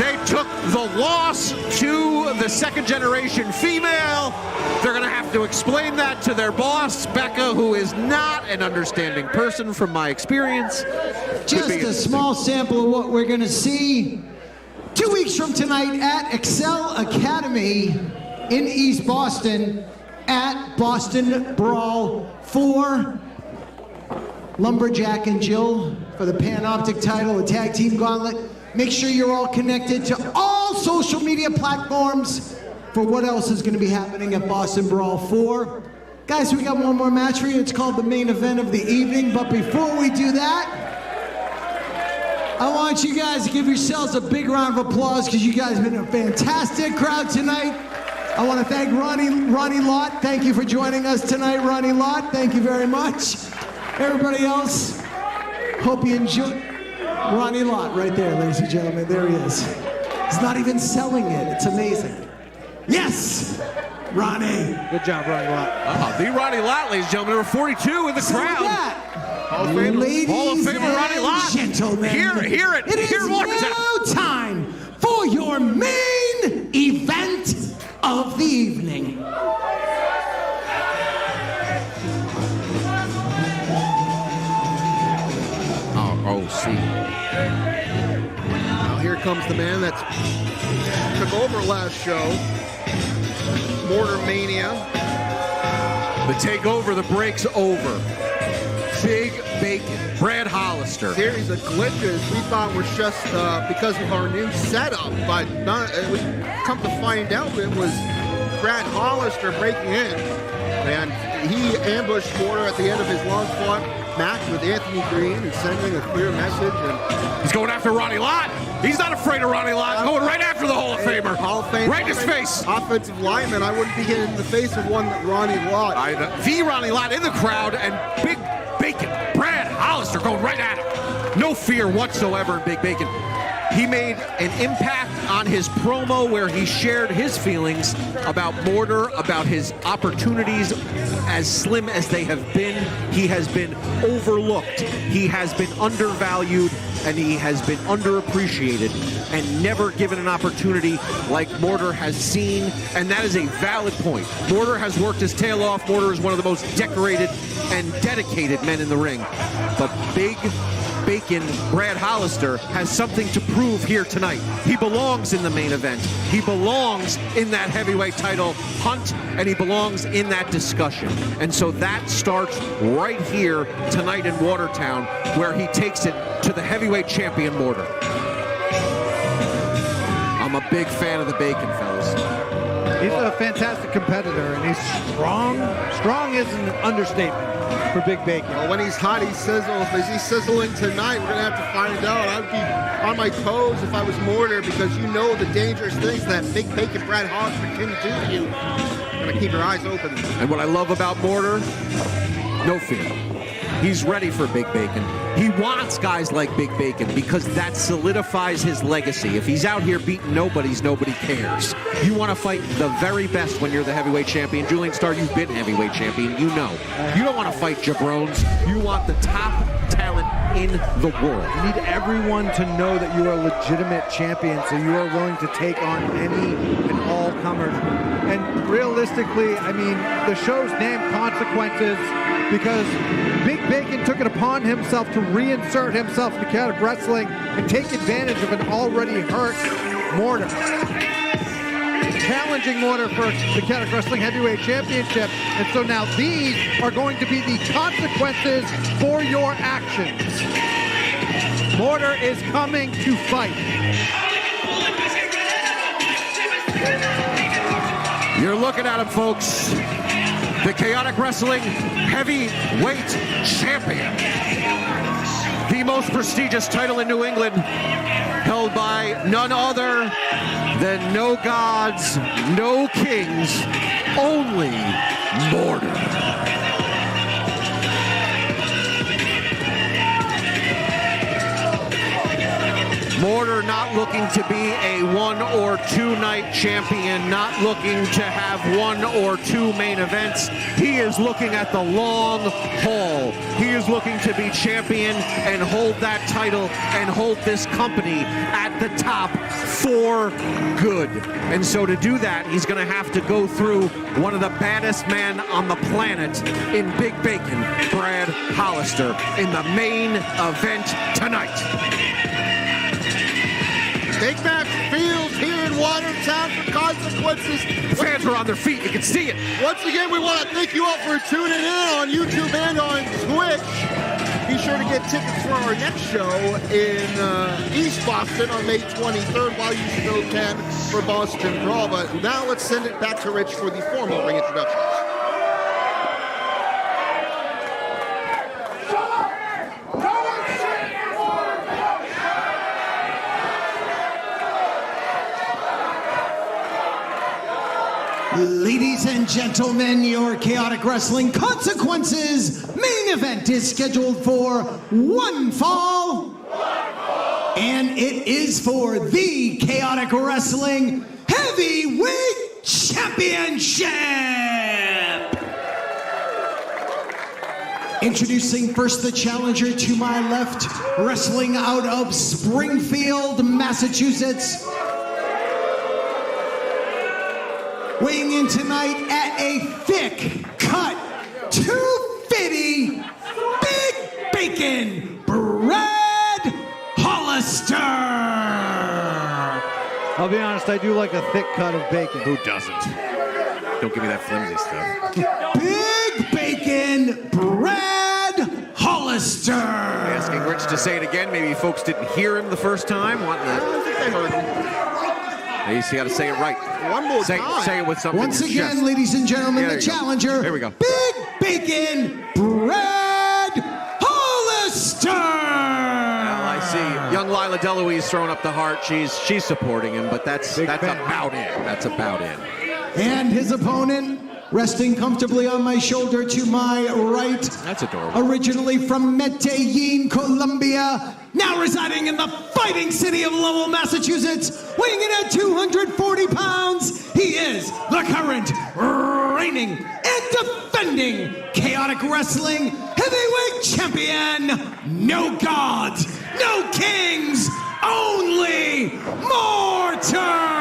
S9: They took the loss to the second generation female. They're going to have to explain that to their boss, Becca, who is not an understanding person from my experience.
S6: Just a small sample of what we're going to see 2 weeks from tonight at Excel Academy in East Boston at Boston Brawl 4. Lumberjack and Jill for the Panoptic title, the tag team gauntlet. Make sure you're all connected to all social media platforms for what else is going to be happening at Boston Brawl 4. Guys, we got one more match for you. It's called the main event of the evening. But before we do that, I want you guys to give yourselves a big round of applause because you guys have been a fantastic crowd tonight. I want to thank Ronnie Lott. Thank you for joining us tonight, Ronnie Lott. Thank you very much. Everybody else, hope you enjoy. Ronnie Lott right there, ladies and gentlemen. There he is. He's not even selling it. It's amazing. Yes, Ronnie.
S5: Good job, Ronnie Lott.
S9: The Ronnie Lott, ladies and gentlemen, number 42 in the crowd. Hall of Famer Ronnie Lott.
S6: Gentlemen,
S9: hear it.
S6: It is now time for your main event of the evening.
S9: See.
S8: Now here comes the man that took over last show, Mortar Mania.
S9: The takeover, the break's over. Big Bacon, Brad Hollister.
S8: Series of glitches we thought was just because of our new setup, but we come to find out it was Brad Hollister breaking in, and he ambushed Mortar at the end of his long-fought match with Anthony Green and sending a clear message. And
S9: he's going after Ronnie Lott. He's not afraid of Ronnie Lott. Going right after the Hall of Famer.
S8: Hall of Fame.
S9: Right in his face.
S8: Offensive lineman. I wouldn't be getting in the face of one Ronnie Lott.
S9: The Ronnie Lott in the crowd, and Big Bacon, Brad Hollister going right at him. No fear whatsoever in Big Bacon. He made an impact on his promo where he shared his feelings about Mortar, about his opportunities as slim as they have been. He has been overlooked. He has been undervalued, and he has been underappreciated and never given an opportunity like Mortar has seen, and that is a valid point. Mortar has worked his tail off. Mortar is one of the most decorated and dedicated men in the ring. But Big Bacon, Brad Hollister, has something to prove here tonight. He belongs in the main event. He belongs in that heavyweight title hunt, and he belongs in that discussion. And so that starts right here tonight in Watertown, where he takes it to the heavyweight champion, Mortar. I'm a big fan of the Bacon, fellas.
S5: He's a fantastic competitor, and he's strong. Strong is an understatement for Big Bacon.
S8: Well, when he's hot, he sizzles. Is he sizzling tonight? We're going to have to find out. I'd be on my toes if I was Mortar, because you know the dangerous things that Big Bacon Brad Hollister can do to you. You're going to keep your eyes open.
S9: And what I love about Mortar, no fear. He's ready for Big Bacon. He wants guys like Big Bacon because that solidifies his legacy. If he's out here beating nobodies, nobody cares. You want to fight the very best when you're the heavyweight champion. Julian Starr, you've been heavyweight champion. You know. You don't want to fight jabrones. You want the top talent in the world.
S5: You need everyone to know that you are a legitimate champion, so you are willing to take on any and all comers. And realistically, I mean, the show's named Consequences because Big Bacon took it upon himself to reinsert himself into chaotic wrestling and take advantage of an already hurt Mortar. Challenging Mortar for the Chaotic Wrestling Heavyweight Championship. And so now these are going to be the consequences for your actions. Mortar is coming to fight.
S9: You're looking at him, folks. The Chaotic Wrestling Heavyweight Champion. The most prestigious title in New England, held by none other than no gods, no kings, only Mortar. Mortar not looking to be a 1 or 2 night champion, not looking to have 1 or 2 main events. He is looking at the long haul. He is looking to be champion and hold that title and hold this company at the top for good. And so to do that, he's going to have to go through one of the baddest men on the planet in Big Bacon, Brad Hollister, in the main event tonight.
S8: Big match fields here in Watertown for Consequences.
S9: Fans are on their feet. You can see it.
S8: Once again, we want to thank you all for tuning in on YouTube and on Twitch. Be sure to get tickets for our next show in East Boston on May 23rd while you still can for Boston Brawl. But now let's send it back to Rich for the formal ring introductions.
S6: Ladies and gentlemen, your Chaotic Wrestling Consequences main event is scheduled for one fall. And it is for the Chaotic Wrestling Heavyweight Championship. Introducing first the challenger to my left, wrestling out of Springfield, Massachusetts. Weighing in tonight at a thick cut, 250, Big Bacon, Brad Hollister.
S5: I'll be honest, I do like a thick cut of bacon.
S9: Who doesn't? Don't give me that flimsy stuff.
S6: Big Hollister.
S9: Asking Rich to say it again. Maybe folks didn't hear him the first time.
S8: I think they heard him.
S9: You got to say it right.
S8: One more time.
S9: Say it with something.
S6: Once again, ladies and gentlemen, the challenger.
S9: Here we go.
S6: Big Bacon Brad Hollister.
S9: Well, I see young Lila DeLuise throwing up the heart. She's supporting him, but that's about it. That's about it.
S6: And his opponent, resting comfortably on my shoulder to my right.
S9: That's adorable.
S6: Originally from Medellin, Colombia, now residing in the fighting city of Lowell, Massachusetts, weighing in at 240 pounds, he is the current reigning and defending Chaotic Wrestling Heavyweight Champion. No gods, no kings, only Mortar!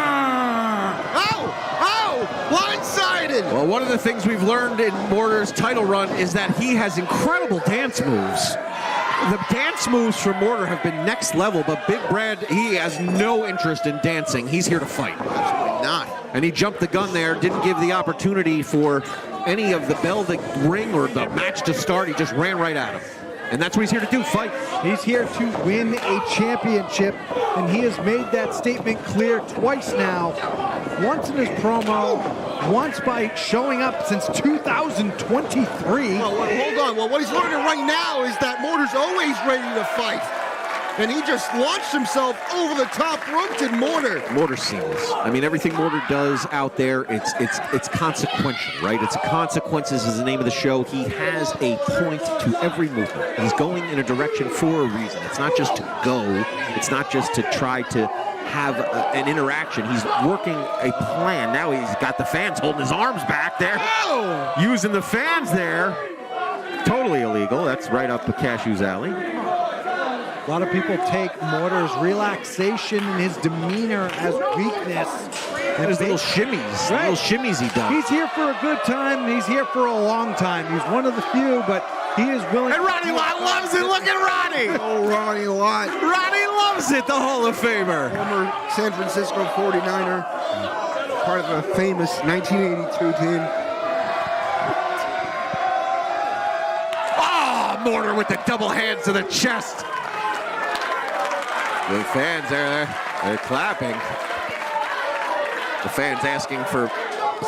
S8: Blindsided!
S9: Well, one of the things we've learned in Mortar's title run is that he has incredible dance moves. The dance moves for Mortar have been next level, but Big Brad, he has no interest in dancing. He's here to fight.
S8: Absolutely not.
S9: And he jumped the gun there, didn't give the opportunity for any of the bell to ring or the match to start. He just ran right at him. And that's what he's here to do, fight.
S5: He's here to win a championship, and he has made that statement clear twice now. Once in his promo, once by showing up since 2023.
S8: Well, hold on. Well, what he's learning right now is that Mortar's always ready to fight. And he just launched himself over the top rope to Mortar.
S9: Mortar seamless. I mean, everything Mortar does out there, it's consequential, right? It's consequences is the name of the show. He has a point to every movement. He's going in a direction for a reason. It's not just to go. It's not just to try to have an interaction. He's working a plan. Now he's got the fans holding his arms back there.
S8: Oh!
S9: Using the fans there. Totally illegal. That's right up the Cashew's alley.
S5: A lot of people take Mortar's relaxation and his demeanor as weakness.
S9: And his little shimmies, little shimmies he does.
S5: He's here for a good time. He's here for a long time. He's one of the few, but he is willing.
S9: And Ronnie Lott loves it. Look at Ronnie.
S8: Oh, Ronnie Lott.
S9: Ronnie loves it, the Hall of Famer.
S8: Former San Francisco 49er. Part of the famous 1982 team.
S9: Oh, Mortar with the double hands to the chest. The fans, they're clapping. The fans asking for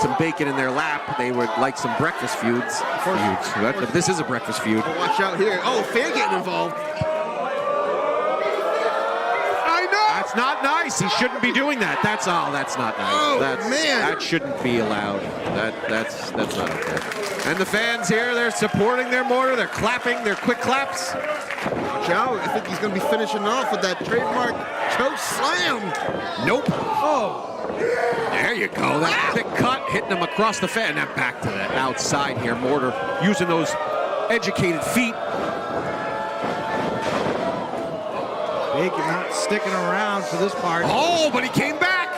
S9: some bacon in their lap. They would like some breakfast feuds. This is a breakfast feud.
S8: Oh, watch out here. Oh, fan getting involved. I know.
S9: That's not nice. He shouldn't be doing that. That's not nice.
S8: Oh, man.
S9: That shouldn't be allowed. That's not okay. And the fans here, they're supporting their Mortar. They're clapping. They're quick claps.
S8: Joe, I think he's going to be finishing off with that trademark choke slam.
S9: Nope. Oh. There you go. That thick cut hitting him across the fan. Now back to the outside here. Mortar using those educated feet.
S5: Bacon not sticking around for this part.
S9: Oh, but he came back.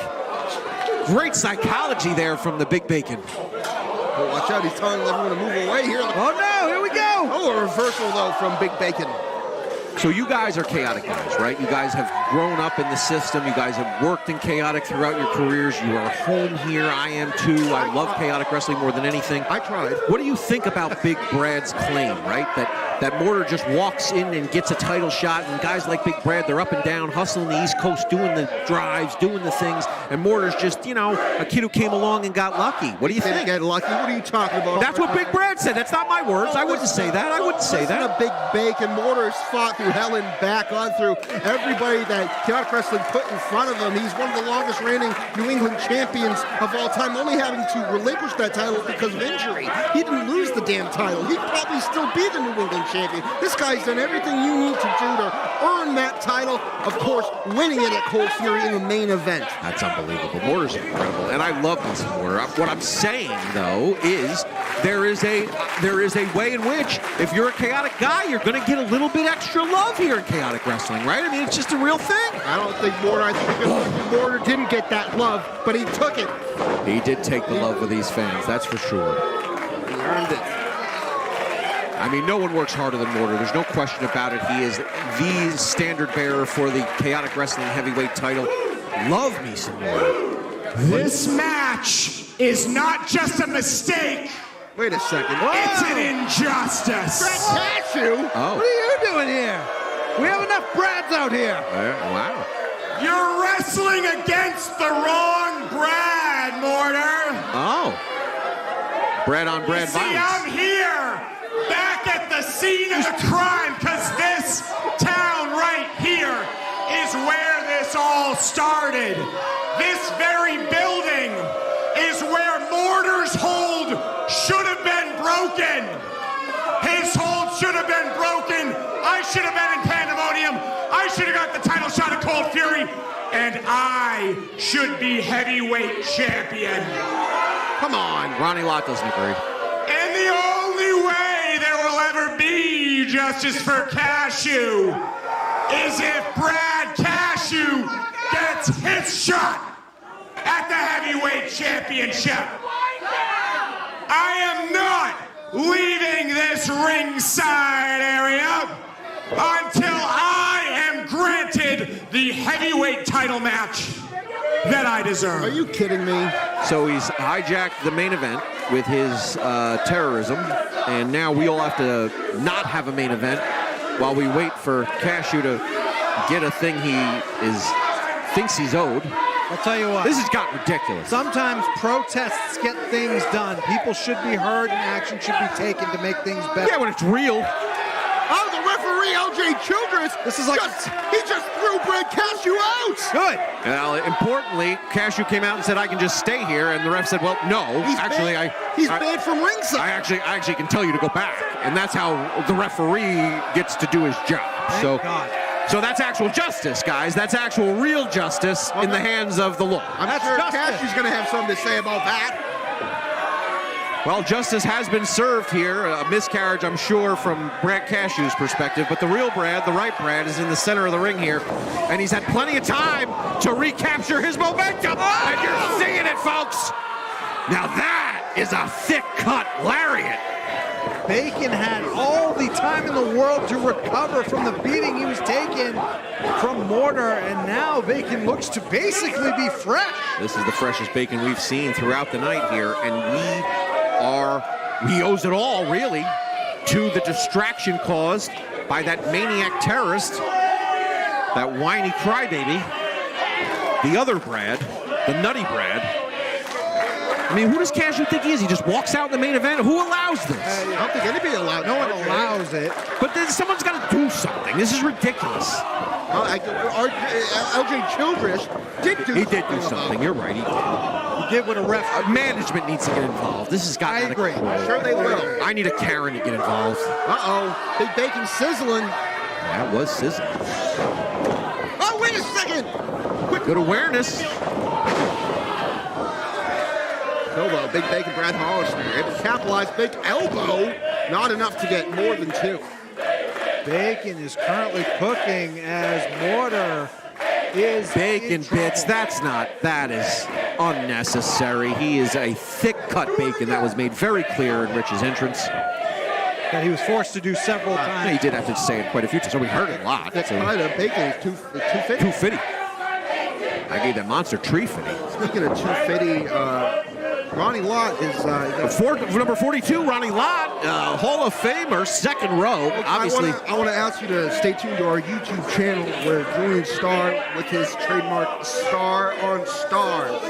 S9: Great psychology there from the Big Bacon.
S8: Oh, watch out. He's telling everyone to move away here.
S5: Oh, no. Here we go.
S8: Oh, a reversal, though, from Big Bacon.
S9: So you guys are Chaotic guys, right? You guys have grown up in the system. You guys have worked in Chaotic throughout your careers. You are home here. I am too. I love Chaotic Wrestling more than anything.
S8: I tried.
S9: What do you think about Big Brad's claim, right? That Mortar just walks in and gets a title shot, and guys like Big Brad, they're up and down, hustling the East Coast, doing the drives, doing the things, and Mortar's just, a kid who came along and got lucky. What do you think?
S8: Get lucky? What are you talking about?
S9: That's what Big Brad said. That's not my words. I wouldn't say that. I wouldn't say that.
S8: A Big Bacon. Mortar's fought through hell and back on through everybody that Chaotic Wrestling put in front of him. He's one of the longest reigning New England champions of all time, only having to relinquish that title because of injury. He didn't lose the damn title. He'd probably still be the New England champion. This guy's done everything you need to do to earn that title. Of course, winning it at Cold Fury in the main event.
S9: That's unbelievable. Mortar's incredible, and I love this Mortar. What I'm saying, though, is there is a way in which, if you're a Chaotic guy, you're going to get a little bit extra love here in Chaotic Wrestling, right? I mean, it's just a real thing.
S8: I don't think Mortar. I think Mortar didn't get that love, but he took it.
S9: He did take the love with these fans, that's for sure.
S8: He earned it.
S9: I mean, no one works harder than Mortar. There's no question about it. He is the standard bearer for the Chaotic Wrestling heavyweight title. Love me some Mortar.
S6: This match is not just a mistake.
S8: Wait a second.
S12: It's an injustice.
S8: Brad Cashew?
S9: Oh.
S5: What are you doing here? We have enough Brads out here.
S9: Wow.
S12: You're wrestling against the wrong Brad, Mortar.
S9: Oh. Brad on Brad
S12: See,
S9: violence.
S12: I'm here, back at the scene of the crime, because this town right here is where this all started. This very building is where Mortar's hold should have been broken. His hold should have been broken. I should have been in pandemonium. I should have got the title shot of Cold Fury. And I should be heavyweight champion.
S9: Come on. Ronnie Lott doesn't agree.
S12: And the only way there will ever be justice for Cashew is if Brad Cashew gets his shot at the heavyweight championship. I am not leaving this ringside area until I am granted the heavyweight title match that I deserve.
S8: Are you kidding me?
S9: So he's hijacked the main event with his terrorism, and now we'll have to not have a main event while we wait for Cashew to get a thing he thinks he's owed.
S5: I'll tell you what.
S9: This has gotten ridiculous.
S5: Sometimes protests get things done. People should be heard and action should be taken to make things better.
S9: Yeah, when it's real.
S8: Oh, the referee, LJ Childress.
S5: This is like
S8: he just threw Brad Cashew out.
S5: Good.
S9: Well, importantly, Cashew came out and said, "I can just stay here," and the ref said, "Well, no,
S8: he's banned from ringside.
S9: I actually can tell you to go back," and that's how the referee gets to do his job.
S5: Thank God.
S9: So that's actual justice, guys. That's actual real justice in the hands of the law.
S8: I'm sure Cashew's going to have something to say about that.
S9: Well, justice has been served here. A miscarriage, I'm sure, from Brad Cashew's perspective. But the real Brad, the right Brad, is in the center of the ring here. And he's had plenty of time to recapture his momentum. And you're seeing it, folks. Now that is a thick-cut lariat.
S5: Bacon had all the time in the world to recover from the beating he was taking from Mortar, and now Bacon looks to basically be fresh.
S9: This is the freshest Bacon we've seen throughout the night here, and he owes it all, really, to the distraction caused by that maniac terrorist, that whiny crybaby, the other Brad, the nutty Brad. I mean, who does Cashew think he is? He just walks out in the main event? Who allows this?
S8: I don't think anybody allows. No one
S5: allows it.
S9: But then someone's got to do something. This is ridiculous.
S8: LJ Childress did do something.
S9: He did do something. You're right. He did.
S5: He did what a ref.
S9: Management needs to get involved. This has gotten out of control.
S8: Sure they will.
S9: I need a Karen to get involved.
S8: Uh-oh. Big Bacon sizzling.
S9: That was sizzling.
S8: Oh, wait a second.
S9: Good awareness.
S8: Elbow, Big Bacon, Brad Hollister. Able to capitalize, big elbow. Not enough to get more than two.
S5: Bacon is currently cooking as Mortar is
S9: Bacon bits. That is unnecessary. He is a thick-cut Bacon. That was made very clear in Rich's entrance.
S5: That he was forced to do several times.
S9: He did have to say it quite a few times, so we heard it a lot.
S8: That kind of Bacon is 250.
S9: 250. I gave that monster tree fitty.
S8: Speaking of 250, Ronnie Lott is
S9: number 42. Ronnie Lott, Hall of Famer, second row. Obviously,
S8: I want to ask you to stay tuned to our YouTube channel where Julian Starr with his trademark Star on Stars.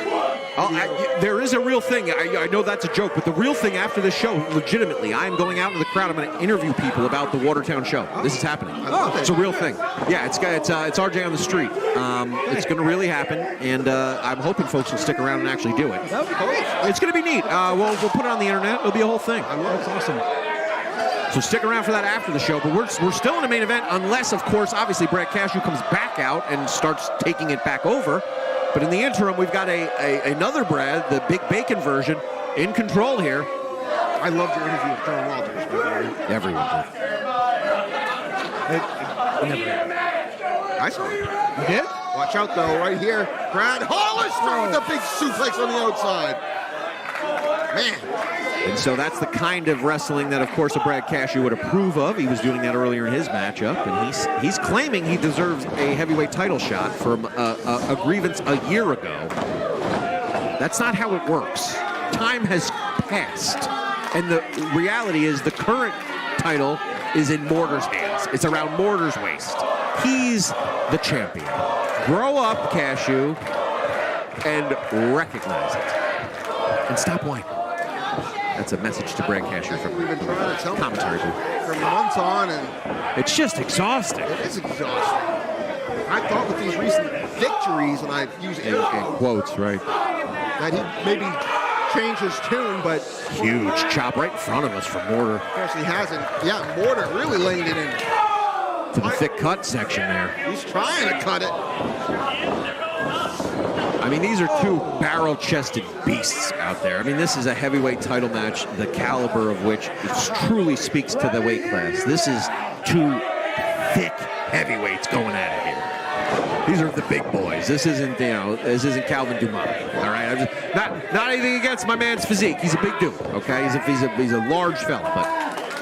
S9: There is a real thing. I know that's a joke, but the real thing after this show, legitimately, I am going out into the crowd. I'm going to interview people about the Watertown show. This is happening. It's a real thing. Yeah, it's RJ on the street. It's going to really happen, and I'm hoping folks will stick around and actually do it.
S5: That would be great.
S9: It's going to be neat. We'll put it on the internet. It'll be a whole thing.
S5: That's awesome.
S9: So stick around for that after the show. But we're still in the main event, unless, of course, obviously Brad Cashew comes back out and starts taking it back over. But in the interim, we've got another Brad, the Big Bacon version, in control here.
S8: I loved your interview with John Walters.
S9: Everyone did.
S8: I saw it.
S5: You did?
S8: Watch out, though, right here. Brad Hollister with a big suplex on the outside. Man.
S9: And so that's the kind of wrestling that, of course, a Brad Cashew would approve of. He was doing that earlier in his matchup, and he's claiming he deserves a heavyweight title shot from a grievance a year ago. That's not how it works. Time has passed. And the reality is the current title is in Mortar's hands. It's around Mortar's waist. He's the champion. Grow up, Cashew, and recognize it. And stop whining. That's a message to Brad Cashew from
S8: We've been trying to tell
S9: commentary booth.
S8: For months on, and
S9: it's just exhausting.
S8: It is exhausting. I thought with these recent victories, and I use
S9: in quotes, right,
S8: that he maybe changed his tune, but
S9: huge chop right in front of us from Mortar.
S8: Of course, he hasn't. Yeah, Mortar really laying it in
S9: to the thick cut section there.
S8: He's trying to cut it.
S9: I mean, these are two barrel-chested beasts out there. I mean, this is a heavyweight title match, the caliber of which truly speaks to the weight class. This is two thick heavyweights going at it here. These are the big boys. This isn't, this isn't Calvin Dumont. All right, I'm just, not anything against my man's physique. He's a big dude. Okay, he's a large fella, but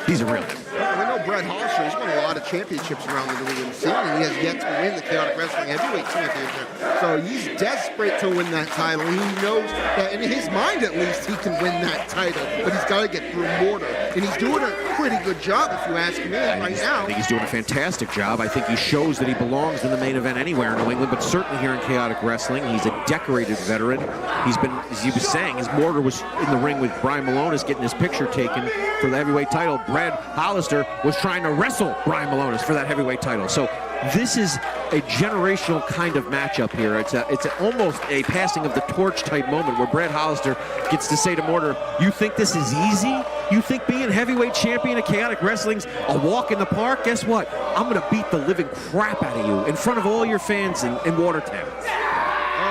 S9: he's a real.
S8: We know Brett Hollister has won a lot of championships around the New England scene, and he has yet to win the Chaotic Wrestling Heavyweight Championship. So he's desperate to win that title. He knows that in his mind, at least, he can win that title, but he's got to get through Mortar, and he's doing a pretty good job, if you ask me, right now.
S9: I think he's doing a fantastic job. I think he shows that he belongs in the main event anywhere in New England, but certainly here in Chaotic Wrestling. He's a decorated veteran. He's been, as he was saying, as Mortar was in the ring with Brian Malonis getting his picture taken for the heavyweight title, Brad Hollister was trying to wrestle Brian Malonis for that heavyweight title. So this is a generational kind of matchup here. It's almost a passing of the torch type moment where Brad Hollister gets to say to Mortar, you think this is easy? You think being heavyweight champion of Chaotic Wrestling's a walk in the park? Guess what? I'm going to beat the living crap out of you in front of all your fans in Watertown.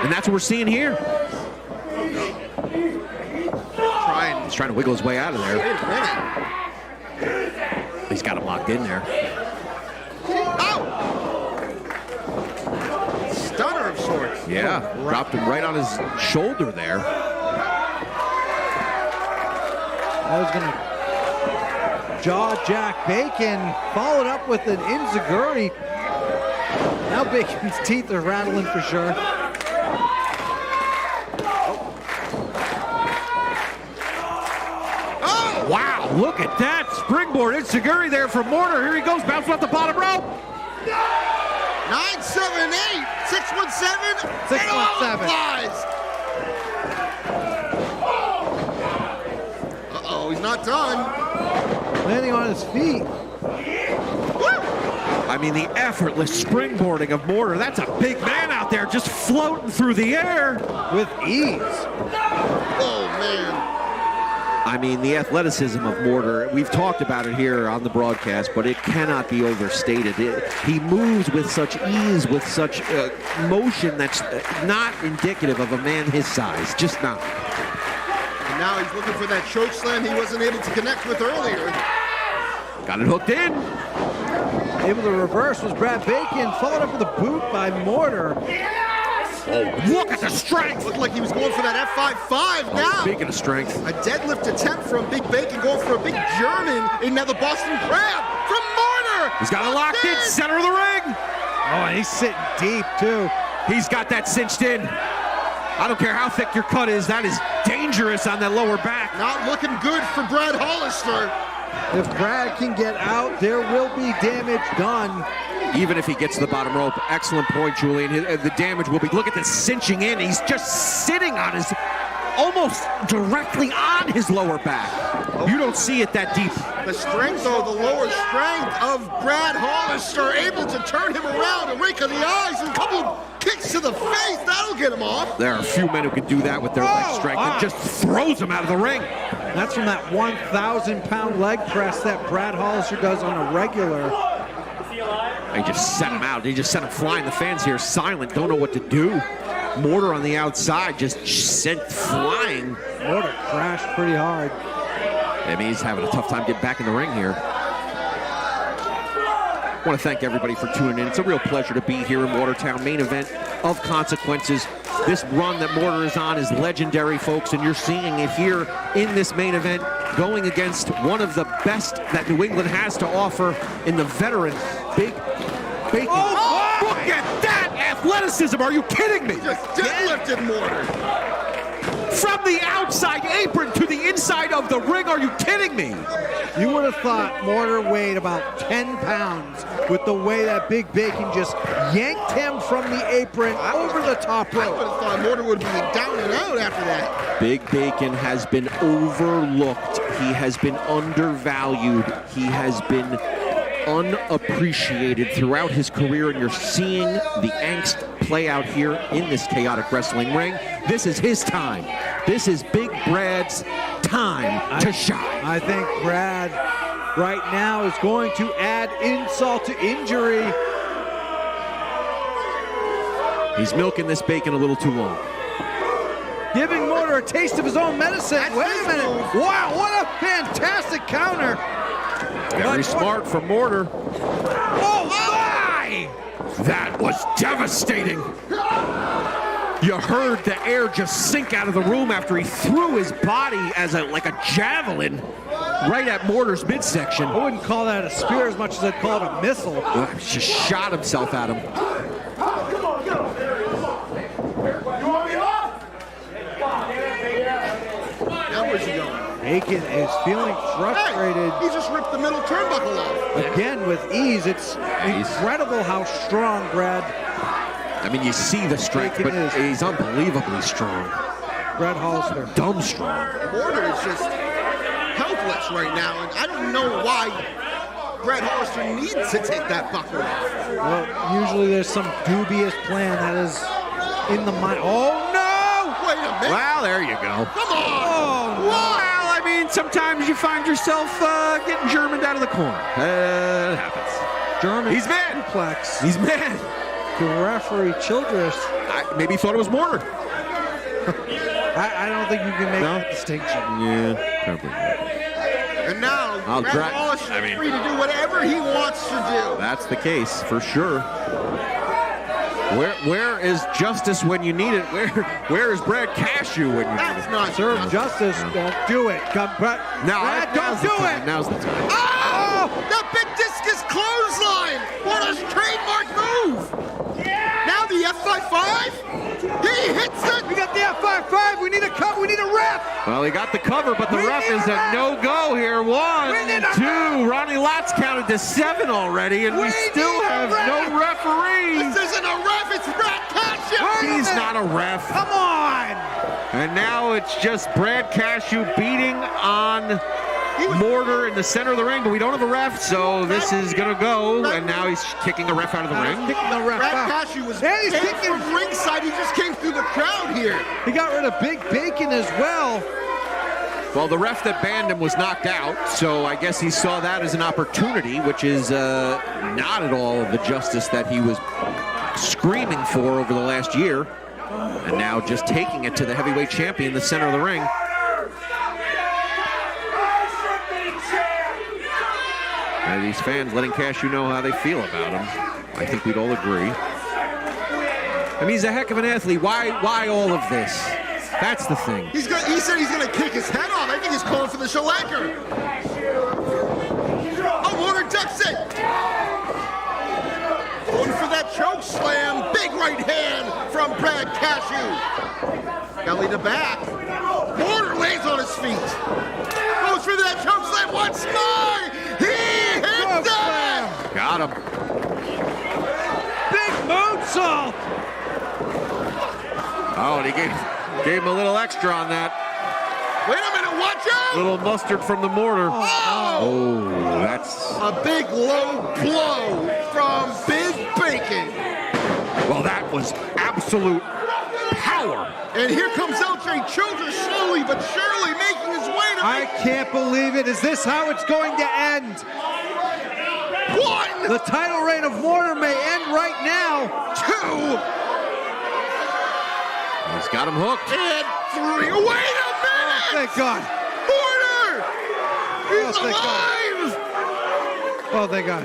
S9: And that's what we're seeing here. He's trying to wiggle his way out of there.
S8: Wait a minute.
S9: He's got him locked in there.
S8: Stunner of sorts.
S9: Yeah, dropped him right on his shoulder there.
S5: I was going to jaw Jack Bacon, followed up with an enziguri. Now Bacon's teeth are rattling for sure.
S9: Wow, look at that springboard enziguri there from Mortar. Here he goes, bouncing off the bottom rope.
S8: 978, 617,
S5: 617.
S8: Uh-oh, he's not done.
S5: Landing on his feet.
S9: I mean, the effortless springboarding of Mortar. That's a big man out there just floating through the air
S5: with ease.
S8: Oh, man.
S9: I mean, the athleticism of Mortar, we've talked about it here on the broadcast, but it cannot be overstated. He moves with such ease, with such motion that's not indicative of a man his size, just not.
S8: And now he's looking for that choke slam he wasn't able to connect with earlier.
S9: Got it hooked in.
S5: Able to reverse was Brad Bacon, followed up with a boot by Mortar.
S9: Oh, look at the strength!
S8: Looked like he was going for that F5-5 now.
S9: Speaking of strength.
S8: A deadlift attempt from Big Bacon, going for a big German, and now the Boston Crab from Mortar!
S9: He's got it locked in, center of the ring!
S5: Oh, and he's sitting deep, too.
S9: He's got that cinched in. I don't care how thick your cut is, that is dangerous on that lower back.
S8: Not looking good for Brad Hollister.
S5: If Brad can get out, there will be damage done.
S9: Even if he gets to the bottom rope. Excellent point, Julian. The damage will be, look at this cinching in. He's just sitting on his, almost directly on his lower back. You don't see it that deep.
S8: The strength, though, the lower strength of Brad Hollister, able to turn him around, a rake of the eyes, and a couple of kicks to the face. That'll get him off.
S9: There are a few men who can do that with their leg strength and just throws him out of the ring.
S5: That's from that 1,000-pound leg press that Brad Hollister does on a regular.
S9: They just set him out. They just sent him flying. The fans here silent, don't know what to do. Mortar on the outside just sent flying.
S5: Mortar crashed pretty hard.
S9: I mean, he's having a tough time getting back in the ring here. I want to thank everybody for tuning in. It's a real pleasure to be here in Watertown, main event of consequences. This run that Mortar is on is legendary, folks, and you're seeing it here in this main event, going against one of the best that New England has to offer in the veteran Big Bacon.
S8: Oh,
S9: look at that athleticism! Are you kidding me?
S8: Just deadlifted Mortar.
S9: From the outside apron to the inside of the ring. Are you kidding me?
S5: You would have thought Mortar weighed about 10 pounds with the way that Big Bacon just yanked him from the apron over the top rope.
S8: I would have thought Mortar would be down and out after that.
S9: Big Bacon has been overlooked. He has been undervalued. He has been unappreciated throughout his career, and you're seeing the angst play out here in this chaotic wrestling ring. This is his time. This is Big Brad's time to shine.
S5: I think Brad right now is going to add insult to injury.
S9: He's milking this bacon a little too long.
S5: Giving Mortar a taste of his own medicine. Wait a minute. Wow, what a fantastic counter.
S9: Very smart from Mortar.
S5: Oh, my!
S9: That was devastating. You heard the air just sink out of the room after he threw his body as like a javelin right at Mortar's midsection.
S5: I wouldn't call that a spear as much as I'd call it a missile.
S9: Just shot himself at him.
S11: Come on, get up there. Come on. You want me off?
S8: Now where's he going?
S5: Bacon is feeling frustrated.
S8: Hey, he just ripped the middle turnbuckle off.
S5: Again, with ease. It's incredible how strong Brad.
S9: I mean, you see the strength, but he's unbelievably strong.
S5: Brad Hollister.
S9: Dumb strong.
S8: Mortar is just helpless right now, and I don't know why Brad Hollister needs to take that buckle off.
S5: Well, usually there's some dubious plan that is in the mind. Oh, no!
S8: Wait a minute.
S9: Well, there you go.
S8: Come on!
S5: Oh,
S9: well, I mean, sometimes you find yourself getting Germaned out of the corner. It happens.
S5: German.
S9: He's mad.
S5: Suplex.
S9: He's mad.
S5: The referee, Childress.
S9: Maybe he thought it was Mortar.
S5: I don't think you can make that distinction.
S9: Yeah, probably not.
S8: And now, Brad Hollister is free to do whatever he wants to do.
S9: That's the case, for sure. Where is justice when you need it? Where is Brad Cashew when you need it?
S8: Not
S5: serve justice. Don't do it. Brad, don't do it.
S9: Now's the time.
S8: Oh! The big discus clothesline! What a trademark move! Now the F5-5? He hits it!
S5: We got the F5-5. We need a cut. We need a ref.
S9: Well, he got the cover, but the ref is a no-go here. 1, 2. Ronnie Lott's counted to 7 already, and we still have no referees.
S8: This isn't a ref, it's Brad Cashew!
S9: He's not a ref.
S5: Come on!
S9: And now it's just Brad Cashew beating on Mortar in the center of the ring, but we don't have a ref, so this is going to go, and now he's kicking a ref out of the ring.
S5: Kicking the ref
S8: Brad
S5: out.
S8: Cashew was kicked from ringside. He just came through the crowd here.
S5: He got rid of Big Bacon as well.
S9: Well, the ref that banned him was knocked out, so I guess he saw that as an opportunity, which is not at all the justice that he was screaming for over the last year. And now just taking it to the heavyweight champion in the center of the ring. And these fans letting Cashew know how they feel about him. I think we'd all agree. I mean, he's a heck of an athlete. Why all of this? That's the thing.
S8: He said he's going to kick his head off. I think he's calling for the shellacker. Oh, Mortar ducks it. Going for that choke slam. Big right hand from Brad Cashew. Belly to back. Mortar lays on his feet. Goes for that choke slam once more. He hits it.
S9: Got him.
S5: Big moonsault.
S9: Oh, and he gave him a little extra on that.
S8: Wait a minute, watch out!
S9: Little mustard from the Mortar.
S8: Oh,
S9: that's
S8: a big low blow from Big Bacon.
S9: Well, that was absolute power.
S8: And here comes LJ Childress slowly but surely making his way to...
S5: I can't believe it. Is this how it's going to end?
S8: 1!
S5: The title reign of Mortar may end right now.
S8: 2!
S9: He's got him hooked.
S8: And 3. Wait a minute!
S5: Oh, thank God.
S8: Mortar! He's alive!
S5: Oh, thank God.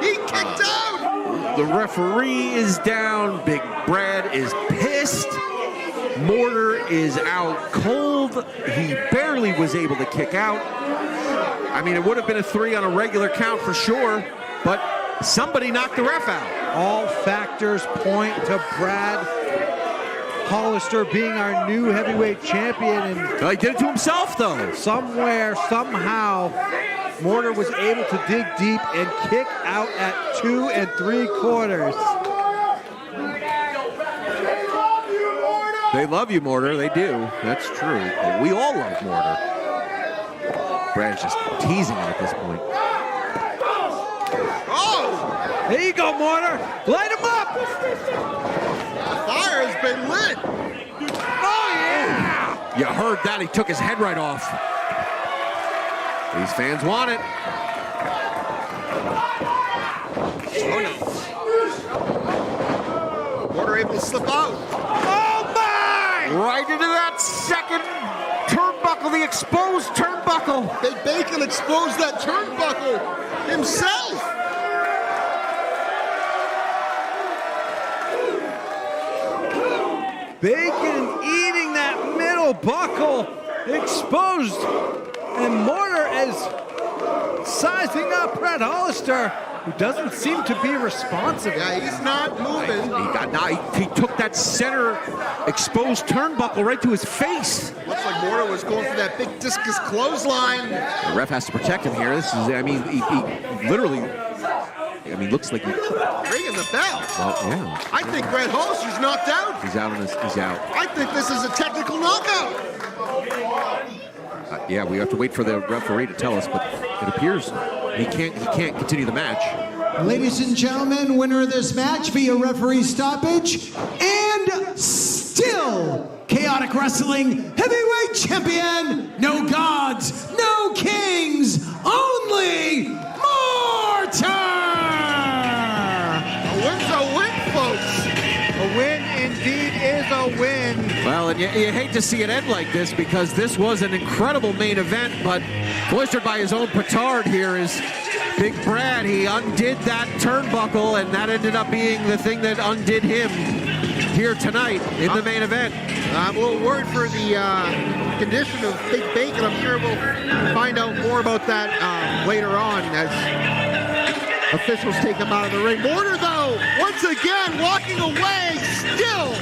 S8: He kicked out!
S9: The referee is down. Big Brad is pissed. Mortar is out cold. He barely was able to kick out. I mean, it would have been a 3 on a regular count for sure, but somebody knocked the ref out.
S5: All factors point to Brad Hollister being our new heavyweight champion. And
S9: he did it to himself, though.
S5: Somewhere, somehow, Mortar was able to dig deep and kick out at 2 3/4.
S9: They love you, Mortar. They do. That's true. But we all love Mortar. Brad's just teasing him at this point.
S8: Oh!
S5: There you go, Mortar. Light him up!
S8: The fire has been lit.
S5: Oh, yeah!
S9: You heard that. He took his head right off. These fans want it.
S8: Oh, no. Mortar able to slip out.
S9: Oh, my! Right into that second turnbuckle, the exposed turnbuckle.
S8: Big Bacon exposed that turnbuckle himself.
S5: Bacon eating that middle buckle, exposed. And Mortar is sizing up Brad Hollister, who doesn't seem to be responsive.
S8: Yeah, he's not moving.
S9: He took that center exposed turnbuckle right to his face.
S8: Looks like Mortar was going for that big discus clothesline.
S9: The ref has to protect him here. This is, I mean, he literally, I mean, looks like he's
S8: ringing the bell.
S9: Well, yeah.
S8: I think Brad Hollister's knocked out.
S9: He's out on this. He's out.
S8: I think this is a technical knockout.
S9: Yeah, we have to wait for the referee to tell us, but it appears he can't continue the match.
S6: Ladies and gentlemen, winner of this match via referee stoppage, and still Chaotic Wrestling Heavyweight Champion, no gods, no kings, only Mortar!
S8: A win's a win, folks.
S5: A win indeed is a win.
S9: Well, and you hate to see it end like this because this was an incredible main event, but bolstered by his own petard here is Big Brad. He undid that turnbuckle, and that ended up being the thing that undid him here tonight in the main event.
S8: I'm a little worried for the condition of Big Bacon. I'm sure we'll find out more about that later on as officials take him out of the ring. Mortar, though, once again, walking away, still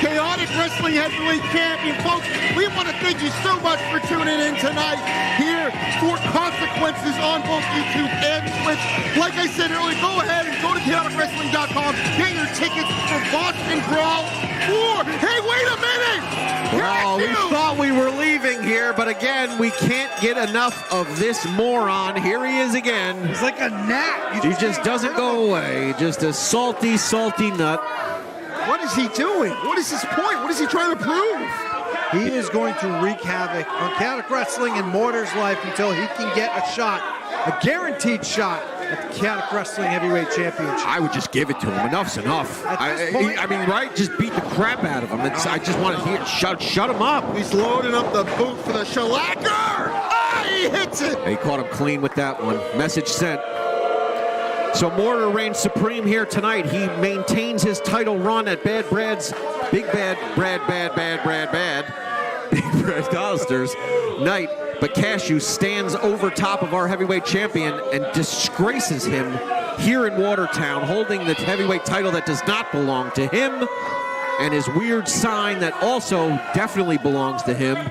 S8: Chaotic Wrestling Heavyweight Champion. Folks, we want to thank you so much for tuning in tonight here for Consequences on both YouTube and Twitch. Like I said earlier, go ahead and go to chaoticwrestling.com. Get your tickets for Boston Brawl 4. Hey, wait a minute!
S9: Well, we thought we were leaving here, but again, we can't get enough of this moron. Here he is again.
S5: He's like a gnat.
S9: He just doesn't go away. Just a salty, salty nut.
S8: What is he doing? What is his point? What is he trying to prove?
S5: He is going to wreak havoc on Chaotic Wrestling and Mortar's life until he can get a shot, a guaranteed shot at the Chaotic Wrestling Heavyweight Championship.
S9: I would just give it to him. Enough's enough. I mean, right? Just beat the crap out of him. I just want to hear shut him up.
S8: He's loading up the boot for the shellacker. Ah, he hits it.
S9: He caught him clean with that one. Message sent. So Mortar reigns supreme here tonight. He maintains his title run at Big Brad Hollister's night. But Cashew stands over top of our heavyweight champion and disgraces him here in Watertown, holding the heavyweight title that does not belong to him, and his weird sign that also definitely belongs to him.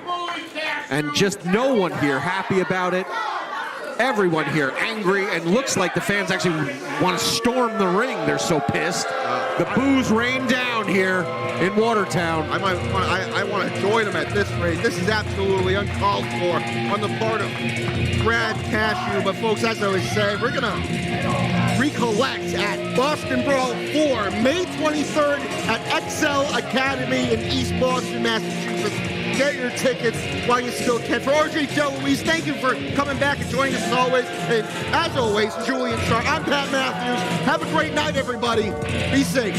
S9: And just no one here happy about it. Everyone here angry, and looks like the fans actually want to storm the ring. They're so pissed. The boos rain down here in Watertown.
S8: I want to join them at this rate. This is absolutely uncalled for on the part of Brad Cashew. But folks, as I always say, we're going to recollect at Boston Brawl 4, May 23rd at XL Academy in East Boston, Massachusetts. Get your tickets while you still can. For RJ Deloise, thank you for coming back and joining us as always. And as always, Julian Starr, I'm Pat Matthews. Have a great night, everybody. Be safe.